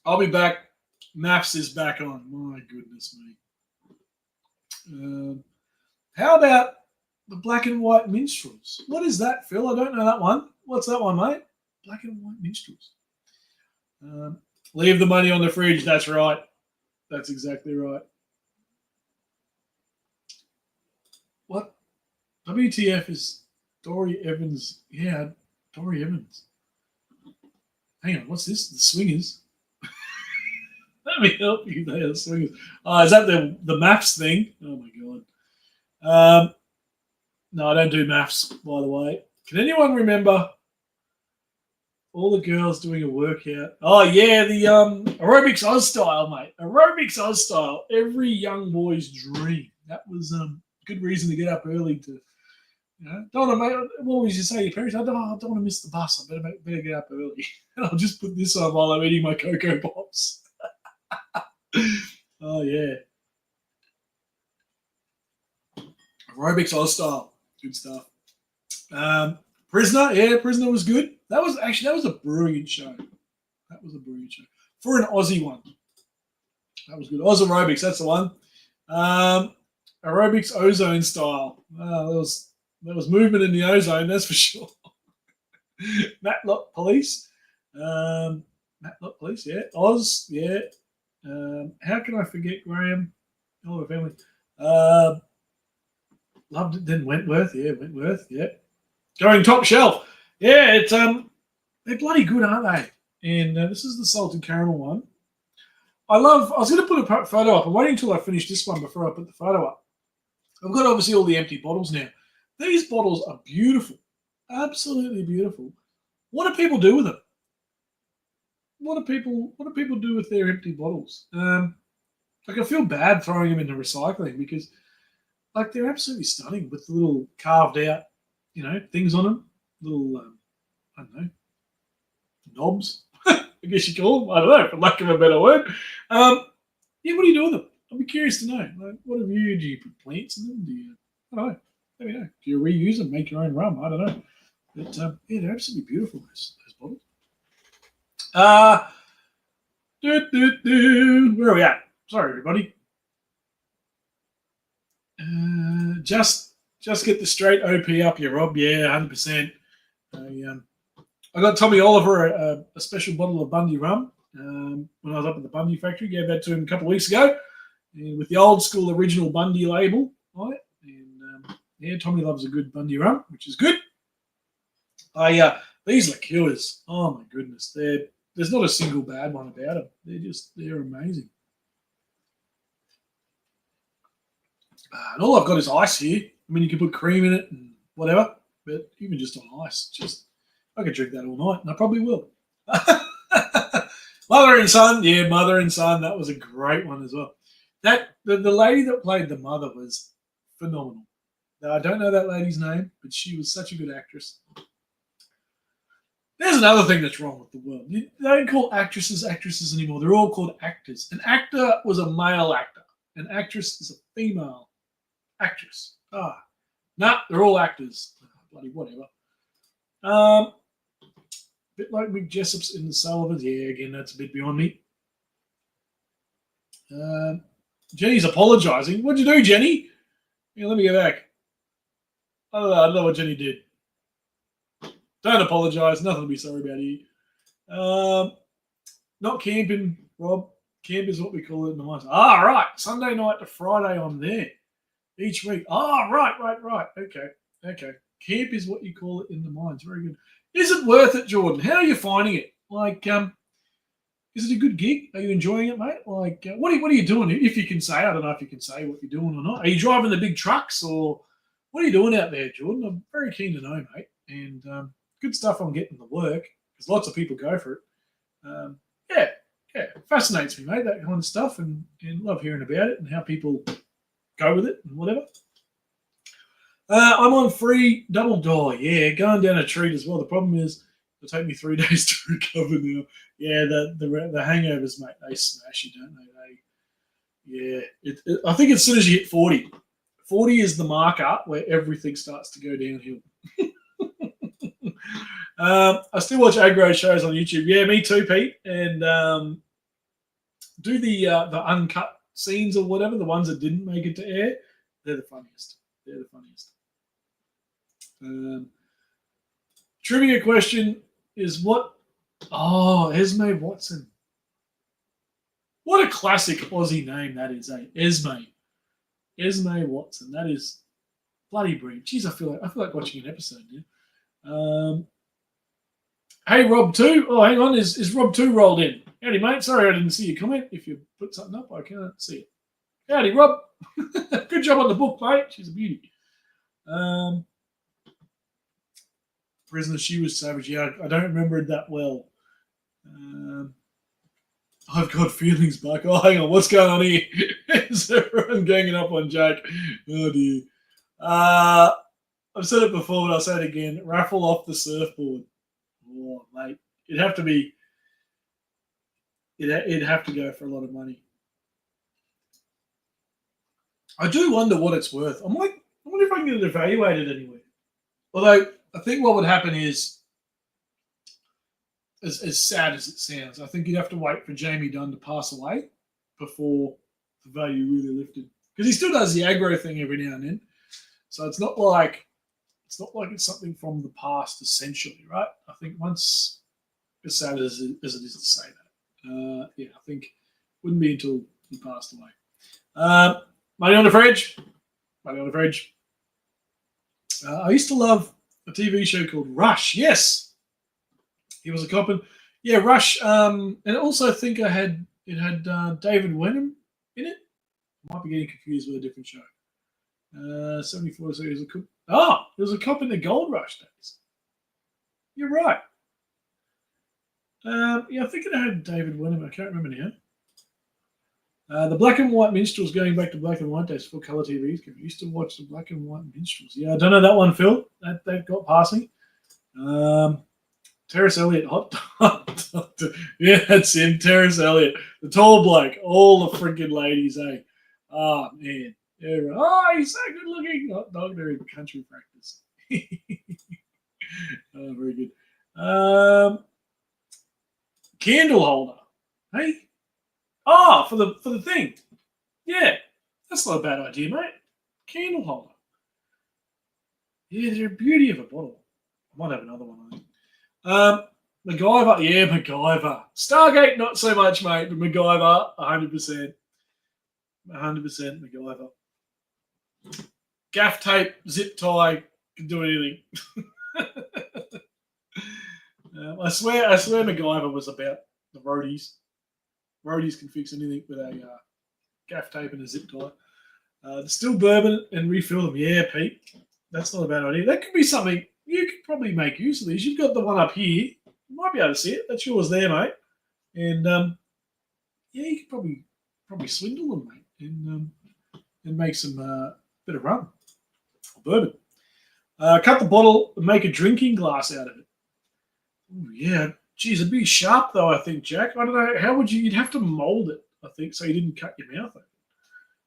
I'll be back. Maths is back on. My goodness me. How about the Black and White Minstrels? What is that, Phil? I don't know that one. What's that one, mate? Black and White Minstrels. Leave the money on the fridge. That's right. That's exactly right. What? WTF is Dory Evans? Yeah, Dory Evans. Hang on. What's this? The Swingers. Let me help you there, the Swingers. Is that the maths thing? Oh, my God. No, I don't do maths, by the way. Can anyone remember all the girls doing a workout? Oh, yeah, the Aerobics Oz style, mate. Aerobics Oz style. Every young boy's dream. That was good reason to get up early to, don't want to, what would you say to your parents? I don't want to miss the bus. I better get up early. And I'll just put this on while I'm eating my Cocoa Pops. Oh, yeah. Aerobics Oz style. Good stuff. Prisoner. Yeah, Prisoner was good. That was a brilliant show. That was a brilliant show. For an Aussie one. That was good. Oz Aerobics, that's the one. Aerobics Ozone style. There was movement in the ozone, that's for sure. Matlock Police. Matlock Police, yeah. Oz, yeah. How can I forget Graham? Oh, the family. Loved it. Then Wentworth, yeah. Going top shelf. Yeah, it's they're bloody good, aren't they? And this is the Salt and Caramel one. I was going to put a photo up. I'm waiting until I finish this one before I put the photo up. I've got obviously all the empty bottles now. These bottles are beautiful. Absolutely beautiful. What do people do with them? what do people do with their empty bottles? Like I feel bad throwing them into recycling because like they're absolutely stunning with the little carved out, things on them, little I don't know, knobs. I guess you call them. I don't know, for lack of a better word. Yeah, what do you do with them? I'd be curious to know. Like, do you put plants in them? Do you? I don't know. Let me know. Do you reuse them, make your own rum? I don't know. But yeah, they're absolutely beautiful. Those bottles. Where are we at? Sorry, everybody. Just get the straight OP up here, Rob. Yeah, 100%. I got Tommy Oliver a special bottle of Bundy rum when I was up at the Bundy factory. Gave that to him a couple of weeks ago, and with the old school original Bundy label on it. And yeah, Tommy loves a good Bundy rum, which is good. These liqueurs, oh my goodness, there's not a single bad one about them. They're amazing. And all I've got is ice here. I mean, you can put cream in it and whatever, but even just on ice, I could drink that all night, and I probably will. Mother and Son, yeah, Mother and Son, that was a great one as well. The lady that played the mother was phenomenal. Now, I don't know that lady's name, but she was such a good actress. There's another thing that's wrong with the world. They don't call actresses anymore. They're all called actors. An actor was a male actor. An actress is a female actress. They're all actors. Bloody whatever. Bit like Mick Jessup's in the Sullivans. Yeah, again, that's a bit beyond me. Jenny's apologising. What'd you do, Jenny? Yeah, let me go back. I don't know what Jenny did. Don't apologise. Nothing to be sorry about here. Not camping, Rob. Camp is what we call it in the mines. Right. Sunday night to Friday, I'm there each week. Right. Okay. Camp is what you call it in the mines. Very good. Is it worth it, Jordan? How are you finding it? Like, is it a good gig? Are you enjoying it, mate? Like, what are you doing? If you can say, I don't know if you can say what you're doing or not. Are you driving the big trucks or what are you doing out there, Jordan? I'm very keen to know, mate. And good stuff on getting the work because lots of people go for it. Yeah, it fascinates me, mate, that kind of stuff, and love hearing about it and how people go with it and whatever. I'm on free double door. Yeah, going down a treat as well. The problem is it'll take me 3 days to recover now. Yeah, the hangovers, mate, they smash you, don't they? I think as soon as you hit 40, 40 is the marker where everything starts to go downhill. I still watch aggro shows on YouTube. Yeah, me too, Pete. And do the uncut scenes or whatever, the ones that didn't make it to air. They're the funniest. Trivia question is what? Oh, Esme Watson. What a classic Aussie name that is, eh? Esme Watson. That is bloody brilliant. Jeez, I feel like watching an episode now. Hey, Rob 2. Oh, hang on. Is Rob 2 rolled in? Howdy, mate. Sorry I didn't see your comment. If you put something up, I can't see it. Howdy, Rob. Good job on the book, mate. She's a beauty. Prisoner, she was savage. Yeah, I don't remember it that well. I've got feelings, Buck. Oh, hang on. What's going on here? Is everyone ganging up on Jack? Oh, dear. I've said it before, but I'll say it again. Raffle off the surfboard. Oh, mate. It'd have to go for a lot of money. I do wonder what it's worth. I wonder if I can get it evaluated anywhere. Although, I think what would happen is, as sad as it sounds, I think you'd have to wait for Jamie Dunn to pass away before the value really lifted. Because he still does the aggro thing every now and then. So it's not like it's something from the past, essentially, right? I think once, as sad as it is to say that, I think it wouldn't be until he passed away. Money on the fridge. I used to love a TV show called Rush. Yes, he was a cop. Yeah, Rush. And I also think it had David Wenham in it. I might be getting confused with a different show. 74. So he was a cop. He was a cop in the Gold Rush days. You're right. Yeah, I think it had David Wenham. I can't remember now. The black and white minstrels, going back to black and white days before colour TVs. I used to watch the black and white minstrels. Yeah, I don't know that one, Phil. That got past me. Terrace Elliott, hot doctor. Yeah, that's him, Terrace Elliott. The tall bloke. All the freaking ladies, eh? Oh, man. Yeah, right. Oh, he's so good looking. Hot doctor in country practice. Oh, very good. Candle holder. Hey? Oh, for the thing. Yeah, that's not a bad idea, mate. Candle holder. Yeah, they're a beauty of a bottle. I might have another one, I think. MacGyver. Yeah, MacGyver. Stargate, not so much, mate, but MacGyver, 100%. 100% MacGyver. Gaff tape, zip tie, can do anything. I swear MacGyver was about the roadies. Roadies can fix anything with a gaff tape and a zip tie. Distill bourbon and refill them. Yeah, Pete. That's not a bad idea. That could be something you could probably make use of these. You've got the one up here. You might be able to see it. That's yours there, mate. And yeah, you could probably swindle them, mate, and make some bit of rum or bourbon. Cut the bottle and make a drinking glass out of it. Ooh, yeah. Geez, it'd be sharp though, I think, Jack. I don't know. How would you'd have to mold it, I think, so you didn't cut your mouth open.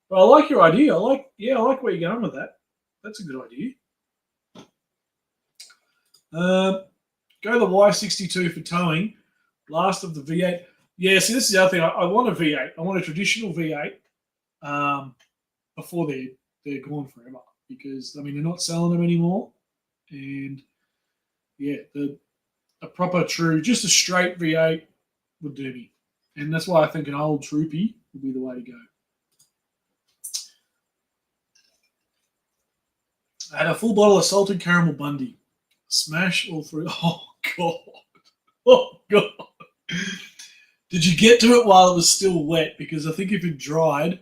But I like your idea. I like where you're going with that. That's a good idea. Go the Y62 for towing. Last of the V8. Yeah, see, this is the other thing. I want a V8. I want a traditional V8 before they're gone forever. Because, I mean, they're not selling them anymore. And, yeah, a proper true, just a straight V8 would do me. And that's why I think an old Troopy would be the way to go. I had a full bottle of salted caramel Bundy. Smash all through. Oh, God. Oh, God. Did you get to it while it was still wet? Because I think if it dried,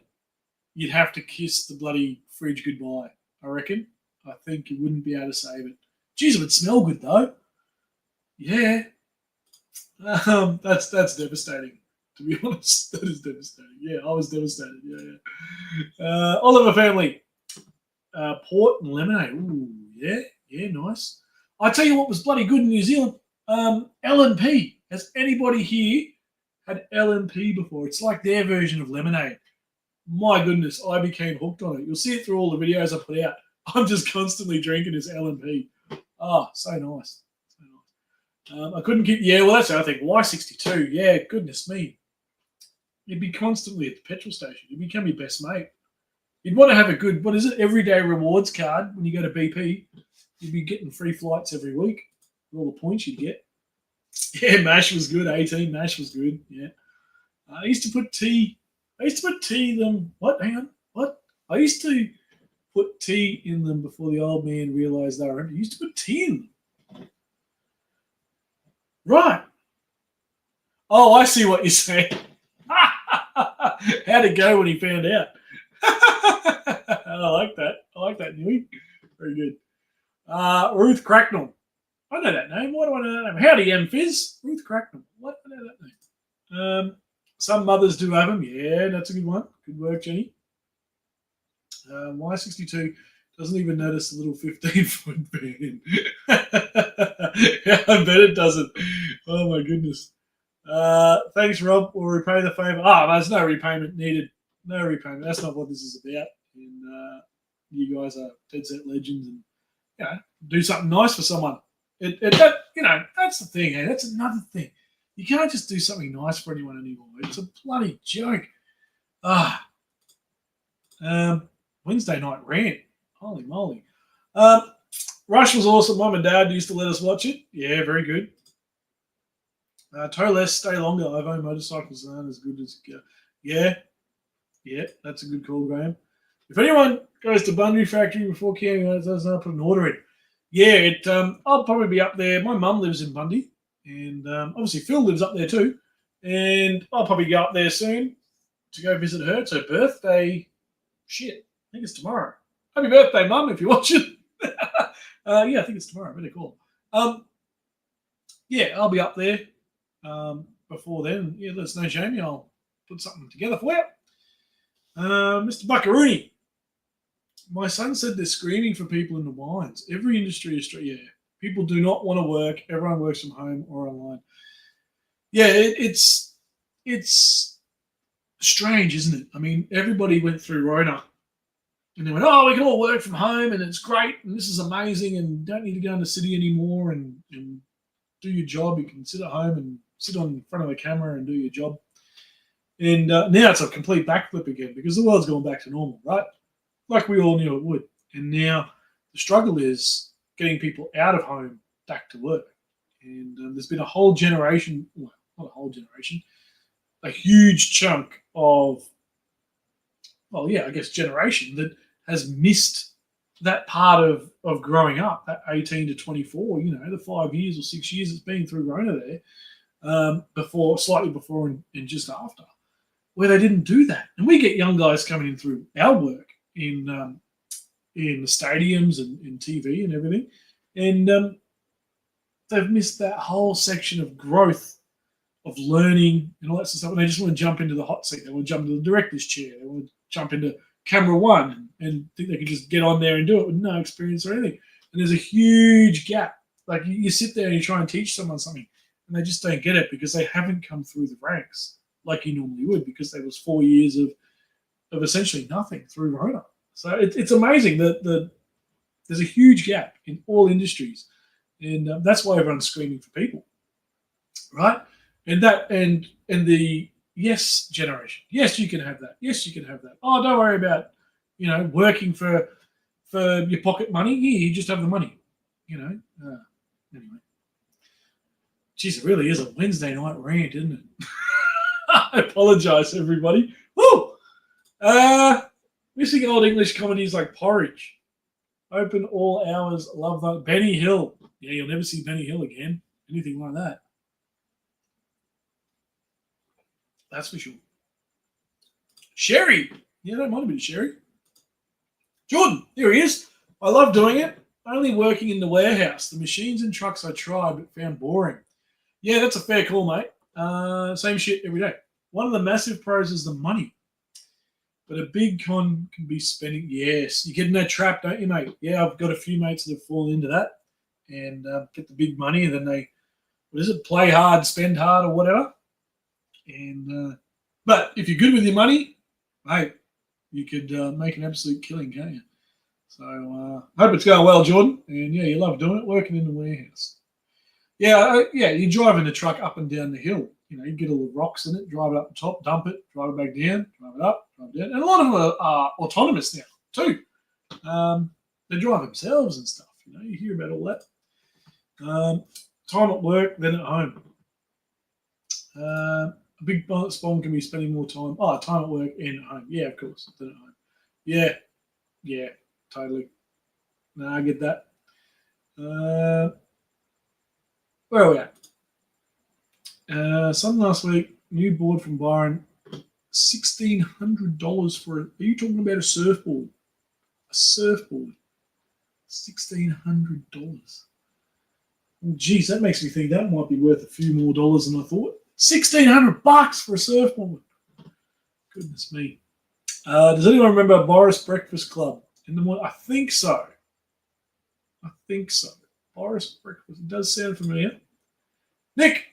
you'd have to kiss the bloody fridge goodbye, I reckon. I think you wouldn't be able to save it. Jeez, it would smell good, though. Yeah. That's devastating, to be honest. That is devastating. Yeah, I was devastated. Yeah. Oliver family. Port and lemonade. Ooh, yeah, nice. I tell you what was bloody good in New Zealand. L&P. Has anybody here had L&P before? It's like their version of lemonade. My goodness, I became hooked on it. You'll see it through all the videos I put out. I'm just constantly drinking this L&P. Oh, so nice. I couldn't keep. Yeah, well, that's the other thing. Y62. Yeah, goodness me. You'd be constantly at the petrol station. You'd become your best mate. You'd want to have a good, what is it, everyday rewards card when you go to BP. You'd be getting free flights every week with all the points you'd get. Yeah, MASH was good. 18 MASH was good. Yeah. I used to put tea in them. What? Hang on. What? I used to put tea in them before the old man realised they were empty. I used to put tea in them. Right. Oh, I see what you're saying. How'd it go when he found out? I like that, Newey. Very good. Ruth Cracknell. I know that name. Why do I know that name? Howdy, Fizz. Ruth Cracknell. What? I know that name. Some mothers do have them. Yeah, that's a good one. Good work, Jenny. Y62 doesn't even notice the little 15-foot van. Yeah, I bet it doesn't. Oh, my goodness. Thanks, Rob. We'll repay the favour. There's no repayment needed. No repayment. That's not what this is about. And you guys are dead set legends, and do something nice for someone. That's the thing. Hey, that's another thing. You can't just do something nice for anyone anymore. It's a bloody joke. Wednesday night rant. Holy moly. Rush was awesome. Mum and Dad used to let us watch it. Yeah, very good. Tow less, stay longer. I've owned motorcycles that aren't as good as go. Yeah, that's a good call, Graham. If anyone goes to Bundy Factory before camping, doesn't put an order in. Yeah, I'll probably be up there. My mum lives in Bundy, and obviously Phil lives up there too. And I'll probably go up there soon to go visit her. It's her birthday. Shit, I think it's tomorrow. Happy birthday, Mum, if you're watching. Yeah, I think it's tomorrow. Really cool. Yeah, I'll be up there. before then, yeah, let us know, Jamie. I'll put something together for you. Mr. Buckaroony, my son said they're screaming for people in the mines. Every industry is, yeah. People do not want to work. Everyone works from home or online. Yeah, it's strange, isn't it? I mean, everybody went through Rona and they went, oh, we can all work from home and it's great and this is amazing and don't need to go in the city anymore and do your job. You can sit at home and sit on front of the camera and do your job. And now it's a complete backflip again because the world's going back to normal, right? Like we all knew it would. And now the struggle is getting people out of home back to work. And there's been a whole generation, well, not a whole generation, a huge chunk of, well, yeah, I guess generation that has missed that part of growing up, that 18 to 24, you know, the 5 years or 6 years it's been through Rona there, slightly before and just after, where they didn't do that. And we get young guys coming in through our work in the stadiums and in TV and everything, and they've missed that whole section of growth, of learning and all that sort of stuff. And they just want to jump into the hot seat. They want to jump into the director's chair. They want to jump into camera one and think they can just get on there and do it with no experience or anything. And there's a huge gap. Like you sit there and you try and teach someone something and they just don't get it because they haven't come through the ranks like you normally would, because there was 4 years of essentially nothing through Rona. So it's amazing that there's a huge gap in all industries. And that's why everyone's screaming for people, right? And the yes generation. Yes, you can have that. Yes, you can have that. Oh, don't worry about, you know, working for your pocket money. Here, you just have the money, you know. Anyway. Geez, it really is a Wednesday night rant, isn't it? I apologize, everybody. Woo! Missing old English comedies like Porridge. Open all hours. Love that. Benny Hill. Yeah, you'll never see Benny Hill again. Anything like that. That's for sure. Sherry. Yeah, that might have been Sherry. Jordan. There he is. I love doing it. Only working in the warehouse. The machines and trucks I tried but found boring. Yeah, that's a fair call, mate. Same shit every day. One of the massive pros is the money. But a big con can be spending. Yes, you get in that trap, don't you, mate? Yeah, I've got a few mates that have fallen into that and get the big money, and then they, what is it, play hard, spend hard, or whatever. And but if you're good with your money, mate, you could make an absolute killing, can't you? So hope it's going well, Jordan. And yeah, you love doing it, working in the warehouse. Yeah, you're driving the truck up and down the hill. You know, you get all the rocks in it, drive it up the top, dump it, drive it back down, drive it up, drive it down. And a lot of them are autonomous now too. They drive themselves and stuff. You know, you hear about all that. Time at work, then at home. A big spawn can be spending more time. Oh, time at work and at home. Yeah, of course, then at home. Yeah, totally. No, I get that. Where are we at? Something last week, new board from Byron, $1,600 for it. Are you talking about a surfboard? A surfboard. $1,600. Well, geez, that makes me think that might be worth a few more dollars than I thought. $1,600 for a surfboard. Goodness me. Does anyone remember Boris Breakfast Club? In the morning? I think so. Boris Breakfast. It does sound familiar. Nick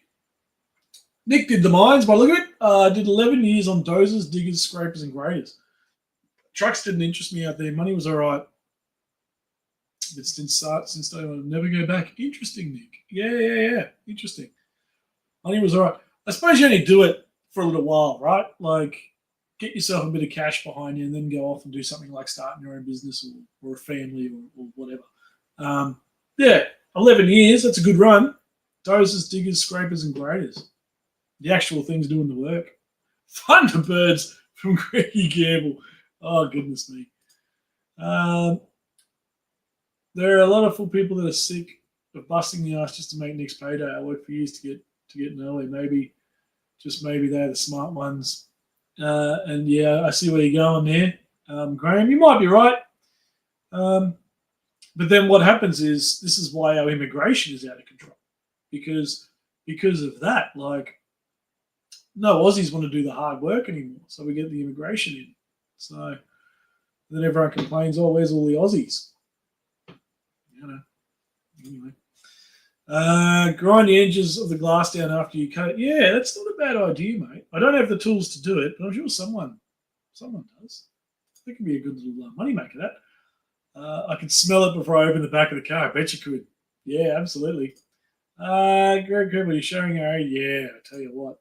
did the mines by look at it. Did 11 years on dozers, diggers, scrapers, and graders. Trucks didn't interest me out there. Money was all right. But since I will never go back. Interesting, Nick. Yeah. Interesting. Money was all right. I suppose you only do it for a little while, right? Like, get yourself a bit of cash behind you and then go off and do something like starting your own business or a family or whatever. 11 years, that's a good run. Dozers, diggers, scrapers, and graders. The actual things doing the work. Thunderbirds from Greggy Gamble. Oh, goodness me. There are a lot of full people that are sick of busting the ass just to make next payday. I worked for years to get an early. Maybe they're the smart ones. And yeah, I see where you're going there. Graham, you might be right. But then what happens is, this is why our immigration is out of control. Because because of that. Like, no Aussies want to do the hard work anymore, so we get the immigration in. So then everyone complains, oh, where's all the Aussies? You know, anyway. Grind the edges of the glass down after you cut it. Yeah, that's not a bad idea, mate. I don't have the tools to do it, but I'm sure someone does. That could be a good little money maker, that. I could smell it before I open the back of the car. I bet you could. Yeah, absolutely. Greg, are you showing our age? Yeah, I tell you what.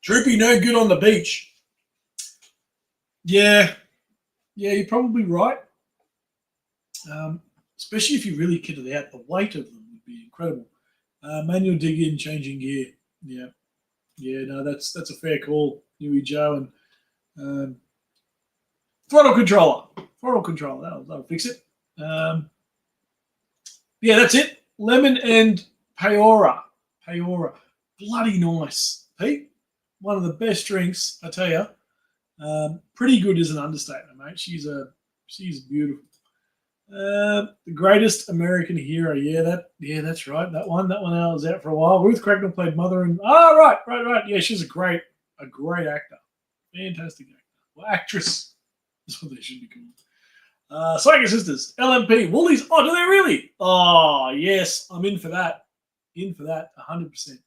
Droopy, no good on the beach. Yeah, you're probably right. Especially if you really kit it out, the weight of them would be incredible. Manual dig in, changing gear. Yeah, no, that's a fair call, Yui Joe. And throttle controller. That'll fix it. Yeah, that's it. Lemon and Peora. Bloody nice, Pete. One of the best drinks, I tell you. Pretty good is an understatement, mate. She's beautiful. The greatest American hero. Yeah, that's right. That one was out for a while. Ruth Cracknell played Mother, and right. Yeah, she's a great actor. Fantastic actor. Well, actress. That's what they should be called. Swagger Sisters, LMP, Woolies. Oh, do they really? Oh, yes, I'm in for that. 100%.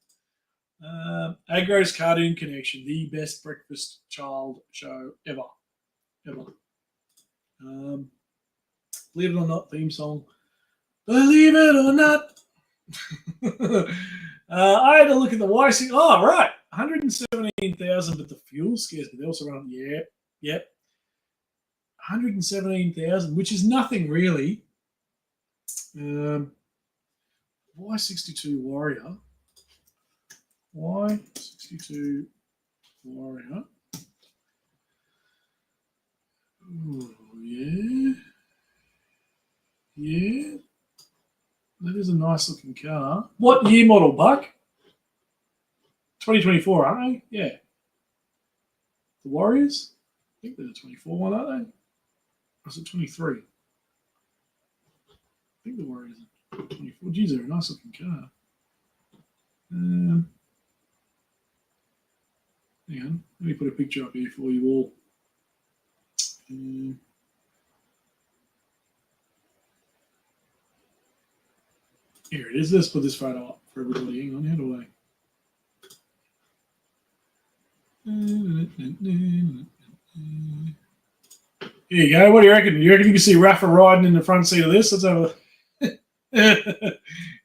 Agro's Cartoon Connection, the best breakfast child show ever. Believe it or not, theme song. Believe it or not. I had a look at the YC. Oh, right. 117,000, but the fuel scares me. They also run up. Yep. 117,000, which is nothing really. Y62 Warrior. Y62 Warrior. Oh, yeah. That is a nice looking car. What year model, Buck? 2024, aren't they? Yeah. The Warriors? I think they're the 24 one, aren't they? Or is it 23? I think the Warriors are 24. Geez, they're a nice looking car. Hang on. Let me put a picture up here for you all. Here it is. Let's put this photo up for everybody. Hang on. How do I? Here you go. What do you reckon? You reckon you can see Rafa riding in the front seat of this? Let's have a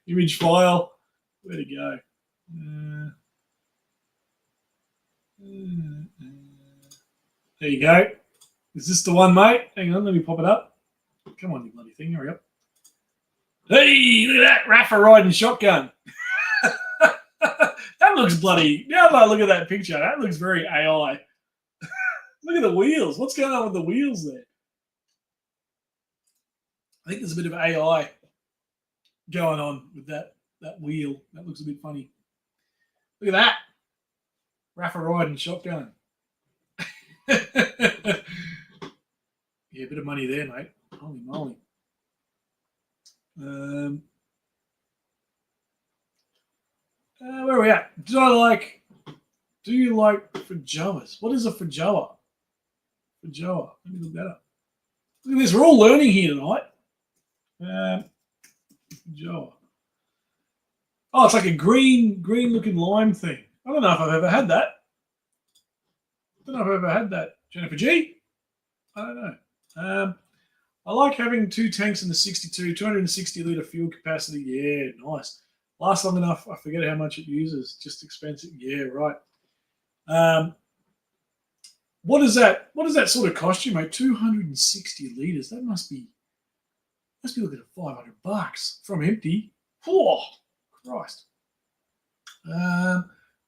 image file. Where'd it go? There you go. Is this the one, mate? Hang on, let me pop it up. Come on, you bloody thing. Hurry up. Hey, look at that. Rafa riding shotgun. That looks bloody. Now that I look at that picture, that looks very AI. Look at the wheels. What's going on with the wheels there? I think there's a bit of AI going on with that wheel. That looks a bit funny. Look at that. Rafa riding shotgun. Yeah, a bit of money there, mate. Holy moly. Where are we at? Do you like pajamas? What is a pajama? Let me look that up. Look at this. We're all learning here tonight. Pajama. Oh, it's like a green looking lime thing. I don't know if I've ever had that. Jennifer G? I don't know. I like having two tanks in the 62, 260 litre fuel capacity. Yeah, nice. Lasts long enough. I forget how much it uses. Just expensive. Yeah, right. What does that sort of cost you, mate? 260 litres. That must be looking at $500 from empty. Oh, Christ.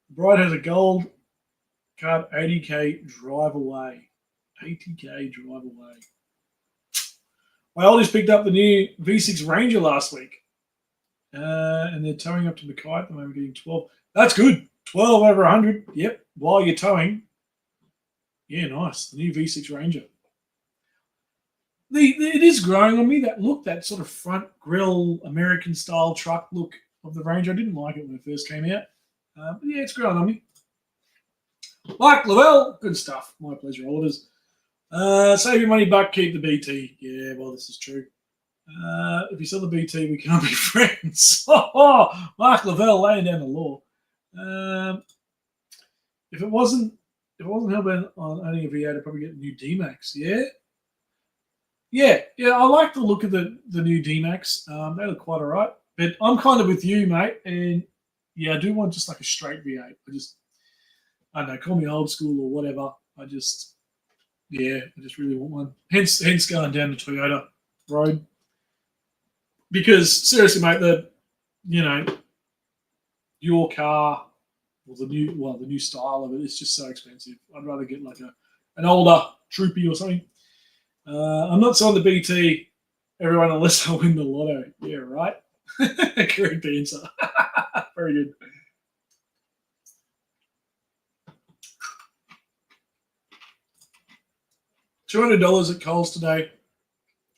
Bride has a gold card, 80k drive away. 80k drive away. My oldest picked up the new V6 Ranger last week. And they're towing up to Mackay at the moment, getting 12. That's good. 12 over 100. Yep. While you're towing. Yeah, nice. The new V6 Ranger. it is growing on me, that look, that sort of front grille American style truck look of the Ranger. I didn't like it when it first came out. But yeah, it's growing on me. Mike Lavelle, good stuff. My pleasure, orders. Save your money, buck, keep the BT. Yeah, well, this is true. If you sell the BT, we can't be friends. Mark Lavelle laying down the law. If it wasn't hellbent on owning a V8, I'd probably get a new D-Max. Yeah. I like the look of the new D-Max. They look quite all right. But I'm kind of with you, mate. And yeah, I do want just like a straight V8. I don't know, call me old school or whatever. I just really want one. Hence going down the Toyota road. Because seriously, mate, your car or the new style of it is just so expensive. I'd rather get like an older Troopy or something. I'm not selling the BT, everyone, unless I win the lotto. Yeah, right. Correct answer. Very good. $200 at Coles today.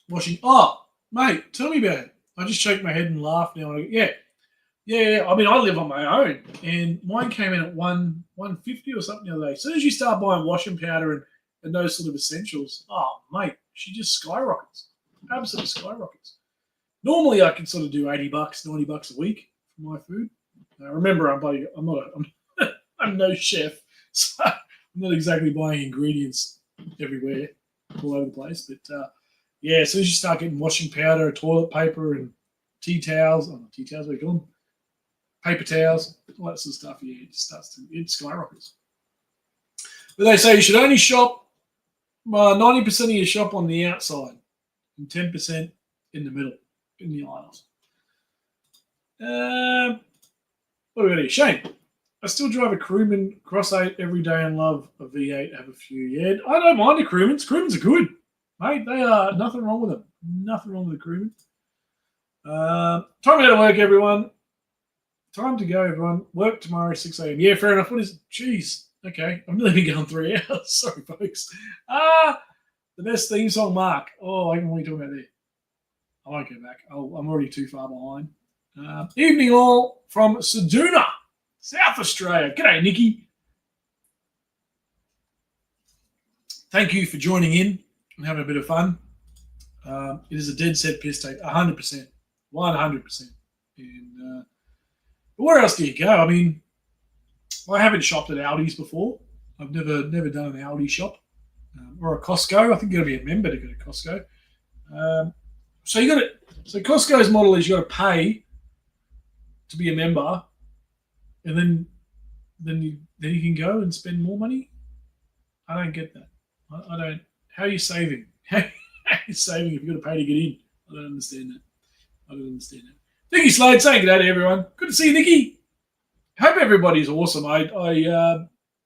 Washing. Oh, mate, tell me about it. I just shake my head and laugh now. Yeah. I mean, I live on my own, and mine came in at $150 or something the other day. As soon as you start buying washing powder and those sort of essentials, oh, mate, she just skyrockets. Absolutely skyrockets. Normally, I can sort of do $80, $90 a week for my food. Now, remember, I'm no chef, so I'm not exactly buying ingredients everywhere, all over the place. But yeah, as soon as you start getting washing powder, toilet paper, and tea towels, not tea towels, what do you call them? Paper towels, all that sort of stuff, yeah, it skyrockets. But they say you should only shop 90% of your shop on the outside and 10% in the middle, in the aisles. What do we got here? Shane, I still drive a Crewman Cross 8 every day and love a V8, have a few. Yeah, I don't mind the Crewmans. Crewmans are good, mate. They are nothing wrong with them. Nothing wrong with the Crewman. Time to go to work, everyone. Time to go, everyone. Work tomorrow, 6 a.m. Yeah, fair enough. What is it? Jeez. Okay. I've nearly been going 3 hours. Sorry, folks. The best theme song, Mark. Oh, I can only talk about that. I won't go back. I'm already too far behind. Evening all from Seduna, South Australia. G'day, Nikki. Thank you for joining in and having a bit of fun. It is a dead set piss take, 100%. 100%. And where else do you go? I mean, I haven't shopped at Aldi's before. I've never done an Aldi shop or a Costco. I think you got to be a member to go to Costco. So Costco's model is you got to pay to be a member, and then you can go and spend more money. I don't get that. I don't. How are you saving? How are you saving if you've got to pay to get in? I don't understand that. Nikki Slade saying good day to everyone. Good to see you, Nikki. Hope everybody's awesome. I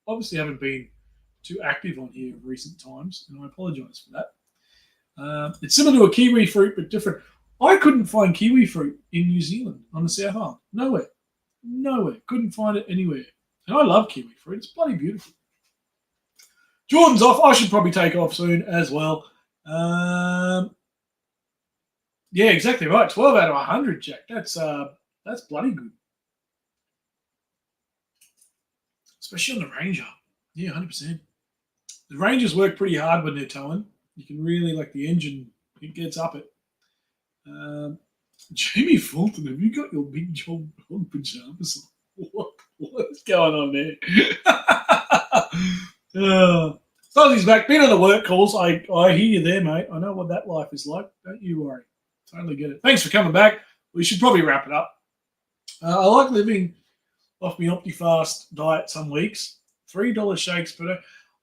obviously haven't been too active on here in recent times, and I apologise for that. It's similar to a kiwi fruit, but different. I couldn't find kiwi fruit in New Zealand on the South Island. Nowhere. Couldn't find it anywhere. And I love kiwi fruit. It's bloody beautiful. Jordan's off. I should probably take off soon as well. Yeah, exactly right. 12 out of 100, Jack. That's bloody good. Especially on the Ranger. Yeah, 100%. The Rangers work pretty hard when they're towing. You can really, like the engine, it gets up it. Jamie Fulton, have you got your big job on pajamas? What's going on there? Stozzy's back. Been on the work calls. I hear you there, mate. I know what that life is like. Don't you worry. Totally get it. Thanks for coming back. We should probably wrap it up. I like living off my OptiFast diet some weeks. $3 shakes per day.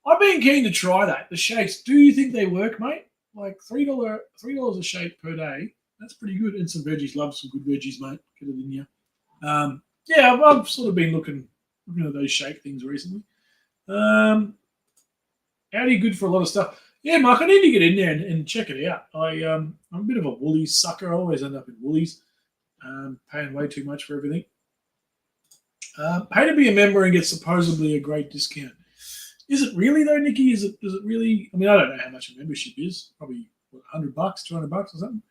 I've been keen to try that. The shakes. Do you think they work, mate? Like $3 a shake per day. That's pretty good. And some veggies. Love some good veggies, mate. Get it in you. Yeah, I've sort of been looking at those shake things recently. Audi good for a lot of stuff. Yeah, Mark, I need to get in there and check it out. I'm a bit of a Woolies sucker. I always end up in Woolies, paying way too much for everything. Pay to be a member and get supposedly a great discount. Is it really though, Nikki? Is it really? I mean, I don't know how much a membership is. Probably $100, $200 or something.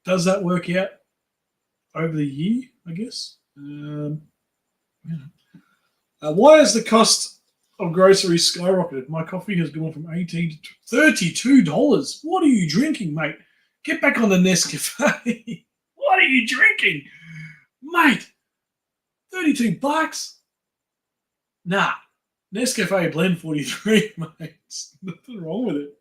Does that work out over the year, I guess? Why has the cost of groceries skyrocketed? My coffee has gone from $18 to $32. What are you drinking, mate? Get back on the Nescafe. What are you drinking? Mate, $32? Nah. Nescafe Blend 43, mate. Nothing wrong with it.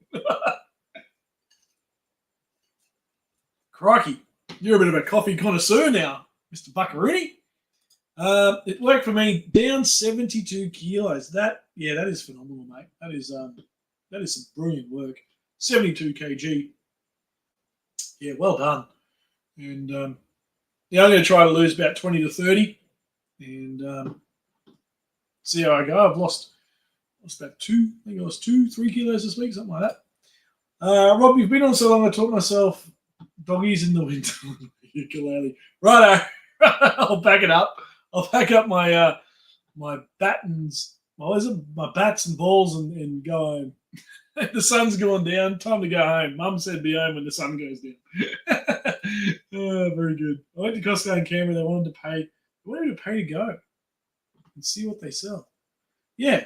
Crikey. You're a bit of a coffee connoisseur now, Mr. Buckaroo. It worked for me, down 72 kilos. That is phenomenal, mate. That is some brilliant work. 72 kg. Yeah, well done. And I'm going to try to lose about 20 to 30 and see how I go. I've lost about 2. I think I lost 2-3 kilos this week, something like that. Rob, you've been on so long, I taught myself doggies in the winter. Ukulele. Righto. I'll back it up. I'll pack up my my battens. My bats and balls and go home. The sun's going down. Time to go home. Mum said be home when the sun goes down. Oh, very good. I went to Costco in Canberra. They wanted to pay to go and see what they sell. Yeah.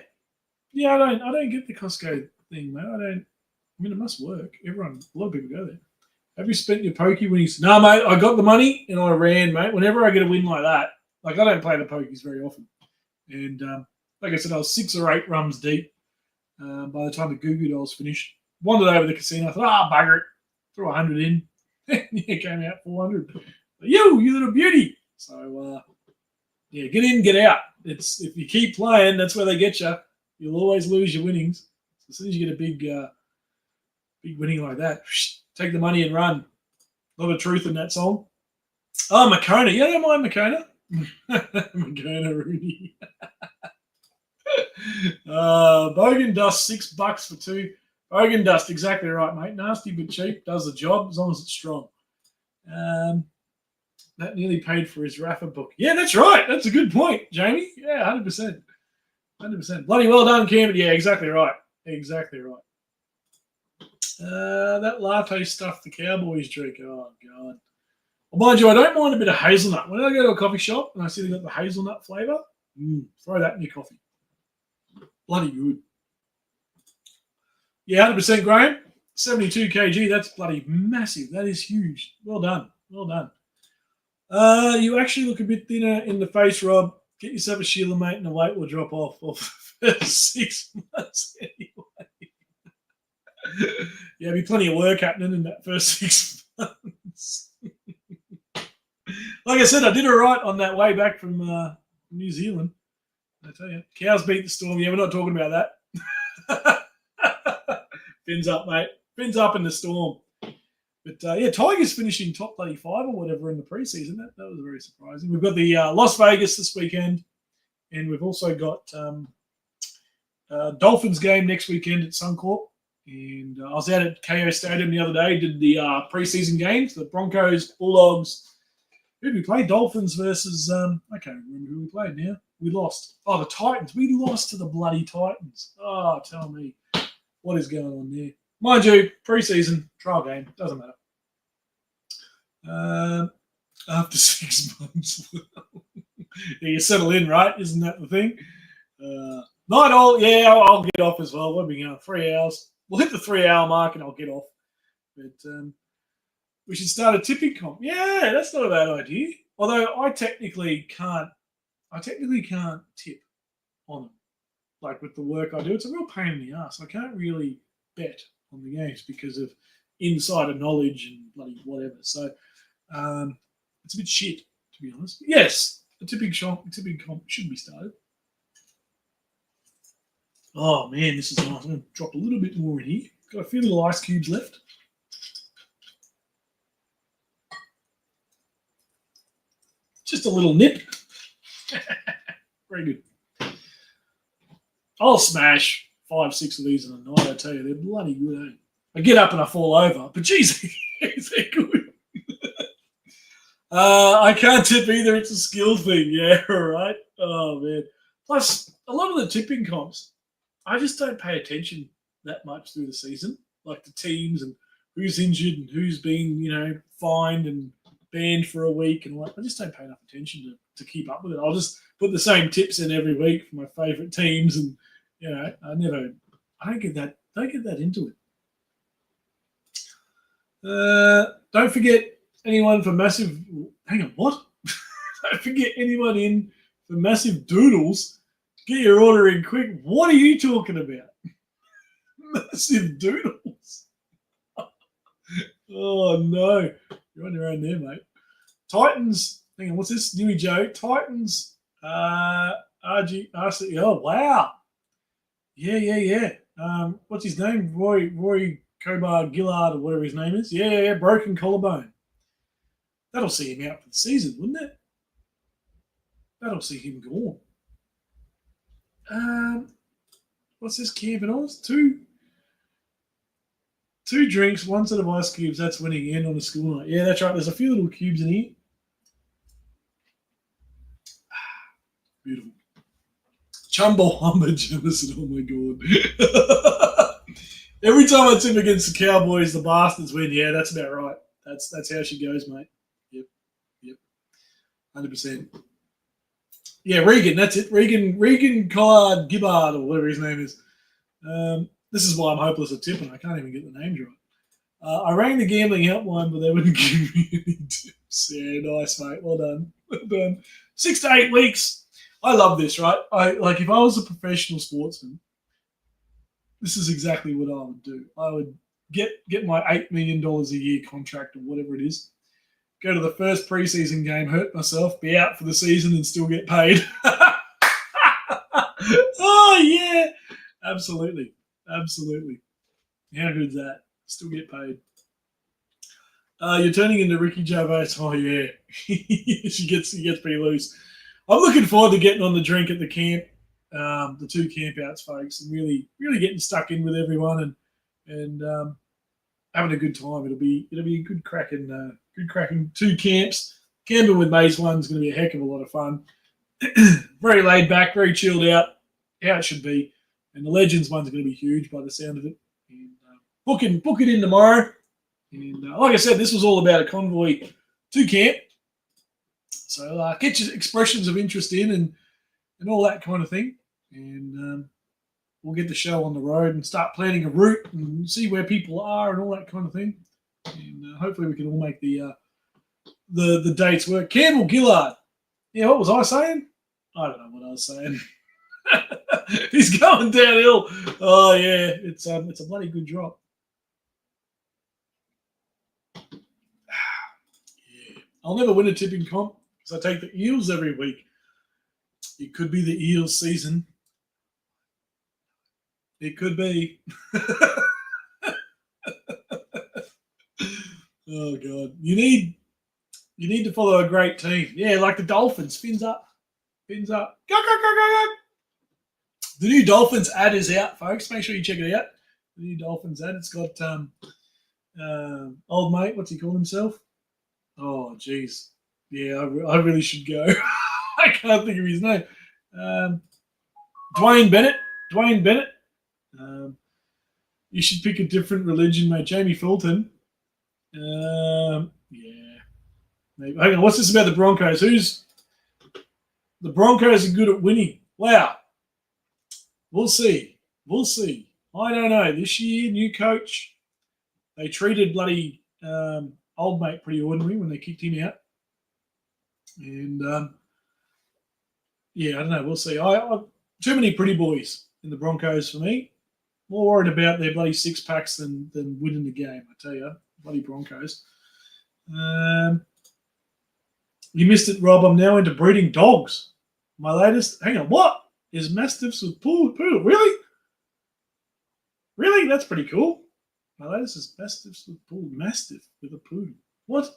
I don't get the Costco thing, mate. I mean, it must work. A lot of people go there. Have you spent your pokey winnings? No, mate. I got the money and I ran, mate. Whenever I get a win like that, like I don't play the pokies very often, and like I said, I was 6 or 8 rums deep by the time the Goo Goo Dolls finished. Wandered over the casino. I thought, bugger it. Threw 100 in. Yeah, came out 400. You little beauty. So, get in, get out. If you keep playing, that's where they get you. You'll always lose your winnings. So as soon as you get a big winning like that, take the money and run. A lot of truth in that song. Oh, Makona. You don't mind Makona? Makona Rooney. Bogan Dust, $6 for 2. Bogan Dust, exactly right, mate. Nasty but cheap, does the job as long as it's strong. That nearly paid for his Rafa book. Yeah, that's right. That's a good point, Jamie. Yeah, 100%. 100%. Bloody well done, Cam. Yeah, exactly right. Exactly right. That latte stuff the Cowboys drink. Oh, God. Well, mind you, I don't mind a bit of hazelnut. When I go to a coffee shop and I see they've got the hazelnut flavour, throw that in your coffee. Bloody good. Yeah, 100%, Graham. 72 kg, that's bloody massive. That is huge. Well done. Well done. You actually look a bit thinner in the face, Rob. Get yourself a Sheila, mate, and the weight will drop off for 6 months anyway. Yeah, there'll be plenty of work happening in that first 6 months. Like I said, I did all right on that way back from New Zealand. I tell you, cows beat the storm. Yeah, we're not talking about that. Fins up, mate. Fins up in the storm. But Tigers finishing top 35 or whatever in the preseason. That was very surprising. We've got the Las Vegas this weekend, and we've also got Dolphins game next weekend at Suncorp. And I was out at KO Stadium the other day, did the preseason games, the Broncos, Bulldogs. Who did we play? Dolphins versus, I can't remember who we played now. We lost. Oh, the Titans. We lost to the bloody Titans. Oh, tell me. What is going on there? Mind you, preseason, trial game, doesn't matter. After 6 months. Yeah, you settle in, right? Isn't that the thing? Not all. Yeah, I'll get off as well. What are we going? 3 hours. We'll hit the 3 hour mark and I'll get off. But we should start a tipping comp. Yeah, that's not a bad idea. Although I technically can't tip on them. Like with the work I do, it's a real pain in the ass. I can't really bet on the games because of insider knowledge and bloody whatever. So it's a bit shit, to be honest. But yes, a tipping comp should be started. Oh man, this is nice. I'm going to drop a little bit more in here. Got a few little ice cubes left. Just a little nip. Very good. I'll smash 5-6 of these in a night, I tell you. They're bloody good, eh? I get up and I fall over. But geez, they're good. I can't tip either. It's a skill thing. Yeah, right. Oh, man. Plus, a lot of the tipping comps, I just don't pay attention that much through the season. like the teams and who's injured and who's been, fined and banned for a week and I just don't pay enough attention to keep up with it. I'll just put the same tips in every week for my favourite teams, and I don't get that into it. Don't forget anyone for massive. Hang on, what? Don't forget anyone in for massive doodles. Get your order in quick. What are you talking about? Massive doodles. Oh no, you're on your own there, mate. Titans. Hang on, what's this? Newy Joe. Titans. RC. Oh wow. Yeah. What's his name? Roy Cobar Gillard or whatever his name is. Yeah. Broken collarbone. That'll see him out for the season, wouldn't it? That'll see him gone. What's this? Camping Oz? Two drinks, one set of ice cubes. That's winning in on a school night. Yeah, that's right. There's a few little cubes in here. Beautiful. Chumbawamba Jemison. Oh my god. Every time I tip against the Cowboys, the bastards win. Yeah, that's about right. That's how she goes, mate. Yep. 100%. Yeah, Regan, that's it. Regan Collard Gibbard, or whatever his name is. This is why I'm hopeless at tipping. I can't even get the names right. I rang the gambling helpline, but they wouldn't give me any tips. Yeah, nice, mate. Well done. 6 to 8 weeks. I love this, right? If I was a professional sportsman, this is exactly what I would do. I would get my $8 million a year contract or whatever it is, go to the first preseason game, hurt myself, be out for the season and still get paid. Oh, yeah. Absolutely. How good's that? Still get paid. You're turning into Ricky Gervais. Oh, yeah. He gets pretty loose. I'm looking forward to getting on the drink at the camp, the 2 campouts, folks, and really getting stuck in with everyone and having a good time. It'll be a good cracking 2 camps. Camping with mates one's going to be a heck of a lot of fun. Very laid back, very chilled out, how it should be. And the Legends one's going to be huge by the sound of it. And book it in tomorrow. And like I said, this was all about a convoy to camp. So get your expressions of interest in and all that kind of thing. And we'll get the show on the road and start planning a route and see where people are and all that kind of thing. And hopefully we can all make the dates work. Campbell Gillard. Yeah, what was I saying? I don't know what I was saying. He's going downhill. Oh yeah, it's a bloody good drop. Yeah, I'll never win a tipping comp because I take the Eels every week. It could be the Eels season. It could be. Oh god, you need to follow a great team. Yeah, like the Dolphins. Fins up. Go. The new Dolphins ad is out, folks. Make sure you check it out. The new Dolphins ad. It's got old mate. What's he call himself? Oh, geez. Yeah, I really should go. I can't think of his name. Dwayne Bennett. You should pick a different religion, mate. Jamie Fulton. Yeah. Maybe. Hang on. What's this about the Broncos? The Broncos are good at winning. Wow. We'll see. I don't know. This year, new coach. They treated bloody old mate pretty ordinary when they kicked him out. And, yeah, I don't know. We'll see. I too many pretty boys in the Broncos for me. More worried about their bloody 6-packs than winning the game, I tell you. Bloody Broncos. You missed it, Rob. I'm now into breeding dogs. My latest... Hang on, what? Is Mastiffs with poodle? Really? Really? That's pretty cool. My latest is Mastiffs with poodle. Mastiff with a poodle. What?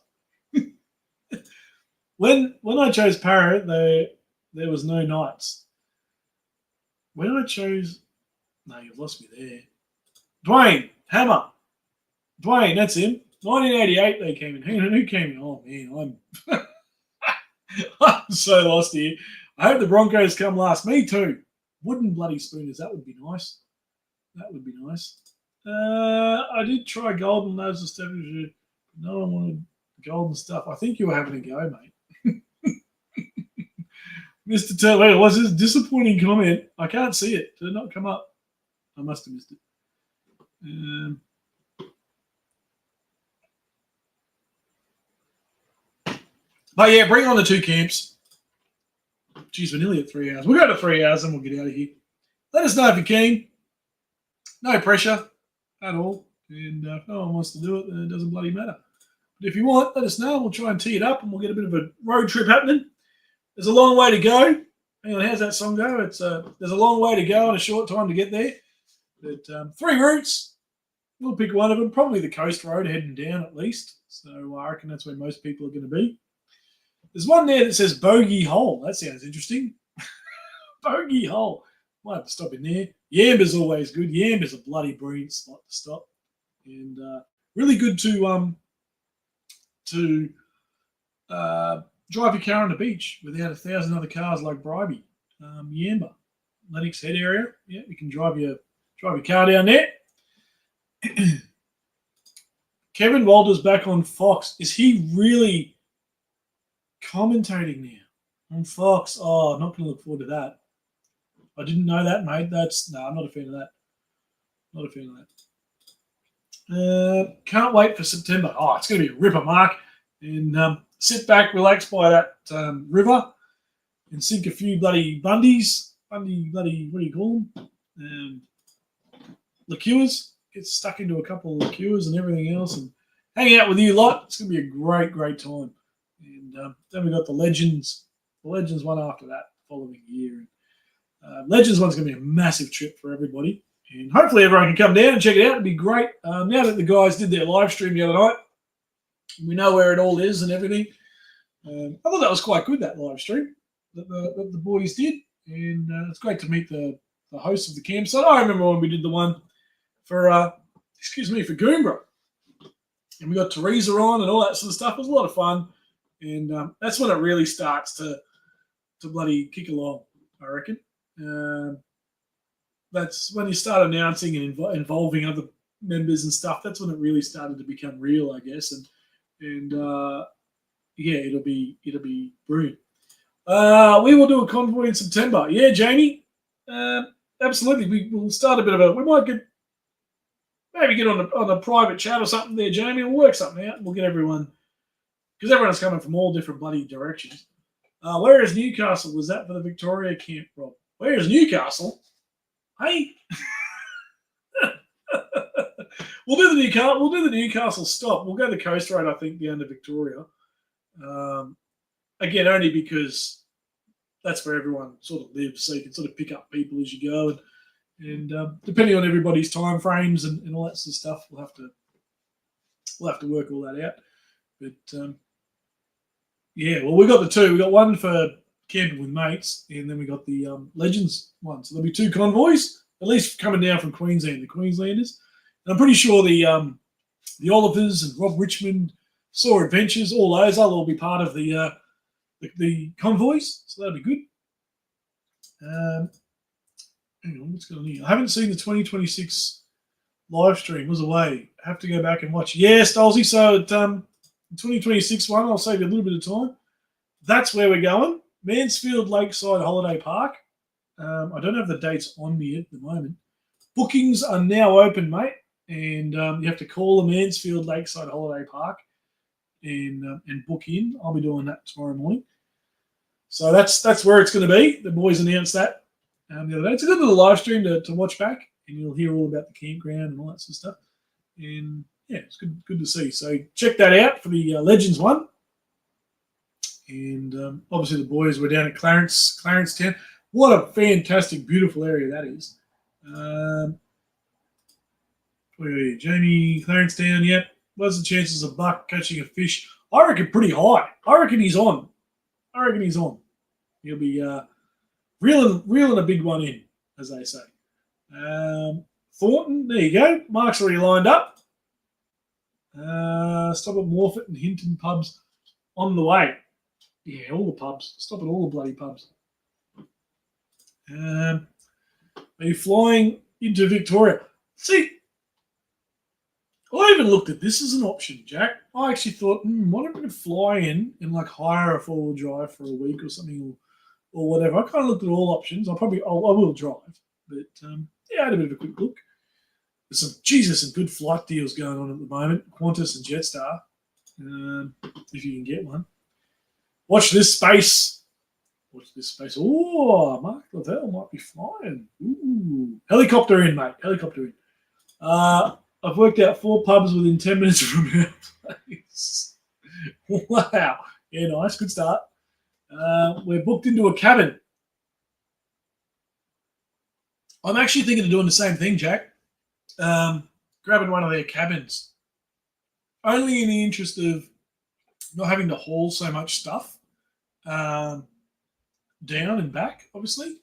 When I chose Parrot, there was no Knights. When I chose... No, you've lost me there. Dwayne, Hammer. Dwayne, that's him. 1988 they came in. Hang on, who came in? Oh, man, I'm so lost here. I hope the Broncos come last. Me too. Wooden bloody spooners. That would be nice. I did try golden nose and stuff. No one wanted golden stuff. I think you were having a go, mate. Mr. Turtle, was this a disappointing comment? I can't see it. Did it not come up? I must have missed it. But yeah, bring on the 2 camps. Geez, we're nearly at 3 hours. We'll go to 3 hours and we'll get out of here. Let us know if you're keen. No pressure at all. And if no one wants to do it, then it doesn't bloody matter. But if you want, let us know. We'll try and tee it up and we'll get a bit of a road trip happening. There's a long way to go. Hang on, how's that song go? There's a long way to go and a short time to get there. But 3 routes. We'll pick one of them. Probably the coast road heading down at least. So I reckon that's where most people are going to be. There's one there that says Bogey Hole. That sounds interesting. Bogey Hole. Might have to stop in there. Yamba's always good. Yamba's a bloody brilliant spot to stop. And really good to drive your car on the beach without 1,000 other cars like Bribey. Yamba. Lennox Head area. Yeah, you can drive your car down there. Kevin Walter's back on Fox. Is he really commentating now on Fox? Oh, I'm not going to look forward to that. I didn't know that, mate. I'm not a fan of that. Not a fan of that. Can't wait for September. Oh, it's going to be a ripper, Mark. And sit back, relax by that river and sink a few bloody bundies. Bloody, what do you call them? Liqueurs. Get stuck into a couple of liqueurs and everything else and hang out with you lot. It's going to be a great, great time. And then we got the Legends. The Legends one after that, following year. Legends one's going to be a massive trip for everybody. And hopefully everyone can come down and check it out. It'd be great. Now that the guys did their live stream the other night, we know where it all is and everything. I thought that was quite good, that live stream that the boys did. And it's great to meet the host of the campsite. I remember when we did the one for Goombra. And we got Teresa on and all that sort of stuff. It was a lot of fun. And that's when it really starts to bloody kick along, I reckon. That's when you start announcing and involving other members and stuff. That's when it really started to become real, I guess. And yeah, it'll be brilliant. We will do a convoy in September. Yeah, Jamie. Absolutely. We will start a bit of a. We might maybe get on a private chat or something there, Jamie. We'll work something out. We'll get everyone, because everyone's coming from all different bloody directions. Where is Newcastle? Was that for the Victoria camp, Rob? Where is Newcastle? Hey. We'll do the Newcastle stop. We'll go the coast road, I think, down to Victoria. Again, only because that's where everyone sort of lives, so you can sort of pick up people as you go, and depending on everybody's time frames and all that sort of stuff, we'll have to work all that out. But yeah, well, we got the 2. We got one for camping with mates, and then we got the Legends one. So there'll be 2 convoys, at least coming down from Queensland, the Queenslanders. And I'm pretty sure the Olivers and Rob Richmond, Saw Adventures, all those, they'll all be part of the convoys, so that'll be good. Hang on, what's going on here? I haven't seen the 2026 live stream. Was away. I have to go back and watch. Yeah, Stolzy. So the 2026 one, I'll save you a little bit of time. That's where we're going. Mansfield Lakeside Holiday Park. I don't have the dates on me at the moment. Bookings are now open, mate, and you have to call the Mansfield Lakeside Holiday Park and book in. I'll be doing that tomorrow morning. So that's where it's going to be. The boys announced that the other day. It's a good little live stream to watch back, and you'll hear all about the campground and all that sort of stuff. And yeah, it's good to see. So check that out for the Legends one. And obviously the boys were down at Clarence Town. What a fantastic, beautiful area that is. Where are you? Jamie, Clarence Town, yep. What's the chances of Buck catching a fish? I reckon pretty high. I reckon he's on. He'll be reeling a big one in, as they say. Thornton, there you go. Mark's already lined up. Stop at Morfett and Hinton pubs on the way. Yeah, all the pubs. Stop at all the bloody pubs. Are you flying into Victoria? See, I even looked at this as an option, Jack. I actually thought, what if we could fly in and like hire a 4-wheel drive for a week or something, or whatever. I kind of looked at all options. I will drive, but yeah, I had a bit of a quick look. There's some good flight deals going on at the moment. Qantas and Jetstar, if you can get one. Watch this space. Oh, Mark Lavelle might be flying. Ooh, helicopter in, mate. Helicopter in. I've worked out 4 pubs within 10 minutes from our place. Wow. Yeah, nice. Good start. We're booked into a cabin. I'm actually thinking of doing the same thing, Jack. Grabbing one of their cabins. Only in the interest of not having to haul so much stuff down and back, obviously.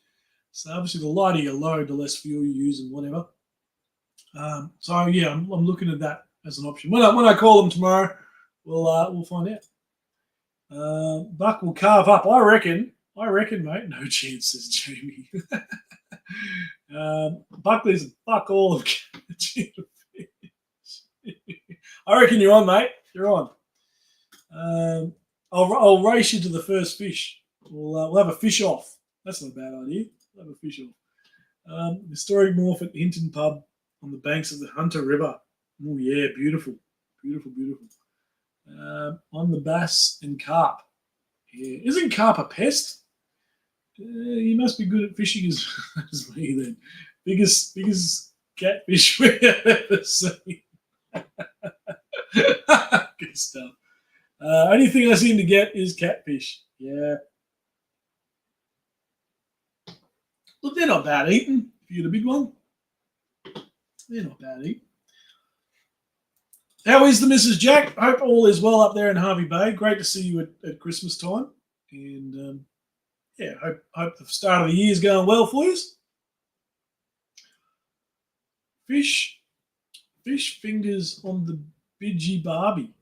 So obviously the lighter your load, the less fuel you use and whatever. So yeah, I'm looking at that as an option. When I call them tomorrow, we'll find out. Buck will carve up. I reckon, mate. No chance, says Jamie. Buck lives fuck all of I reckon you're on, mate. You're on. I'll race you to the first fish. We'll have a fish off. That's not a bad idea. We'll have a fish off. Historic Milford Hinton pub on the banks of the Hunter River. Oh yeah, beautiful, beautiful, beautiful. On the bass and carp. Yeah, isn't carp a pest? You must be good at fishing as me then. Biggest catfish we have ever seen. Good stuff. Only thing I seem to get is catfish. Yeah. Look, they're not bad eating. If you get a big one, they're not bad eating. How is the Mrs. Jack? Hope all is well up there in Harvey Bay. Great to see you at Christmas time. And yeah, hope the start of the year is going well for you. Fish fingers on the Bidgie Barbie.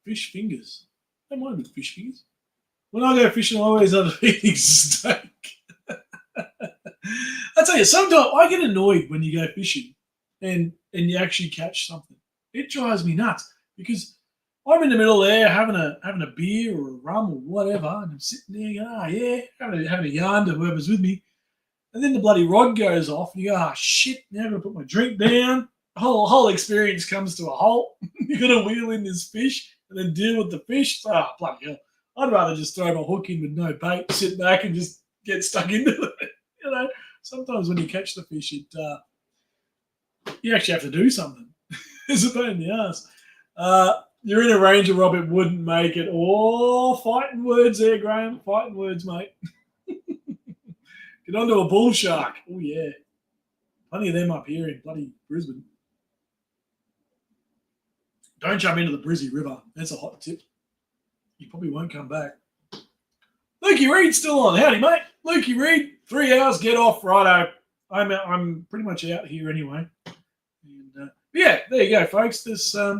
Fish fingers. I don't mind with fish fingers. When I go fishing, I always have a eating steak. I tell you, sometimes I get annoyed when you go fishing and you actually catch something. It drives me nuts because I'm in the middle there having a beer or a rum or whatever, and I'm sitting there going, having a yarn to whoever's with me. And then the bloody rod goes off, and you go, shit, now I'm going to put my drink down. The whole experience comes to a halt. You're going to wheel in this fish and then deal with the fish. Bloody hell. I'd rather just throw my hook in with no bait, sit back and just get stuck into it. You know, sometimes when you catch the fish, you actually have to do something. It's a pain in the ass. You're in a Ranger, Rob, it wouldn't make it. Oh, fighting words there, Graham. Fighting words, mate. Get onto a bull shark. Oh, yeah. Plenty of them up here in bloody Brisbane. Don't jump into the Brizzy River. That's a hot tip. You probably won't come back. Lukey Reed's still on. Howdy, mate. Lukey Reed, 3 hours, get off. Righto. I'm pretty much out here anyway. And yeah, there you go, folks. This I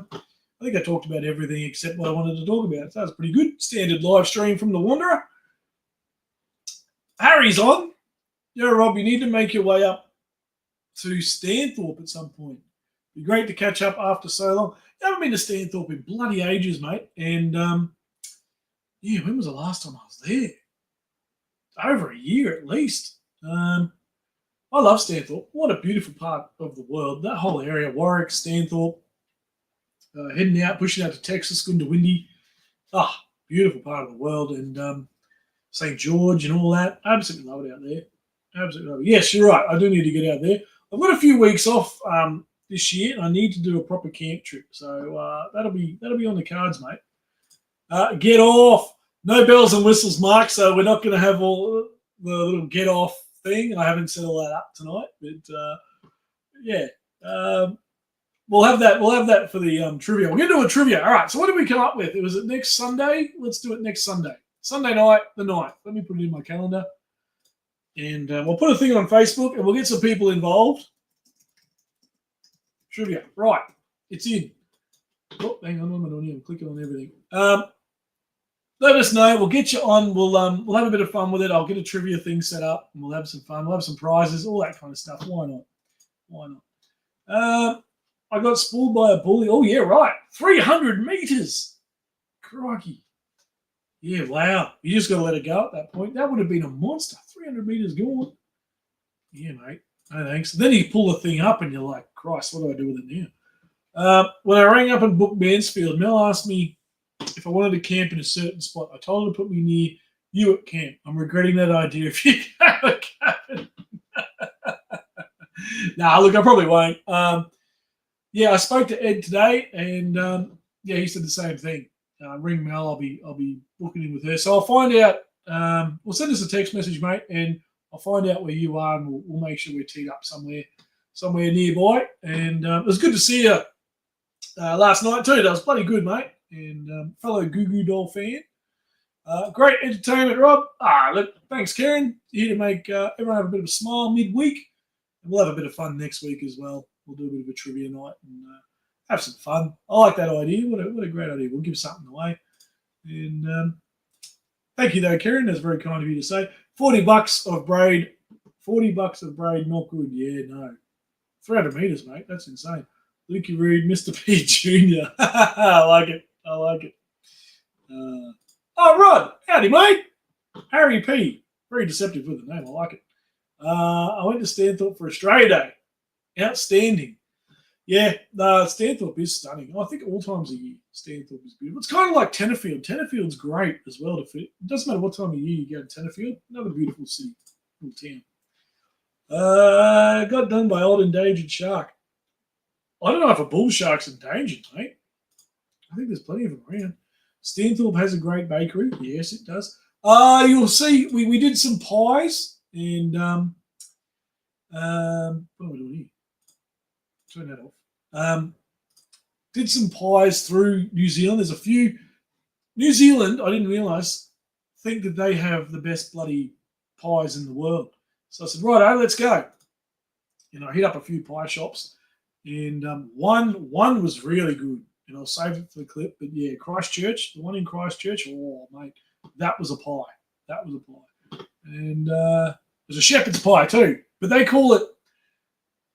think I talked about everything except what I wanted to talk about. So that was pretty good. Standard live stream from the Wanderer. Harry's on. Yeah, Rob, you need to make your way up to Stanthorpe at some point. Be great to catch up after so long. I haven't been to Stanthorpe in bloody ages, mate. And yeah, when was the last time I was there? Over a year at least. I love Stanthorpe. What a beautiful part of the world. That whole area, Warwick, Stanthorpe, heading out, pushing out to Texas, Goondiwindi. Beautiful part of the world. And St. George and all that. I absolutely love it out there. Absolutely love it. Yes, you're right. I do need to get out there. I've got a few weeks off this year, and I need to do a proper camp trip. So that'll be on the cards, mate. Get off. No bells and whistles, Mark. So we're not going to have all the little get off thing. I haven't set all that up tonight, but yeah, we'll have that. We'll have that for the trivia. We're going to do a trivia. All right. So what did we come up with? Was it next Sunday? Let's do it next Sunday. Sunday night, the 9th. Let me put it in my calendar, and we'll put a thing on Facebook, and we'll get some people involved. Trivia. Right. It's in. Oh, hang on. I'm clicking on everything. Let us know. We'll get you on. We'll have a bit of fun with it. I'll get a trivia thing set up, and we'll have some fun. We'll have some prizes, all that kind of stuff. Why not? Why I got spooled by a bully. Oh, yeah, right. 300 metres. Crikey. Yeah, wow. You just got to let it go at that point. That would have been a monster. 300 metres gone. Yeah, mate. No thanks. Then you pull the thing up and you're like, Christ, what do I do with it now? When I rang up and booked Mansfield, Mel asked me if I wanted to camp in a certain spot. I told her to put me near you at camp. I'm regretting that idea if you have a cabin. Nah, look, I probably won't. Yeah, I spoke to Ed today, and yeah, he said the same thing. Ring Mel, I'll be booking in with her. So I'll find out. We'll send us a text message, mate, and I'll find out where you are, and we'll make sure we're teed up somewhere nearby. And it was good to see you last night too. That was bloody good, mate. And fellow Goo Goo Doll fan. Great entertainment, Rob. Look, thanks, Karen. Here to make everyone have a bit of a smile midweek. And we'll have a bit of fun next week as well. We'll do a bit of a trivia night and have some fun. I like that idea. What a great idea. We'll give something away. And thank you, though, Karen. That's very kind of you to say. $40 of braid. $40 of braid, not good. Yeah, no. 300 metres, mate. That's insane. Lukey Reed, Mr. P Jr. I like it. I like it. Oh, Rod. Howdy, mate. Harry P. Very deceptive with the name. I like it. I went to Stanthorpe for Australia Day. Outstanding. Yeah, Stanthorpe is stunning. I think all times of year, Stanthorpe is beautiful. It's kind of like Tenterfield. Tenterfield's great as well to fit. It doesn't matter what time of year you go to Tenterfield. Another beautiful city, little town. Got done by old endangered shark. I don't know if a bull shark's endangered, mate. I think there's plenty of them around. Stanthorpe has a great bakery. Yes, it does. You'll see, we did some pies and what am I doing here? Turn that off. Did some pies through New Zealand. There's a few. New Zealand, I didn't realise, think that they have the best bloody pies in the world. So I said, righto, let's go. And I hit up a few pie shops, and one was really good, and I'll save it for the clip. But yeah, Christchurch, the one in Christchurch, oh mate, that was a pie. That was a pie, and there's a shepherd's pie too, but they call it.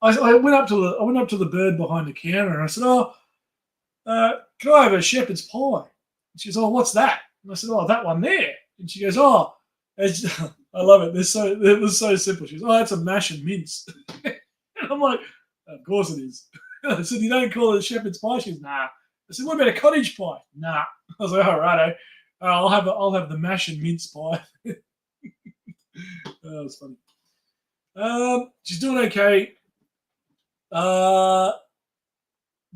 I went up to the bird behind the counter and I said, can I have a shepherd's pie? And she goes, oh, what's that? And I said, oh, that one there. And she goes, oh, I love it. It was so simple. She goes, oh, that's a mash and mince. And I'm like, of course it is. I said, you don't call it a shepherd's pie? She goes, nah. I said, what about a cottage pie? Nah. I was like, all righto. I'll have the mash and mince pie. That was funny. She's doing okay. The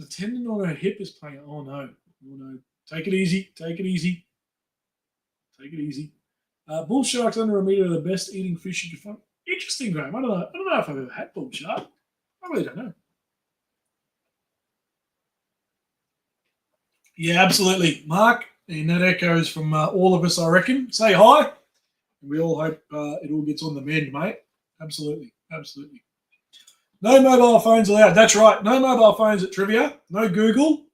tendon on her hip is playing. Oh no. Take it easy. Take it easy. Take it easy. Bull sharks under a metre are the best eating fish you can find. Interesting, Graham. I don't know if I've ever had bull shark. I really don't know. Yeah, absolutely, Mark. And that echoes from all of us, I reckon. Say hi. We all hope it all gets on the mend, mate. Absolutely. Absolutely. No mobile phones allowed. That's right. No mobile phones at trivia. No Google,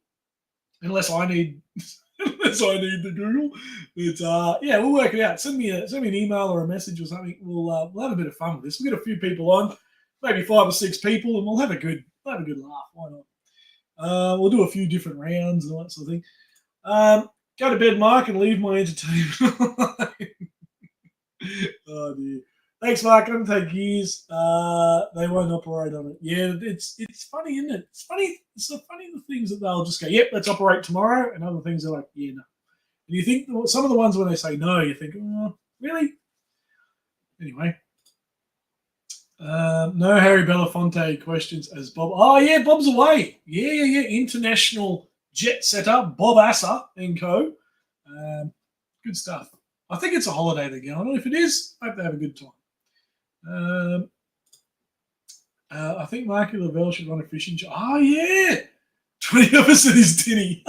unless I need the Google. But yeah, we'll work it out. Send me an email or a message or something. We'll have a bit of fun with this. We'll get a few people on, maybe 5 or 6 people, and we'll have a good laugh. Why not? We'll do a few different rounds and all that sort of thing. Go to bed, Mark, and leave my entertainment. Oh dear. Thanks, Mark. I'm going to take years. They won't operate on it. Yeah, it's funny, isn't it? It's funny. It's so funny the things that they'll just go, yep, let's operate tomorrow, and other things are like, yeah, no. And you think some of the ones when they say no, you think, oh, really? Anyway. No Harry Belafonte questions as Bob. Oh, yeah, Bob's away. Yeah. International jet setter, Bob Asser and co. Good stuff. I think it's a holiday they're going on. If it is, I hope they have a good time. I think Marky Lavelle should run a fishing job. Oh, yeah. 20 of us at his tinny.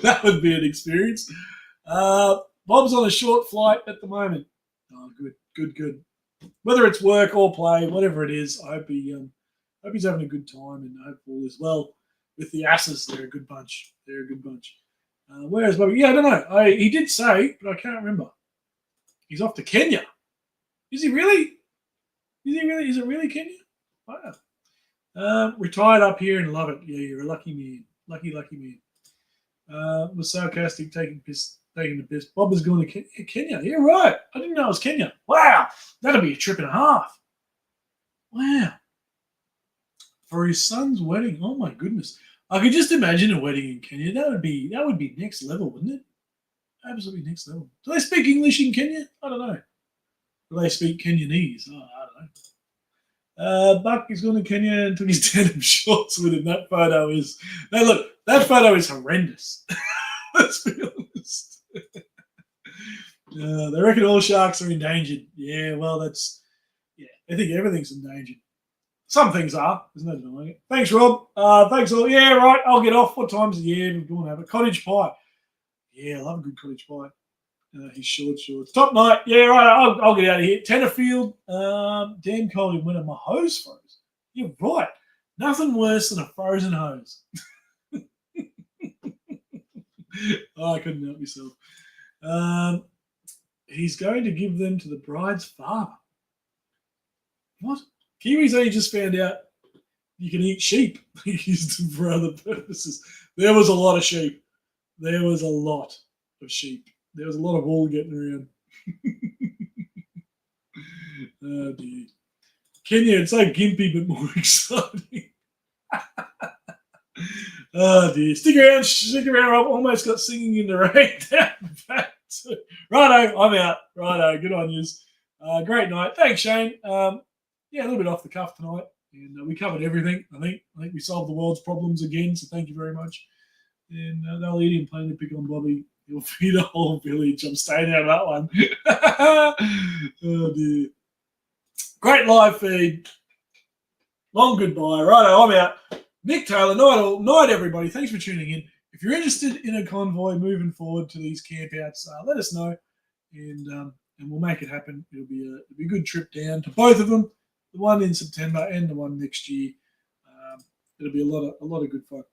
That would be an experience. Bob's on a short flight at the moment. Oh, good. Whether it's work or play, whatever it is, I hope he's having a good time, and I hope all is well with the Asses. They're a good bunch. Where is Bobby? Yeah, I don't know. He did say, but I can't remember. He's off to Kenya. Is he really? Is it really Kenya? Wow. Retired up here and love it. Yeah, you're a lucky man. Lucky man. Was sarcastic, taking the piss. Bob is going to Kenya. Yeah, right. I didn't know it was Kenya. Wow. That'll be a trip and a half. Wow. For his son's wedding. Oh my goodness. I could just imagine a wedding in Kenya. That would be next level, wouldn't it? Absolutely next level. Do they speak English in Kenya? I don't know. Do they speak Kenyanese? Oh, I don't know. Buck is going to Kenya and took his denim shorts with him. That photo is. Now look, that photo is horrendous. Let's be honest. They reckon all sharks are endangered. Yeah, well, I think everything's endangered. Some things are. There's no denying it. Thanks, Rob. Thanks all. Yeah, right. I'll get off. What time's it? Yeah, we're going to have a cottage pie. Yeah, I love a good cottage pie. His shorts. Top night. Yeah, right. I'll get out of here. Tenterfield. Damn cold in winter. My hose froze. You're right. Nothing worse than a frozen hose. I couldn't help myself. He's going to give them to the bride's father. What? Kiwis only just found out you can eat sheep. Used them for other purposes. There was a lot of sheep. There was a lot of sheep. There was a lot of wool getting around. Oh, dear. Kenya, it's like gimpy, but more exciting. Oh, dear. Stick around. I've almost got singing in the rain down the back. Righto, I'm out. Righto, good on yous. Great night. Thanks, Shane. Yeah, a little bit off the cuff tonight. And we covered everything, I think. I think we solved the world's problems again, so thank you very much. And they'll eat him playing to pick on Bobby. He'll feed a whole village. I'm staying out of that one. Oh, dear. Great live feed. Long goodbye. Righto, I'm out. Nick Taylor, night everybody. Thanks for tuning in. If you're interested in a convoy moving forward to these campouts, let us know, and we'll make it happen. It'll be a good trip down to both of them, the one in September and the one next year. It'll be a lot of good fun.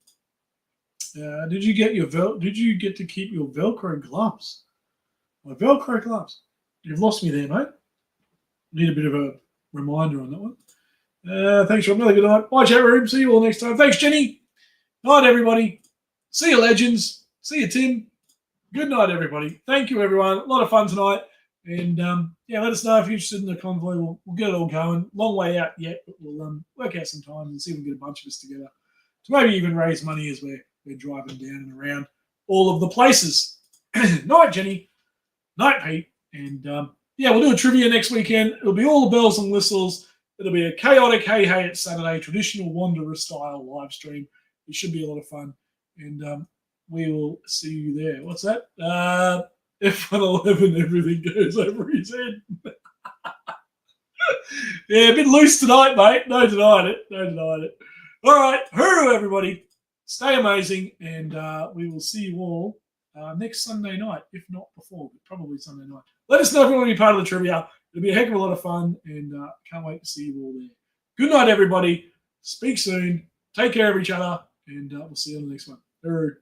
Did you get to keep your Velcro gloves? My Velcro gloves. You've lost me there, mate. Need a bit of a reminder on that one. Thanks, Rob. Another good night. Bye, chat room. See you all next time. Thanks, Jenny. Night, everybody. See you, legends. See you, Tim. Good night, everybody. Thank you, everyone. A lot of fun tonight. And, let us know if you're interested in the convoy. We'll get it all going. Long way out yet, but we'll work out some time and see if we can get a bunch of us together to maybe even raise money as we're driving down and around all of the places. Night, Jenny. Night, Pete. And, we'll do a trivia next weekend. It'll be all the bells and whistles. It'll be a chaotic hey at Saturday, traditional Wanderer style live stream. It should be a lot of fun. And we will see you there. What's that? F111, everything goes over his head. Yeah, a bit loose tonight, mate. No denying it. All right. Hooroo, everybody. Stay amazing. And we will see you all next Sunday night, if not before, but probably Sunday night. Let us know if you want to be part of the trivia. It'll be a heck of a lot of fun, and can't wait to see you all there. Good night, everybody. Speak soon. Take care of each other, and we'll see you on the next one. Hooroo.